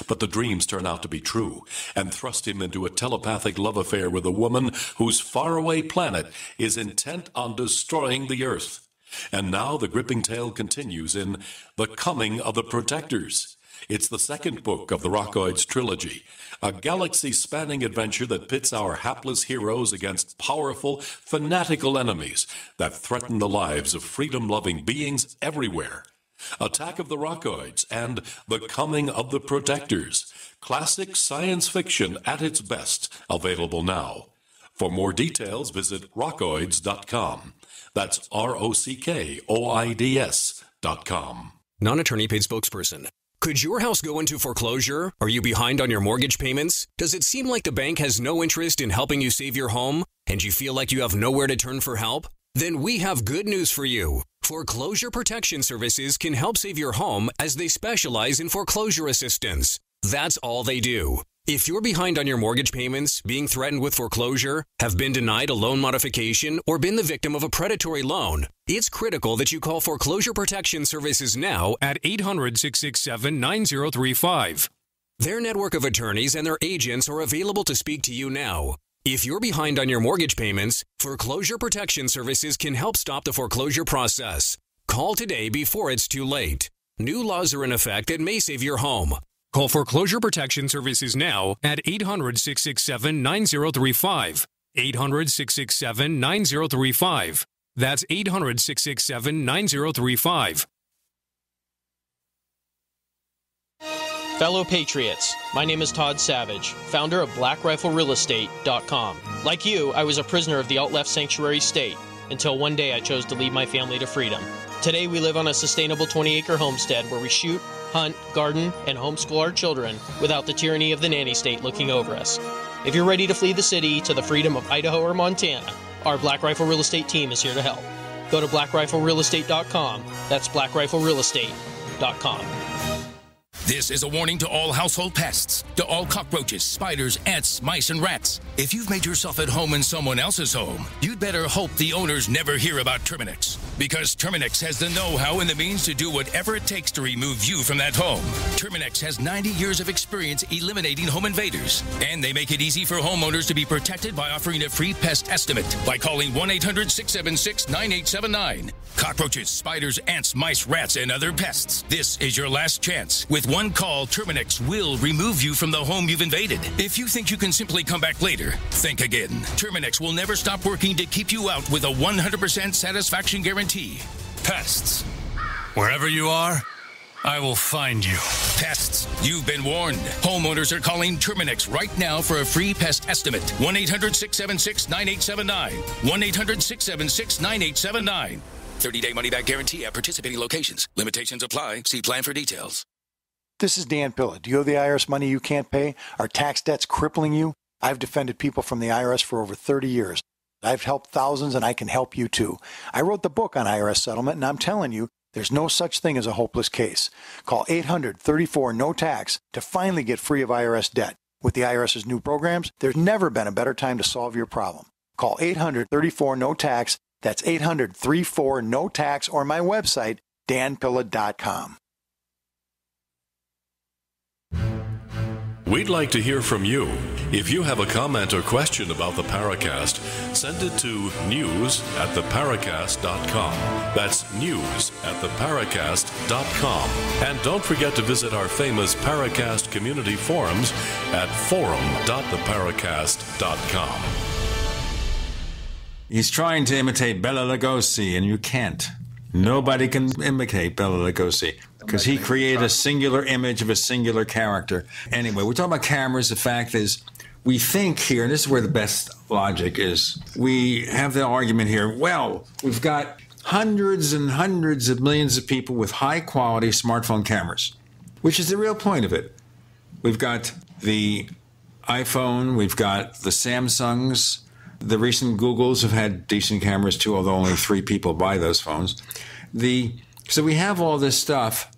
But the dreams turn out to be true and thrust him into a telepathic love affair with a woman whose faraway planet is intent on destroying the Earth. And now the gripping tale continues in The Coming of the Protectors. It's the second book of the Rockoids trilogy, a galaxy-spanning adventure that pits our hapless heroes against powerful, fanatical enemies that threaten the lives of freedom-loving beings everywhere. Attack of the Rockoids and The Coming of the Protectors. Classic science fiction at its best, available now. For more details, visit rockoids.com. That's ROCKOIDS.com.
Non-attorney paid spokesperson. Could your house go into foreclosure? Are you behind on your mortgage payments? Does it seem like the bank has no interest in helping you save your home? And you feel like you have nowhere to turn for help? Then we have good news for you. Foreclosure Protection Services can help save your home as they specialize in foreclosure assistance. That's all they do. If you're behind on your mortgage payments, being threatened with foreclosure, have been denied a loan modification, or been the victim of a predatory loan, it's critical that you call Foreclosure Protection Services now at 800-667-9035. Their network of attorneys and their agents are available to speak to you now. If you're behind on your mortgage payments, Foreclosure Protection Services can help stop the foreclosure process. Call today before it's too late. New laws are in effect that may save your home. Call Foreclosure Protection Services now at 800-667-9035. 800-667-9035. That's 800-667-9035.
Fellow Patriots, my name is Todd Savage, founder of BlackRifleRealEstate.com. Like you, I was a prisoner of the alt-left sanctuary state until one day I chose to lead my family to freedom. Today we live on a sustainable 20-acre homestead where we shoot, hunt, garden, and homeschool our children without the tyranny of the nanny state looking over us. If you're ready to flee the city to the freedom of Idaho or Montana, our Black Rifle Real Estate team is here to help. Go to BlackRifleRealEstate.com. That's BlackRifleRealEstate.com.
This is a warning to all household pests, to all cockroaches, spiders, ants, mice, and rats. If you've made yourself at home in someone else's home, you'd better hope the owners never hear about Terminix. Because Terminix has the know-how and the means to do whatever it takes to remove you from that home. Terminix has 90 years of experience eliminating home invaders. And they make it easy for homeowners to be protected by offering a free pest estimate by calling 1-800-676-9879. Cockroaches, spiders, ants, mice, rats, and other pests. This is your last chance. With one call, Terminix will remove you from the home you've invaded. If you think you can simply come back later, think again. Terminix will never stop working to keep you out with a 100% satisfaction guarantee. Pests. Wherever you are, I will find you. Pests, you've been warned. Homeowners are calling Terminix right now for a free pest estimate. 1-800-676-9879. 1-800-676-9879. 30-day money-back guarantee at participating locations. Limitations apply. See plan for details.
This is Dan Pilla. Do you owe the IRS money you can't pay? Are tax debts crippling you? I've defended people from the IRS for over 30 years. I've helped thousands, and I can help you too. I wrote the book on IRS settlement, and I'm telling you, there's no such thing as a hopeless case. Call 800-34-NO-TAX to finally get free of IRS debt. With the IRS's new programs, there's never been a better time to solve your problem. Call 800-34-NO-TAX. That's 800-34-NO-TAX, or my website, danpilla.com.
We'd like to hear from you. If you have a comment or question about the Paracast, send it to news@theparacast.com. That's news@theparacast.com. And don't forget to visit our famous Paracast community forums at forum.theparacast.com.
He's trying to imitate Bela Lugosi, and you can't. Nobody can imitate Bela Lugosi because he created a singular image of a singular character. Anyway, we're talking about cameras. The fact is, we think here, and this is where the best logic is, we have the argument here, well, we've got hundreds and hundreds of millions of people with high-quality smartphone cameras, which is the real point of it. We've got the iPhone, we've got the Samsungs. The recent Googles have had decent cameras too, although only 3 people buy those phones. So we have all this stuff,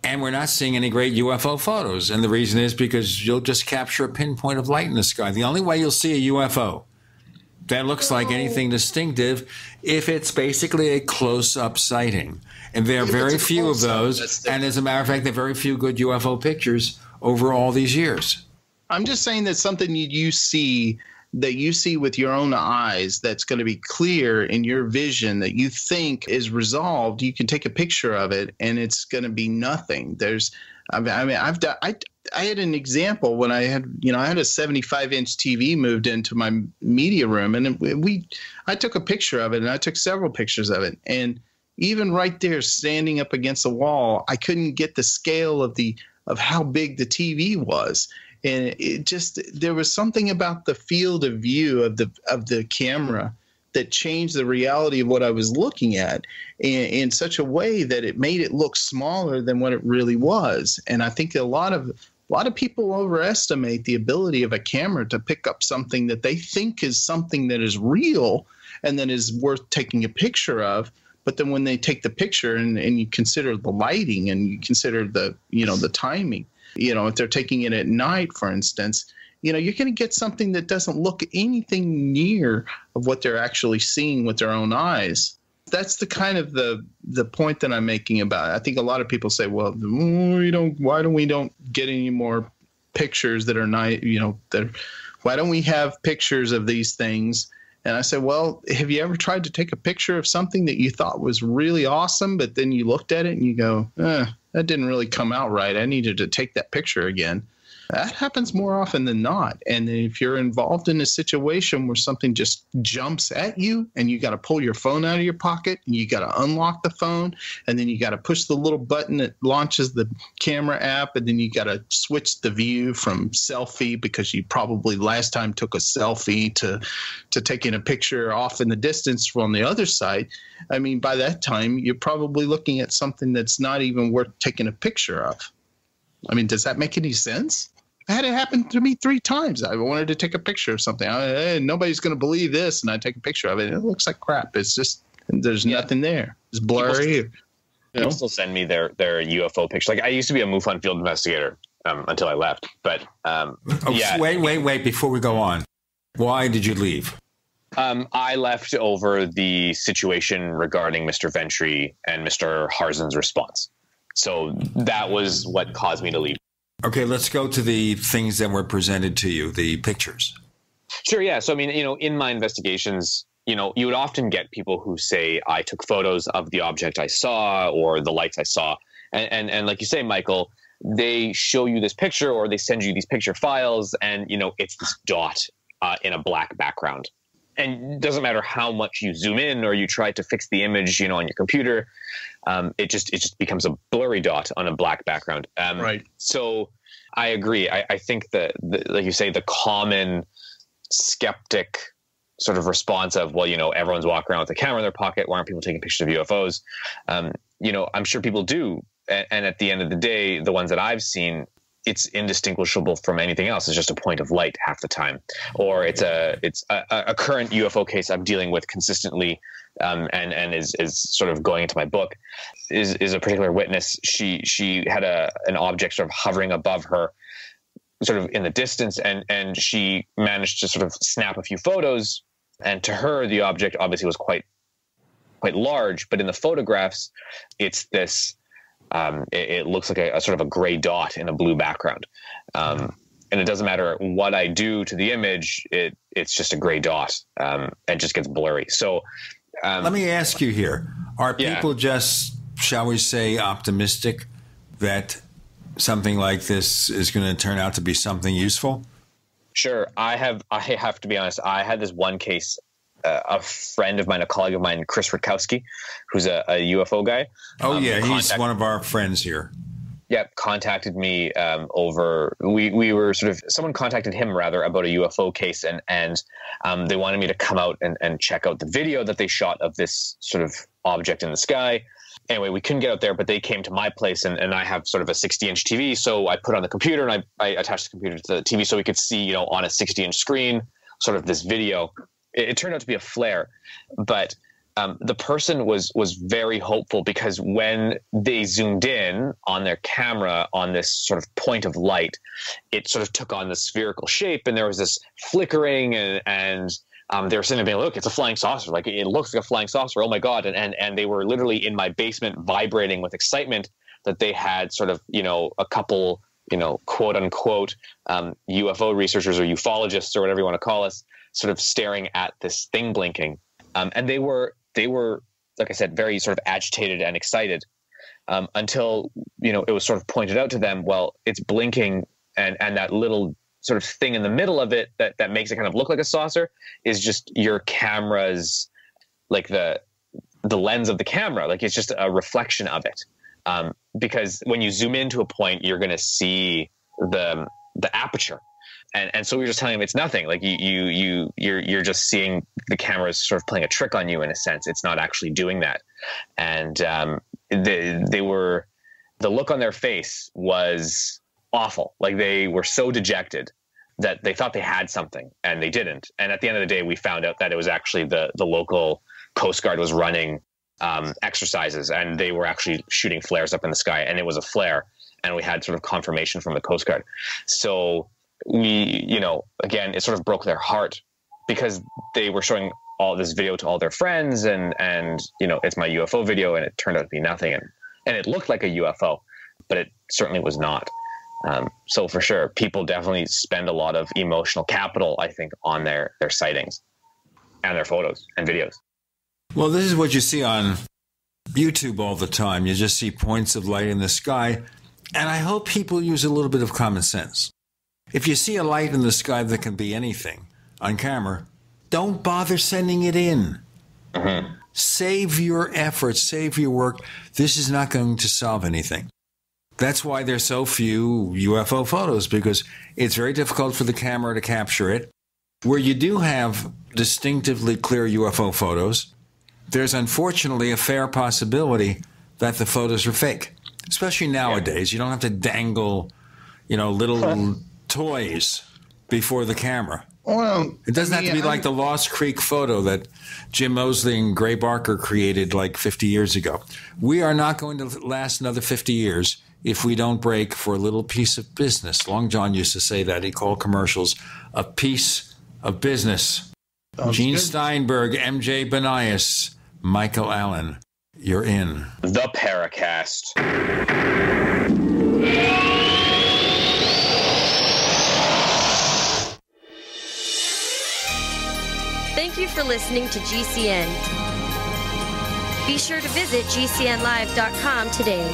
and we're not seeing any great UFO photos. And the reason is because you'll just capture a pinpoint of light in the sky. The only way you'll see a UFO that looks like anything distinctive if it's basically a close-up sighting. And there are very few of those. And as a matter of fact, there are very few good UFO pictures over all these years.
I'm just saying that something you see with your own eyes that's going to be clear in your vision that you think is resolved, you can take a picture of it and it's going to be nothing. I had an example when I had a 75-inch TV moved into my media room, and I took a picture of it, and I took several pictures of it, and even right there standing up against the wall, I couldn't get the scale of how big the TV was. And it just, there was something about the field of view of the camera that changed the reality of what I was looking at in such a way that it made it look smaller than what it really was. And I think a lot of people overestimate the ability of a camera to pick up something that they think is something that is real and that is worth taking a picture of. But then when they take the picture and you consider the lighting and you consider the timing, if they're taking it at night, for instance, you're going to get something that doesn't look anything near of what they're actually seeing with their own eyes. That's the kind of the point that I'm making about it. I think a lot of people say, well, why don't we get any more pictures that are nice, why don't we have pictures of these things? And I said, well, have you ever tried to take a picture of something that you thought was really awesome, but then you looked at it and you go, that didn't really come out right. I needed to take that picture again. That happens more often than not. And if you're involved in a situation where something just jumps at you and you got to pull your phone out of your pocket and you got to unlock the phone and then you got to push the little button that launches the camera app and then you got to switch the view from selfie because you probably last time took a selfie to taking a picture off in the distance from the other side. I mean, by that time, you're probably looking at something that's not even worth taking a picture of. I mean, does that make any sense? I had it happen to me 3 times. I wanted to take a picture of something. Nobody's going to believe this, and I take a picture of it. And it looks like crap. It's just there's nothing there. It's blurry.
People still send me their UFO pictures. Like I used to be a MUFON field investigator until I left. But
Wait. Before we go on, why did you leave?
I left over the situation regarding Mr. Ventry and Mr. Harzen's response. So that was what caused me to leave.
Okay, let's go to the things that were presented to you, the pictures.
Sure, yeah. So, I mean, in my investigations, you would often get people who say, I took photos of the object I saw or the lights I saw. And like you say, Michael, they show you this picture or they send you these picture files and, it's this dot in a black background. And it doesn't matter how much you zoom in or you try to fix the image, on your computer. It just becomes a blurry dot on a black background.
Right.
So I agree. I think that, like you say, the common skeptic sort of response of, well, everyone's walking around with a camera in their pocket. Why aren't people taking pictures of UFOs? I'm sure people do. And at the end of the day, the ones that I've seen, it's indistinguishable from anything else. It's just a point of light half the time, or it's a current UFO case I'm dealing with consistently, and is sort of going into my book. Is a particular witness. She had an object sort of hovering above her, sort of in the distance, and she managed to sort of snap a few photos. And to her, the object obviously was quite large, but in the photographs, it's this. It looks like a sort of a gray dot in a blue background. And it doesn't matter what I do to the image, it's just a gray dot. It just gets blurry. So
let me ask you here. Are people just, shall we say, optimistic that something like this is going to turn out to be something useful?
Sure. I have to be honest. I had this one case, a friend of mine, a colleague of mine, Chris Rutkowski, who's a UFO guy.
Oh, yeah. He's one of our friends here.
Yep. Contacted me over, we were sort of, someone contacted him rather about a UFO case and they wanted me to come out and check out the video that they shot of this sort of object in the sky. Anyway, we couldn't get out there, but they came to my place and I have sort of a 60-inch TV. So I put on the computer and I attached the computer to the TV so we could see, on a 60-inch screen, sort of this video. It turned out to be a flare, but the person was very hopeful because when they zoomed in on their camera on this sort of point of light, it sort of took on the spherical shape and there was this flickering and they were sitting there being, look, it's a flying saucer. Like it looks like a flying saucer. Oh my God. And they were literally in my basement vibrating with excitement that they had sort of, a couple, quote unquote, UFO researchers or ufologists or whatever you want to call us, sort of staring at this thing blinking. And they were, like I said, very sort of agitated and excited until, it was sort of pointed out to them, well, it's blinking and that little sort of thing in the middle of it that makes it kind of look like a saucer is just your camera's, like the lens of the camera. Like it's just a reflection of it. Because when you zoom into a point, you're going to see the the aperture. And so we were just telling him it's nothing. Like you're just seeing the cameras sort of playing a trick on you in a sense. It's not actually doing that. And the look on their face was awful. Like they were so dejected that they thought they had something and they didn't. And at the end of the day, we found out that it was actually the local Coast Guard was running exercises, and they were actually shooting flares up in the sky, and it was a flare. And we had sort of confirmation from the Coast Guard. So we, again, it sort of broke their heart because they were showing all this video to all their friends and it's my UFO video, and it turned out to be nothing. And it looked like a UFO, but it certainly was not. So for sure, people definitely spend a lot of emotional capital, I think, on their sightings and their photos and videos.
Well, this is what you see on YouTube all the time. You just see points of light in the sky. And I hope people use a little bit of common sense. If you see a light in the sky that can be anything on camera, don't bother sending it in. Mm-hmm. Save your efforts, save your work. This is not going to solve anything. That's why there's so few UFO photos, because it's very difficult for the camera to capture it. Where you do have distinctively clear UFO photos, there's unfortunately a fair possibility that the photos are fake. Especially nowadays, you don't have to dangle, little toys before the camera.
Well,
it doesn't have to be like the Lost Creek photo that Jim Moseley and Gray Barker created like 50 years ago. We are not going to last another 50 years if we don't break for a little piece of business. Long John used to say that. He called commercials a piece of business. Gene Steinberg, MJ Banias, Michael Allen. You're in
the Paracast.
Thank you for listening to GCN. Be sure to visit GCNlive.com today.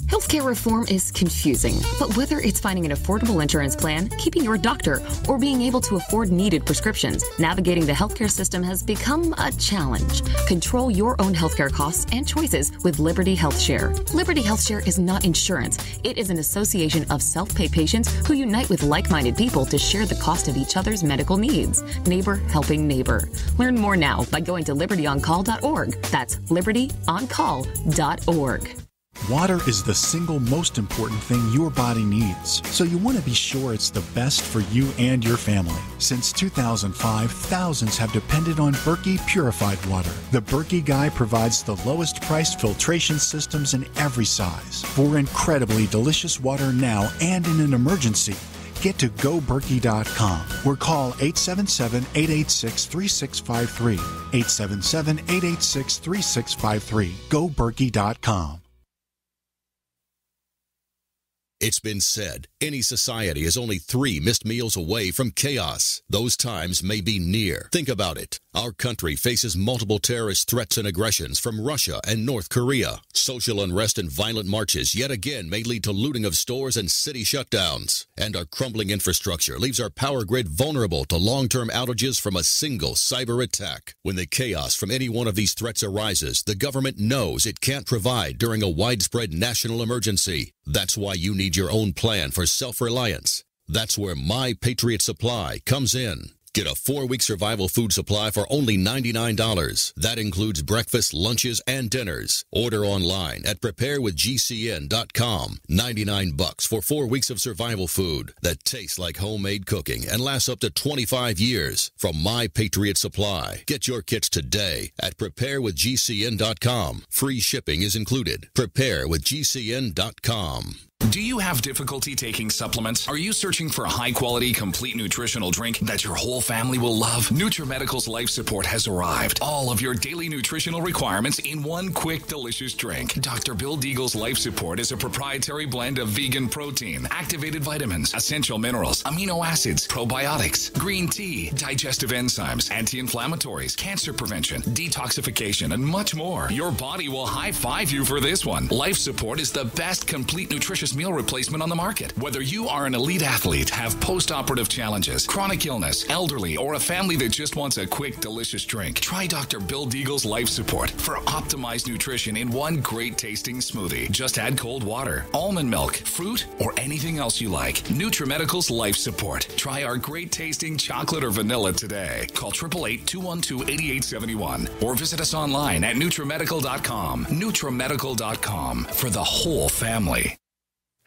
Healthcare reform is confusing, but whether it's finding an affordable insurance plan, keeping your doctor, or being able to afford needed prescriptions, navigating the healthcare system has become a challenge. Control your own healthcare costs and choices with Liberty HealthShare. Liberty HealthShare is not insurance. It is an association of self-pay patients who unite with like-minded people to share the cost of each other's medical needs. Neighbor helping neighbor. Learn more now by going to libertyoncall.org. That's libertyoncall.org.
Water is the single most important thing your body needs, so you want to be sure it's the best for you and your family. Since 2005, thousands have depended on Berkey purified water. The Berkey Guy provides the lowest priced filtration systems in every size. For incredibly delicious water now and in an emergency, get to GoBerkey.com or call 877-886-3653. 877-886-3653. GoBerkey.com.
It's been said, any society is only 3 missed meals away from chaos. Those times may be near. Think about it. Our country faces multiple terrorist threats and aggressions from Russia and North Korea. Social unrest and violent marches yet again may lead to looting of stores and city shutdowns. And our crumbling infrastructure leaves our power grid vulnerable to long-term outages from a single cyber attack. When the chaos from any one of these threats arises, the government knows it can't provide during a widespread national emergency. That's why you need your own plan for self-reliance. That's where My Patriot Supply comes in. Get a 4-week survival food supply for only $99. That includes breakfast, lunches, and dinners. Order online at preparewithgcn.com. $99 for 4 weeks of survival food that tastes like homemade cooking and lasts up to 25 years. From My Patriot Supply. Get your kits today at preparewithgcn.com. Free shipping is included. Preparewithgcn.com.
Do you have difficulty taking supplements? Are you searching for a high-quality, complete nutritional drink that your whole family will love? NutriMedical's Life Support has arrived. All of your daily nutritional requirements in one quick, delicious drink. Dr. Bill Deagle's Life Support is a proprietary blend of vegan protein, activated vitamins, essential minerals, amino acids, probiotics, green tea, digestive enzymes, anti-inflammatories, cancer prevention, detoxification, and much more. Your body will high-five you for this one. Life Support is the best complete nutritious meal replacement on the market. Whether you are an elite athlete, have post-operative challenges, chronic illness, elderly, or a family that just wants a quick, delicious drink, try Dr. Bill Deagle's Life Support for optimized nutrition in one great tasting smoothie. Just add cold water, almond milk, fruit, or anything else you like. NutriMedical's Life Support. Try our great tasting chocolate or vanilla today. Call 888-212-8871 or visit us online at NutriMedical.com. NutriMedical.com for the whole family.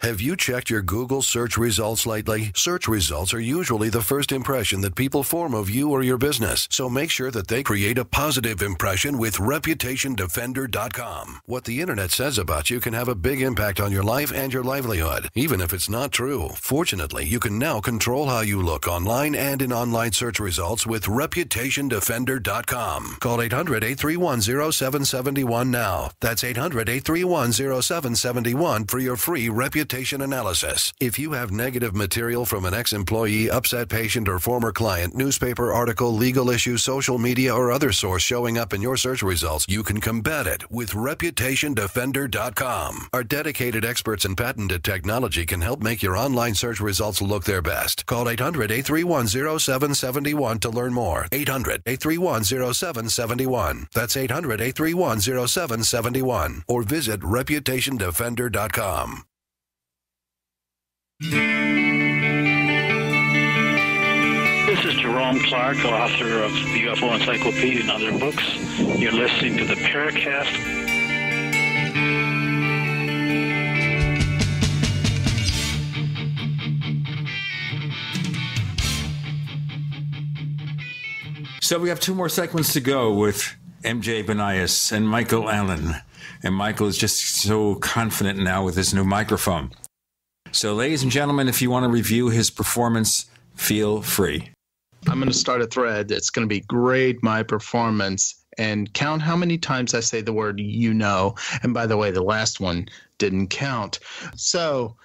Have you checked your Google search results lately? Search results are usually the first impression that people form of you or your business, so make sure that they create a positive impression with ReputationDefender.com. What the internet says about you can have a big impact on your life and your livelihood, even if it's not true. Fortunately, you can now control how you look online and in online search results with ReputationDefender.com. Call 800-831-0771 now. That's 800-831-0771 for your free reputation analysis. If you have negative material from an ex-employee, upset patient, or former client, newspaper article, legal issue, social media, or other source showing up in your search results, you can combat it with ReputationDefender.com. Our dedicated experts in patented technology can help make your online search results look their best. Call 800-831-0771 to learn more. 800-831-0771. That's 800-831-0771. Or visit ReputationDefender.com.
This is Jerome Clark, author of the UFO Encyclopedia and other books. You're listening to the Paracast.
So we have 2 more segments to go with MJ Banias and Michael Allen. And Michael is just so confident now with his new microphone. So, ladies and gentlemen, if you want to review his performance, feel free.
I'm going to start a thread. It's going to be grade my performance and count how many times I say the word you know. And by the way, the last one didn't count. So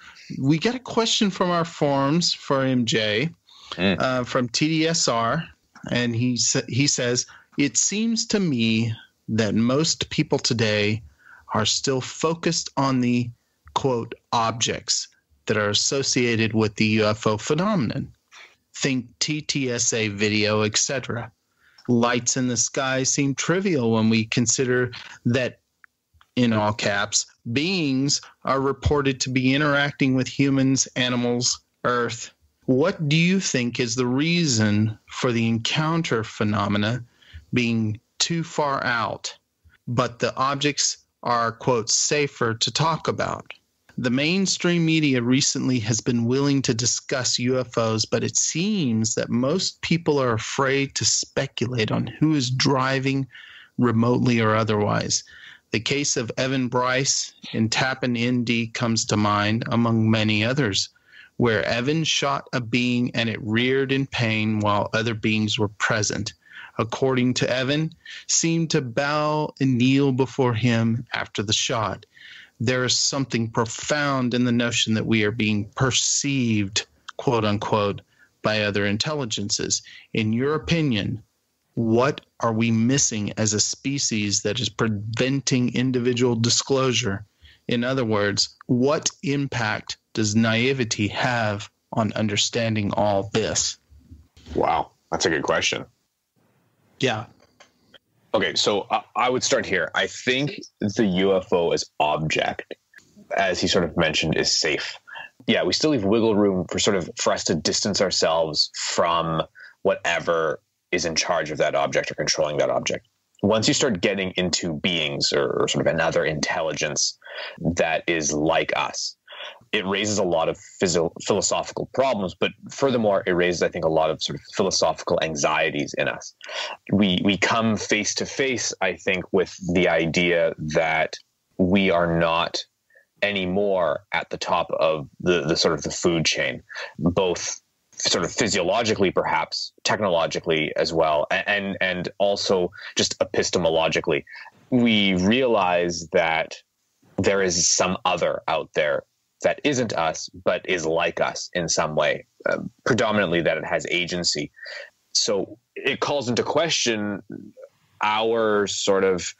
we got a question from our forums for MJ from TDSR. And he says, it seems to me that most people today are still focused on the, quote, objects that are associated with the UFO phenomenon. Think TTSA video, etc. Lights in the sky seem trivial when we consider that, in all caps, beings are reported to be interacting with humans, animals, Earth. What do you think is the reason for the encounter phenomena being too far out, but the objects are, quote, safer to talk about? The mainstream media recently has been willing to discuss UFOs, but it seems that most people are afraid to speculate on who is driving remotely or otherwise. The case of Evan Bryce in Tappan, ND comes to mind, among many others, where Evan shot a being and it reared in pain while other beings were present. According to Evan, seemed to bow and kneel before him after the shot. There is something profound in the notion that we are being perceived, quote unquote, by other intelligences. In your opinion, what are we missing as a species that is preventing individual disclosure? In other words, what impact does naivety have on understanding all this?
Wow, that's a good question.
Yeah.
Okay, so I would start here. I think the UFO as object, as he sort of mentioned, is safe. Yeah, we still leave wiggle room for us to distance ourselves from whatever is in charge of that object or controlling that object. Once you start getting into beings or sort of another intelligence that is like us, it raises a lot of philosophical problems, but furthermore, it raises, I think, a lot of sort of philosophical anxieties in us. We come face to face, I think, with the idea that we are not anymore at the top of the sort of the food chain, both sort of physiologically, perhaps technologically as well, and also just epistemologically. We realize that there is some other out there that isn't us, but is like us in some way, predominantly that it has agency. So it calls into question our sort of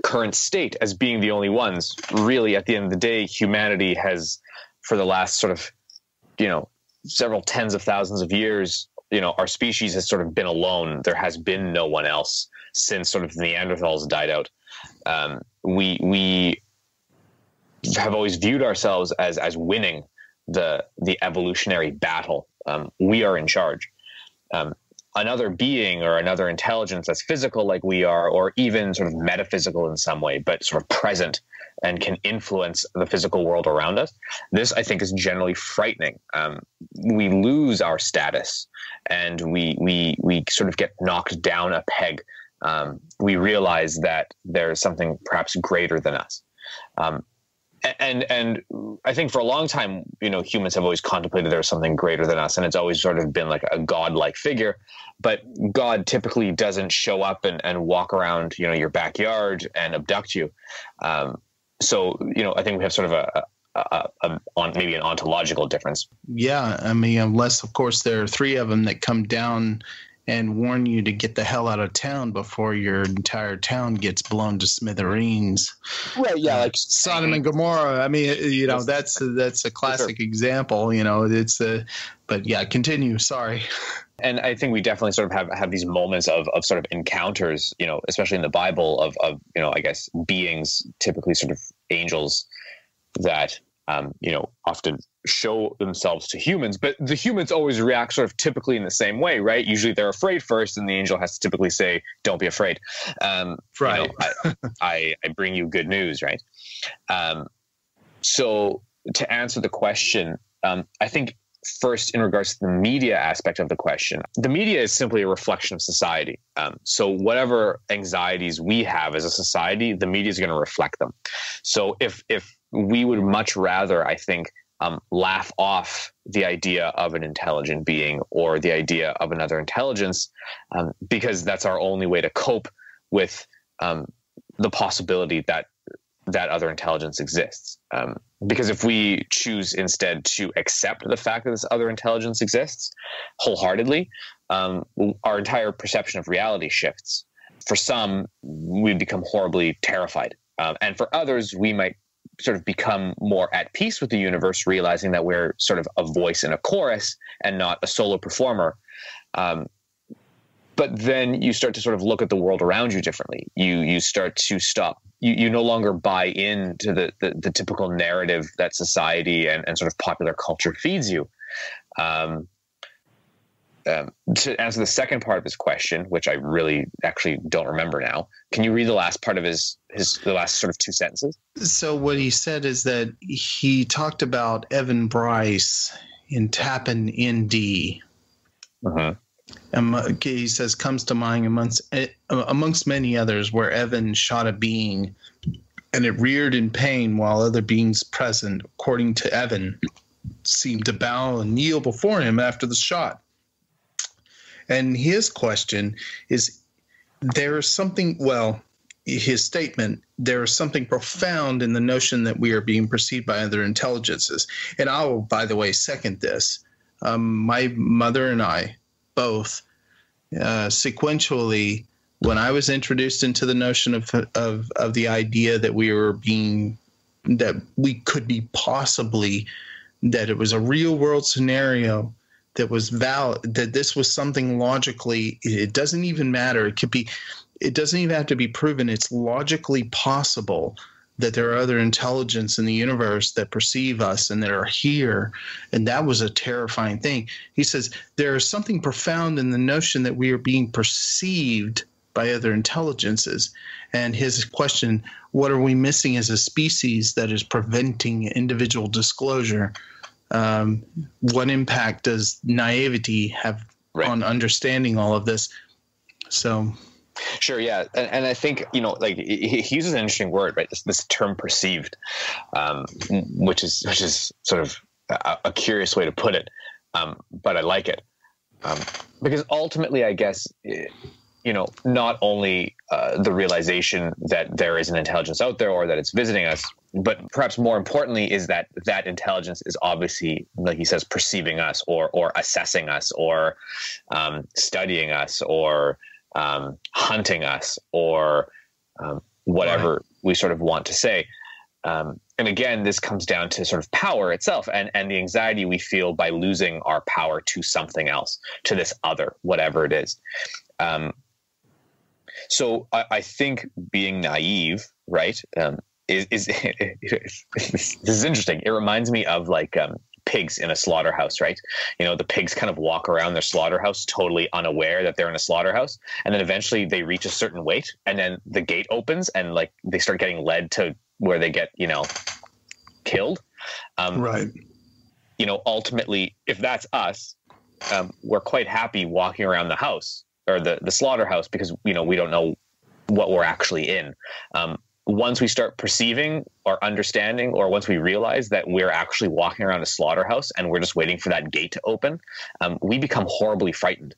current state as being the only ones. Really, at the end of the day, humanity has, for the last sort of, several tens of thousands of years, our species has sort of been alone. There has been no one else since sort of Neanderthals died out. We have always viewed ourselves as winning the evolutionary battle. We are in charge. Another being or another intelligence that's physical like we are, or even sort of metaphysical in some way, but sort of present and can influence the physical world around us. This, I think, is generally frightening. We lose our status, and we sort of get knocked down a peg. We realize that there's something perhaps greater than us. And I think for a long time, humans have always contemplated there's something greater than us, and it's always sort of been like a godlike figure. But God typically doesn't show up and walk around, your backyard and abduct you. So, I think we have sort of maybe an ontological difference.
Yeah, I mean, unless of course there are three of them that come down and warn you to get the hell out of town before your entire town gets blown to smithereens.
Right, yeah, like
Sodom and Gomorrah. I mean, that's a classic example. But yeah, continue. Sorry.
And I think we definitely sort of have these moments of sort of encounters, especially in the Bible of I guess beings, typically sort of angels that often show themselves to humans, but the humans always react sort of typically in the same way, right? Usually they're afraid first, and the angel has to typically say, "Don't be afraid."
Right.
I bring you good news, right? So to answer the question, I think first in regards to the media aspect of the question, the media is simply a reflection of society. So whatever anxieties we have as a society, the media is going to reflect them. So if we would much rather, I think, laugh off the idea of an intelligent being or the idea of another intelligence, because that's our only way to cope with the possibility that other intelligence exists. Because if we choose instead to accept the fact that this other intelligence exists wholeheartedly, our entire perception of reality shifts. For some, we become horribly terrified. And for others, we might sort of become more at peace with the universe, realizing that we're sort of a voice in a chorus and not a solo performer. But then you start to sort of look at the world around you differently. You start to stop. You no longer buy into the typical narrative that society and sort of popular culture feeds you. To answer the second part of his question, which I really actually don't remember now, can you read the last part of the last sort of two sentences?
So what he said is that he talked about Evan Bryce in Tappan, ND. He says, comes to mind amongst many others, where Evan shot a being and it reared in pain while other beings present, according to Evan, seemed to bow and kneel before him after the shot. And his question is, his statement, there is something profound in the notion that we are being perceived by other intelligences. And I will, by the way, second this. My mother and I both sequentially, when I was introduced into the notion of the idea that that we could be possibly, that it was a real world scenario that was valid, that this was something logically, it doesn't even matter. It doesn't even have to be proven. It's logically possible that there are other intelligence in the universe that perceive us and that are here. And that was a terrifying thing. He says, there is something profound in the notion that we are being perceived by other intelligences. And his question, what are we missing as a species that is preventing individual disclosure? What impact does naivety have on understanding all of this? So...
Sure, yeah, and I think he uses an interesting word, right? This term "perceived," which is sort of a curious way to put it, but I like it because ultimately, I guess not only the realization that there is an intelligence out there or that it's visiting us, but perhaps more importantly is that intelligence is obviously, like he says, perceiving us or assessing us or studying us or hunting us or whatever we sort of want to say. And again, this comes down to sort of power itself and the anxiety we feel by losing our power to something else, to this other, whatever it is. So I think being naive, right, is this is interesting. It reminds me of like pigs in a slaughterhouse, right? You know, the pigs kind of walk around their slaughterhouse totally unaware that they're in a slaughterhouse. And then eventually they reach a certain weight and then the gate opens and like they start getting led to where they get, you know, killed.
Right.
You know, ultimately, if that's us, we're quite happy walking around the house or the slaughterhouse because, you know, we don't know what we're actually in. Once we start perceiving or understanding, or once we realize that we're actually walking around a slaughterhouse and we're just waiting for that gate to open, we become horribly frightened.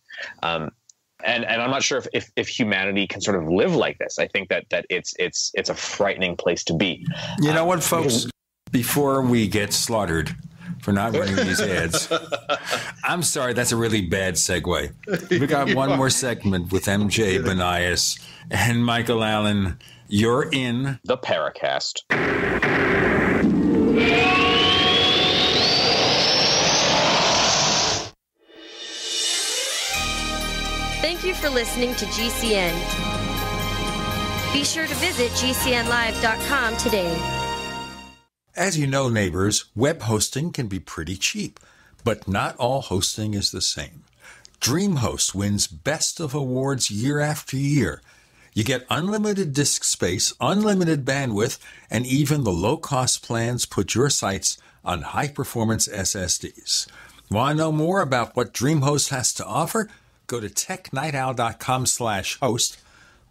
And I'm not sure if humanity can sort of live like this. I think that it's a frightening place to be.
You know what, folks? Before we get slaughtered for not running these ads, I'm sorry, that's a really bad segue. We got one more segment with MJ Banias and Michael Allen. You're in
the Paracast.
Thank you for listening to GCN. Be sure to visit GCNlive.com today.
As you know, neighbors, web hosting can be pretty cheap, but not all hosting is the same. DreamHost wins Best of Awards year after year. You get unlimited disk space, unlimited bandwidth, and even the low-cost plans put your sites on high-performance SSDs. Want to know more about what DreamHost has to offer? Go to technightowl.com/host.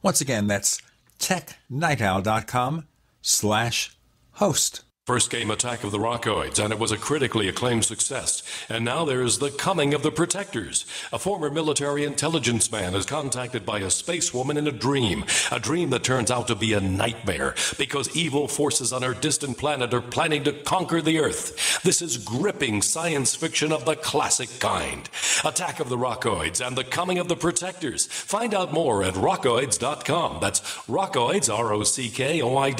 Once again, that's technightowl.com/host.
First came Attack of the Rockoids, and it was a critically acclaimed success. And now there is The Coming of the Protectors. A former military intelligence man is contacted by a space woman in a dream that turns out to be a nightmare because evil forces on her distant planet are planning to conquer the Earth. This is gripping science fiction of the classic kind. Attack of the Rockoids and The Coming of the Protectors. Find out more at rockoids.com. That's Rockoids,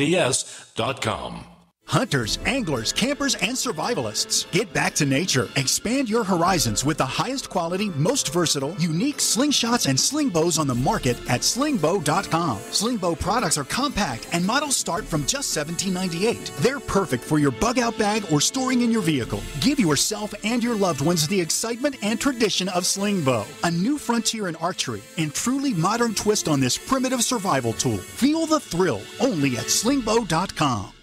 ROCKOIDS.com.
Hunters, anglers, campers, and survivalists. Get back to nature. Expand your horizons with the highest quality, most versatile, unique slingshots and sling bows on the market at slingbow.com. Slingbow products are compact and models start from just $17.98. They're perfect for your bug-out bag or storing in your vehicle. Give yourself and your loved ones the excitement and tradition of slingbow. A new frontier in archery and truly modern twist on this primitive survival tool. Feel the thrill only at slingbow.com.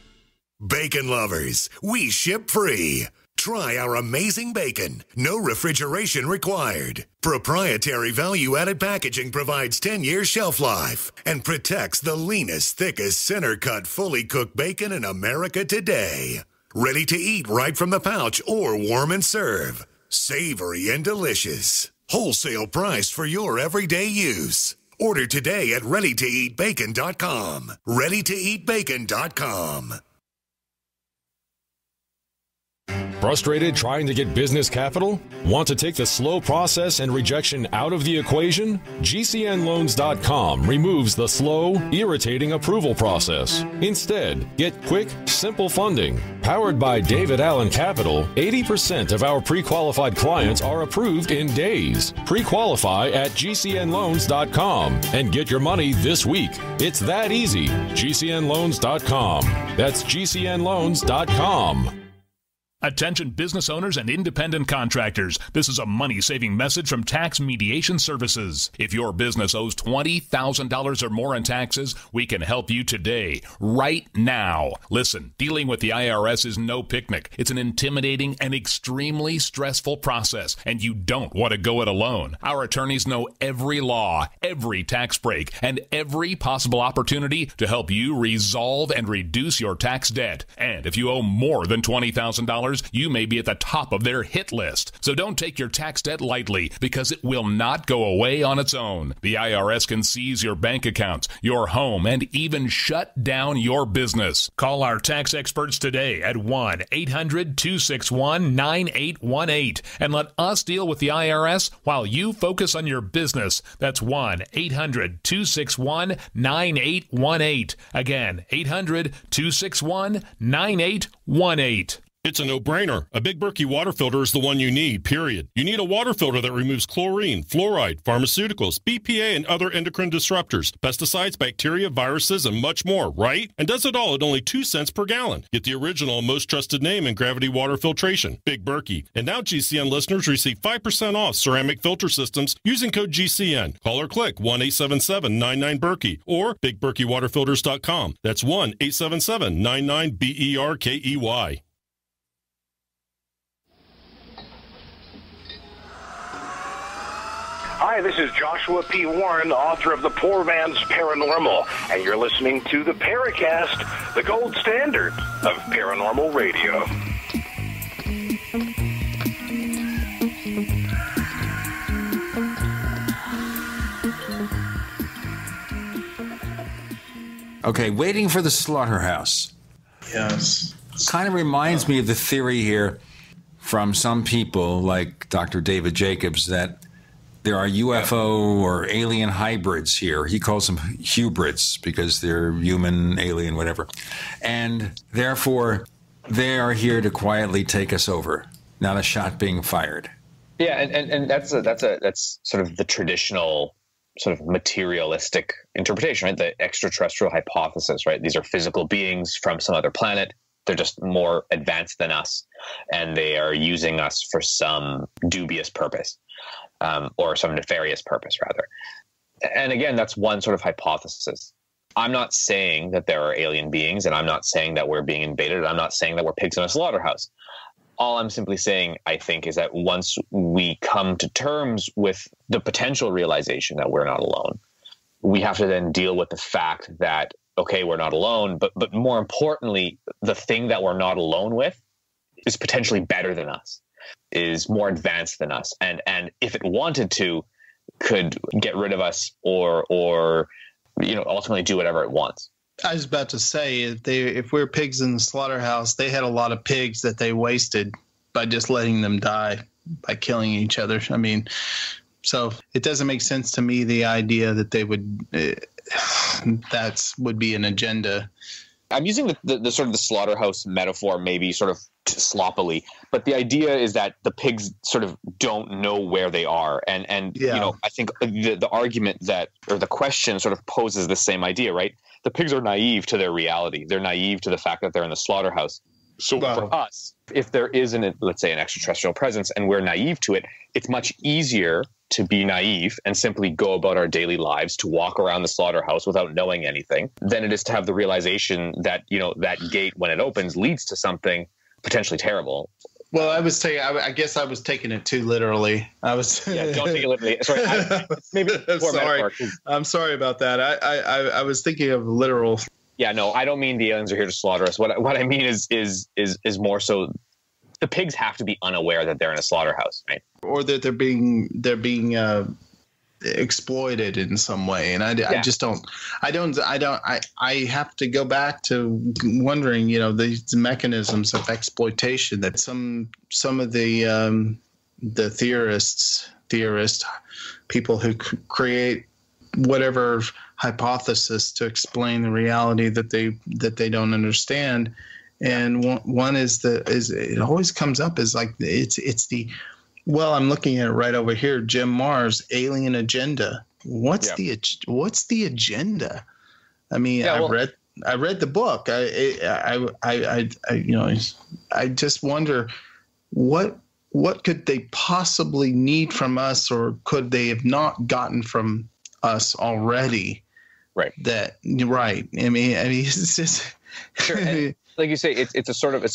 Bacon lovers, we ship free. Try our amazing bacon. No refrigeration required. Proprietary value-added packaging provides 10-year shelf life and protects the leanest, thickest, center-cut, fully cooked bacon in America today. Ready to eat right from the pouch or warm and serve. Savory and delicious. Wholesale price for your everyday use. Order today at readytoeatbacon.com. readytoeatbacon.com.
Frustrated trying to get business capital? Want to take the slow process and rejection out of the equation? GCNloans.com removes the slow, irritating approval process. Instead, get quick, simple funding. Powered by David Allen Capital, 80% of our pre-qualified clients are approved in days. Pre-qualify at GCNloans.com and get your money this week. It's that easy. GCNloans.com. That's GCNloans.com.
Attention business owners and independent contractors. This is a money-saving message from Tax Mediation Services. If your business owes $20,000 or more in taxes, we can help you today, right now. Listen, dealing with the IRS is no picnic. It's an intimidating and extremely stressful process, and you don't want to go it alone. Our attorneys know every law, every tax break, and every possible opportunity to help you resolve and reduce your tax debt. And if you owe more than $20,000, you may be at the top of their hit list. So don't take your tax debt lightly, because it will not go away on its own. The IRS can seize your bank accounts, your home, and even shut down your business. Call our tax experts today at 1-800-261-9818 and let us deal with the IRS while you focus on your business. That's 1-800-261-9818. Again, 800-261-9818.
It's a no-brainer. A Big Berkey water filter is the one you need, period. You need a water filter that removes chlorine, fluoride, pharmaceuticals, BPA, and other endocrine disruptors, pesticides, bacteria, viruses, and much more, right? And does it all at only 2 cents per gallon. Get the original, most trusted name in gravity water filtration, Big Berkey. And now GCN listeners receive 5% off ceramic filter systems using code GCN. Call or click 1-877-99-BERKEY or BigBerkeyWaterFilters.com. That's 1-877-99-BERKEY.
Hi, this is Joshua P. Warren, author of The Poor Man's Paranormal, and you're listening to the Paracast, the gold standard of paranormal radio.
Okay, waiting for the slaughterhouse.
Yes.
Kind of reminds me of the theory here from some people like Dr. David Jacobs that there are UFO or alien hybrids here. He calls them hybrids because they're human, alien, whatever. And therefore, they are here to quietly take us over, not a shot being fired.
Yeah, and that's sort of the traditional sort of materialistic interpretation, right? The extraterrestrial hypothesis, right? These are physical beings from some other planet. They're just more advanced than us, and they are using us for some dubious purpose. Or some nefarious purpose, rather. And again, that's one sort of hypothesis. I'm not saying that there are alien beings, and I'm not saying that we're being invaded. I'm not saying that we're pigs in a slaughterhouse. All I'm simply saying, I think, is that once we come to terms with the potential realization that we're not alone, we have to then deal with the fact that, okay, we're not alone, but more importantly, the thing that we're not alone with is potentially better than us, is more advanced than us, and if it wanted to, could get rid of us or ultimately do whatever it wants.
I was about to say, if we're pigs in the slaughterhouse, they had a lot of pigs that they wasted by just letting them die by killing each other. I mean, so it doesn't make sense to me, the idea that they would that would be an agenda.
I'm using the sort of the slaughterhouse metaphor maybe sort of sloppily, but the idea is that the pigs sort of don't know where they are. And I think the argument that, or the question sort of poses the same idea, right? The pigs are naive to their reality. They're naive to the fact that they're in the slaughterhouse. So for us, if there is let's say an extraterrestrial presence and we're naive to it, it's much easier to be naive and simply go about our daily lives, to walk around the slaughterhouse without knowing anything, than it is to have the realization that, that gate, when it opens, leads to something potentially terrible.
Well, I guess I was taking it too literally.
Don't take it literally. Sorry, maybe
sorry. I'm sorry about that. I was thinking of literal.
Yeah, no, I don't mean the aliens are here to slaughter us. What I mean is more so the pigs have to be unaware that they're in a slaughterhouse, right?
Or that they're being exploited in some way, and I just don't. I have to go back to wondering, these mechanisms of exploitation that some of the theorists, people who create whatever hypothesis to explain the reality that they don't understand. And one is it always comes up as like it's the, well, I'm looking at it right over here, Jim Marrs' alien agenda. What's the agenda? I mean, I read the book. I just wonder what could they possibly need from us, or could they have not gotten from us already?
Right.
Right. I mean, it's just
sure. And like you say, it's a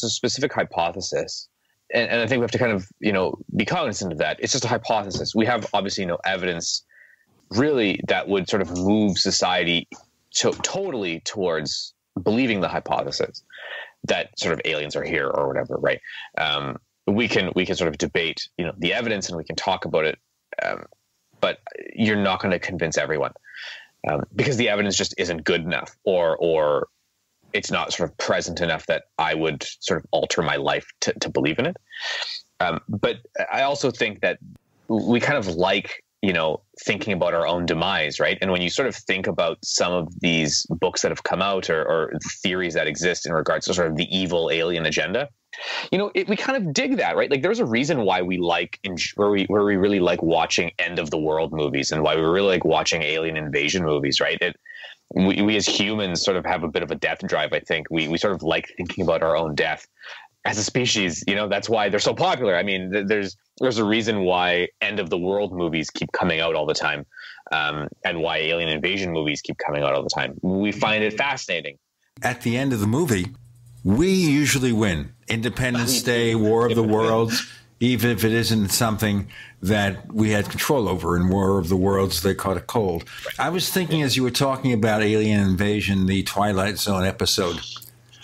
specific hypothesis. And I think we have to kind of, be cognizant of that. It's just a hypothesis. We have obviously no evidence really that would sort of move society totally towards believing the hypothesis. that sort of aliens are here or whatever, right? We can sort of debate, the evidence, and we can talk about it, but you're not going to convince everyone because the evidence just isn't good enough, or it's not sort of present enough that I would sort of alter my life to believe in it. But I also think that we kind of like, thinking about our own demise, right? And when you sort of think about some of these books that have come out or theories that exist in regards to sort of the evil alien agenda, we kind of dig that, right? Like there's a reason why we like where we really like watching end of the world movies, and why we really like watching alien invasion movies, right? We as humans sort of have a bit of a death drive. I think we sort of like thinking about our own death as a species. That's why they're so popular. I mean, there's a reason why end of the world movies keep coming out all the time, and why alien invasion movies keep coming out all the time. We find it fascinating.
At the end of the movie, we usually win. Independence Day, War of the Worlds, even if it isn't something that we had control over. In War of the Worlds, they caught a cold. I was thinking, as you were talking about alien invasion, the Twilight Zone episode,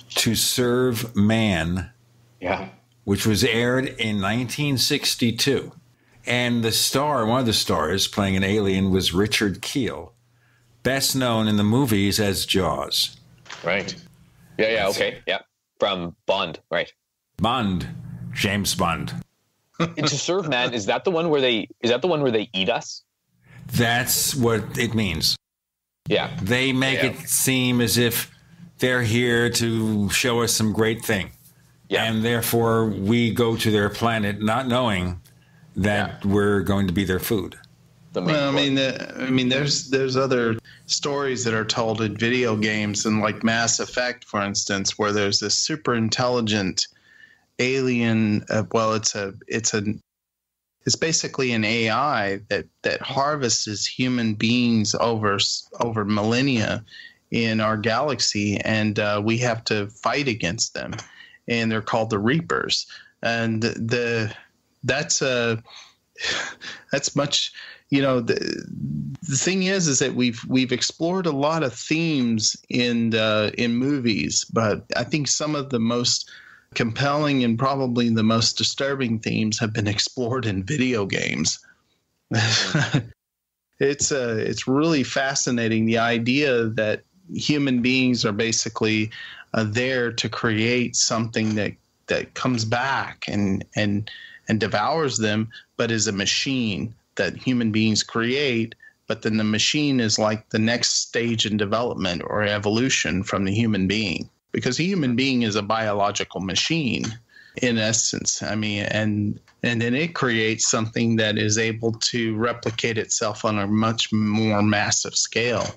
To Serve Man, which was aired in 1962. And the star, one of the stars playing an alien, was Richard Keel, best known in the movies as Jaws.
Right. Yeah, okay. Yeah. From Bond, right.
Bond. James Bond.
To Serve Man, is that the one where they eat us?
That's what it means.
Yeah.
They make it seem as if they're here to show us some great thing. Yeah. And therefore we go to their planet not knowing that we're going to be their food.
Well, I mean, there's other stories that are told in video games, and like Mass Effect, for instance, where there's this super intelligent alien. It's basically an AI that harvests human beings over millennia in our galaxy, and we have to fight against them. And they're called the Reapers, and that's much. The thing is that we've explored a lot of themes in movies, but I think some of the most compelling and probably the most disturbing themes have been explored in video games. It's really fascinating, the idea that human beings are basically there to create something that comes back and devours them, but is a machine that human beings create, but then the machine is like the next stage in development or evolution from the human being, because a human being is a biological machine in essence. I mean, and then it creates something that is able to replicate itself on a much more massive scale.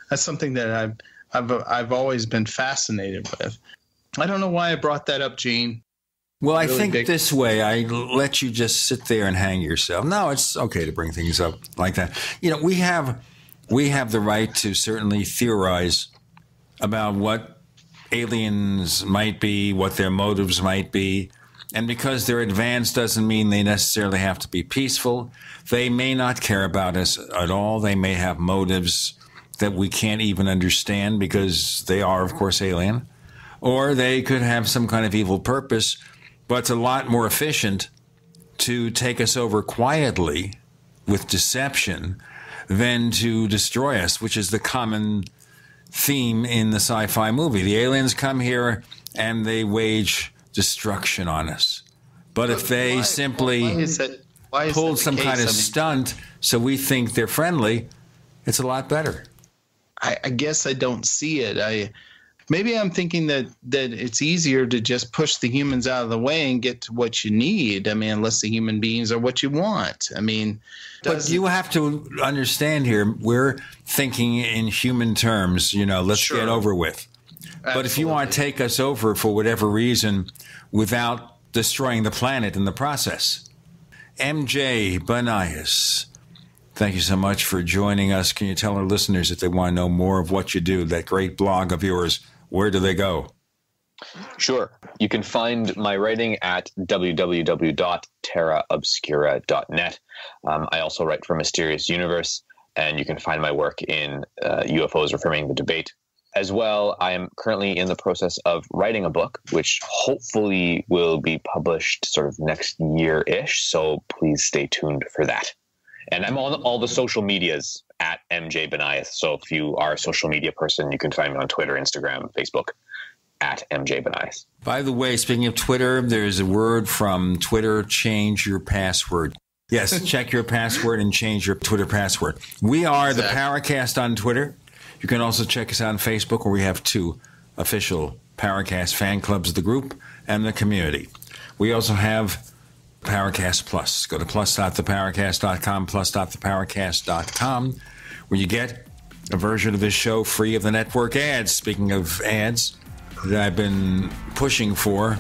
That's something that I've always been fascinated with. I don't know why I brought that up, Gene.
Well, I think this way, I let you just sit there and hang yourself. No, it's okay to bring things up like that. We have the right to certainly theorize about what aliens might be, what their motives might be. And because they're advanced doesn't mean they necessarily have to be peaceful. They may not care about us at all. They may have motives that we can't even understand because they are, of course, alien. Or they could have some kind of evil purpose. But it's a lot more efficient to take us over quietly with deception than to destroy us, which is the common theme in the sci-fi movie. The aliens come here and they wage destruction on us. But if they simply pulled some kind of stunt so we think they're friendly, it's a lot better.
I guess I don't see it. Maybe I'm thinking that it's easier to just push the humans out of the way and get to what you need. I mean, unless the human beings are what you want. I mean,
but you have to understand here, we're thinking in human terms, let's get over with. Absolutely. But if you want to take us over for whatever reason without destroying the planet in the process. MJ Banias, thank you so much for joining us. Can you tell our listeners if they want to know more of what you do, that great blog of yours, where do they go?
Sure. You can find my writing at www.terraobscura.net. I also write for Mysterious Universe, and you can find my work in UFOs Reframing the Debate. As well, I am currently in the process of writing a book, which hopefully will be published sort of next year-ish. So please stay tuned for that. And I'm on all the social medias at MJ Banias. So if you are a social media person, you can find me on Twitter, Instagram, Facebook at MJ Banias.
By the way, speaking of Twitter, there's a word from Twitter, change your password. Yes, check your password and change your Twitter password. We are the Paracast on Twitter. You can also check us out on Facebook, where we have 2 official Paracast fan clubs of the group and the community. We also have Paracast Plus. Go to plus.theparacast.com, plus.theparacast.com, where you get a version of this show free of the network ads. Speaking of ads that I've been pushing for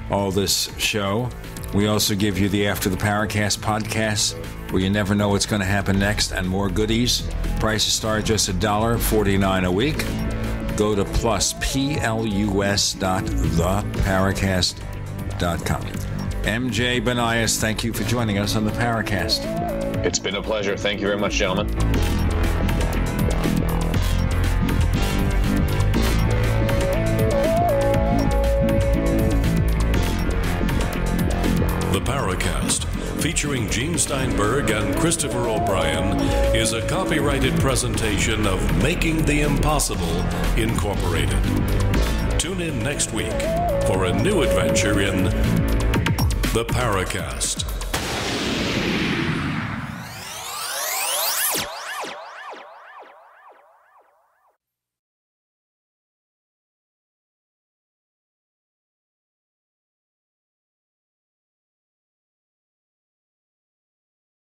all this show, we also give you the After the Paracast podcast, where you never know what's going to happen next, and more goodies. Prices start just $1.49 a week. Go to plus.theparacast.com. MJ Banias, thank you for joining us on the Paracast.
It's been a pleasure. Thank you very much, gentlemen.
The Paracast, featuring Gene Steinberg and Christopher O'Brien, is a copyrighted presentation of Making the Impossible, Incorporated. Tune in next week for a new adventure in The Paracast.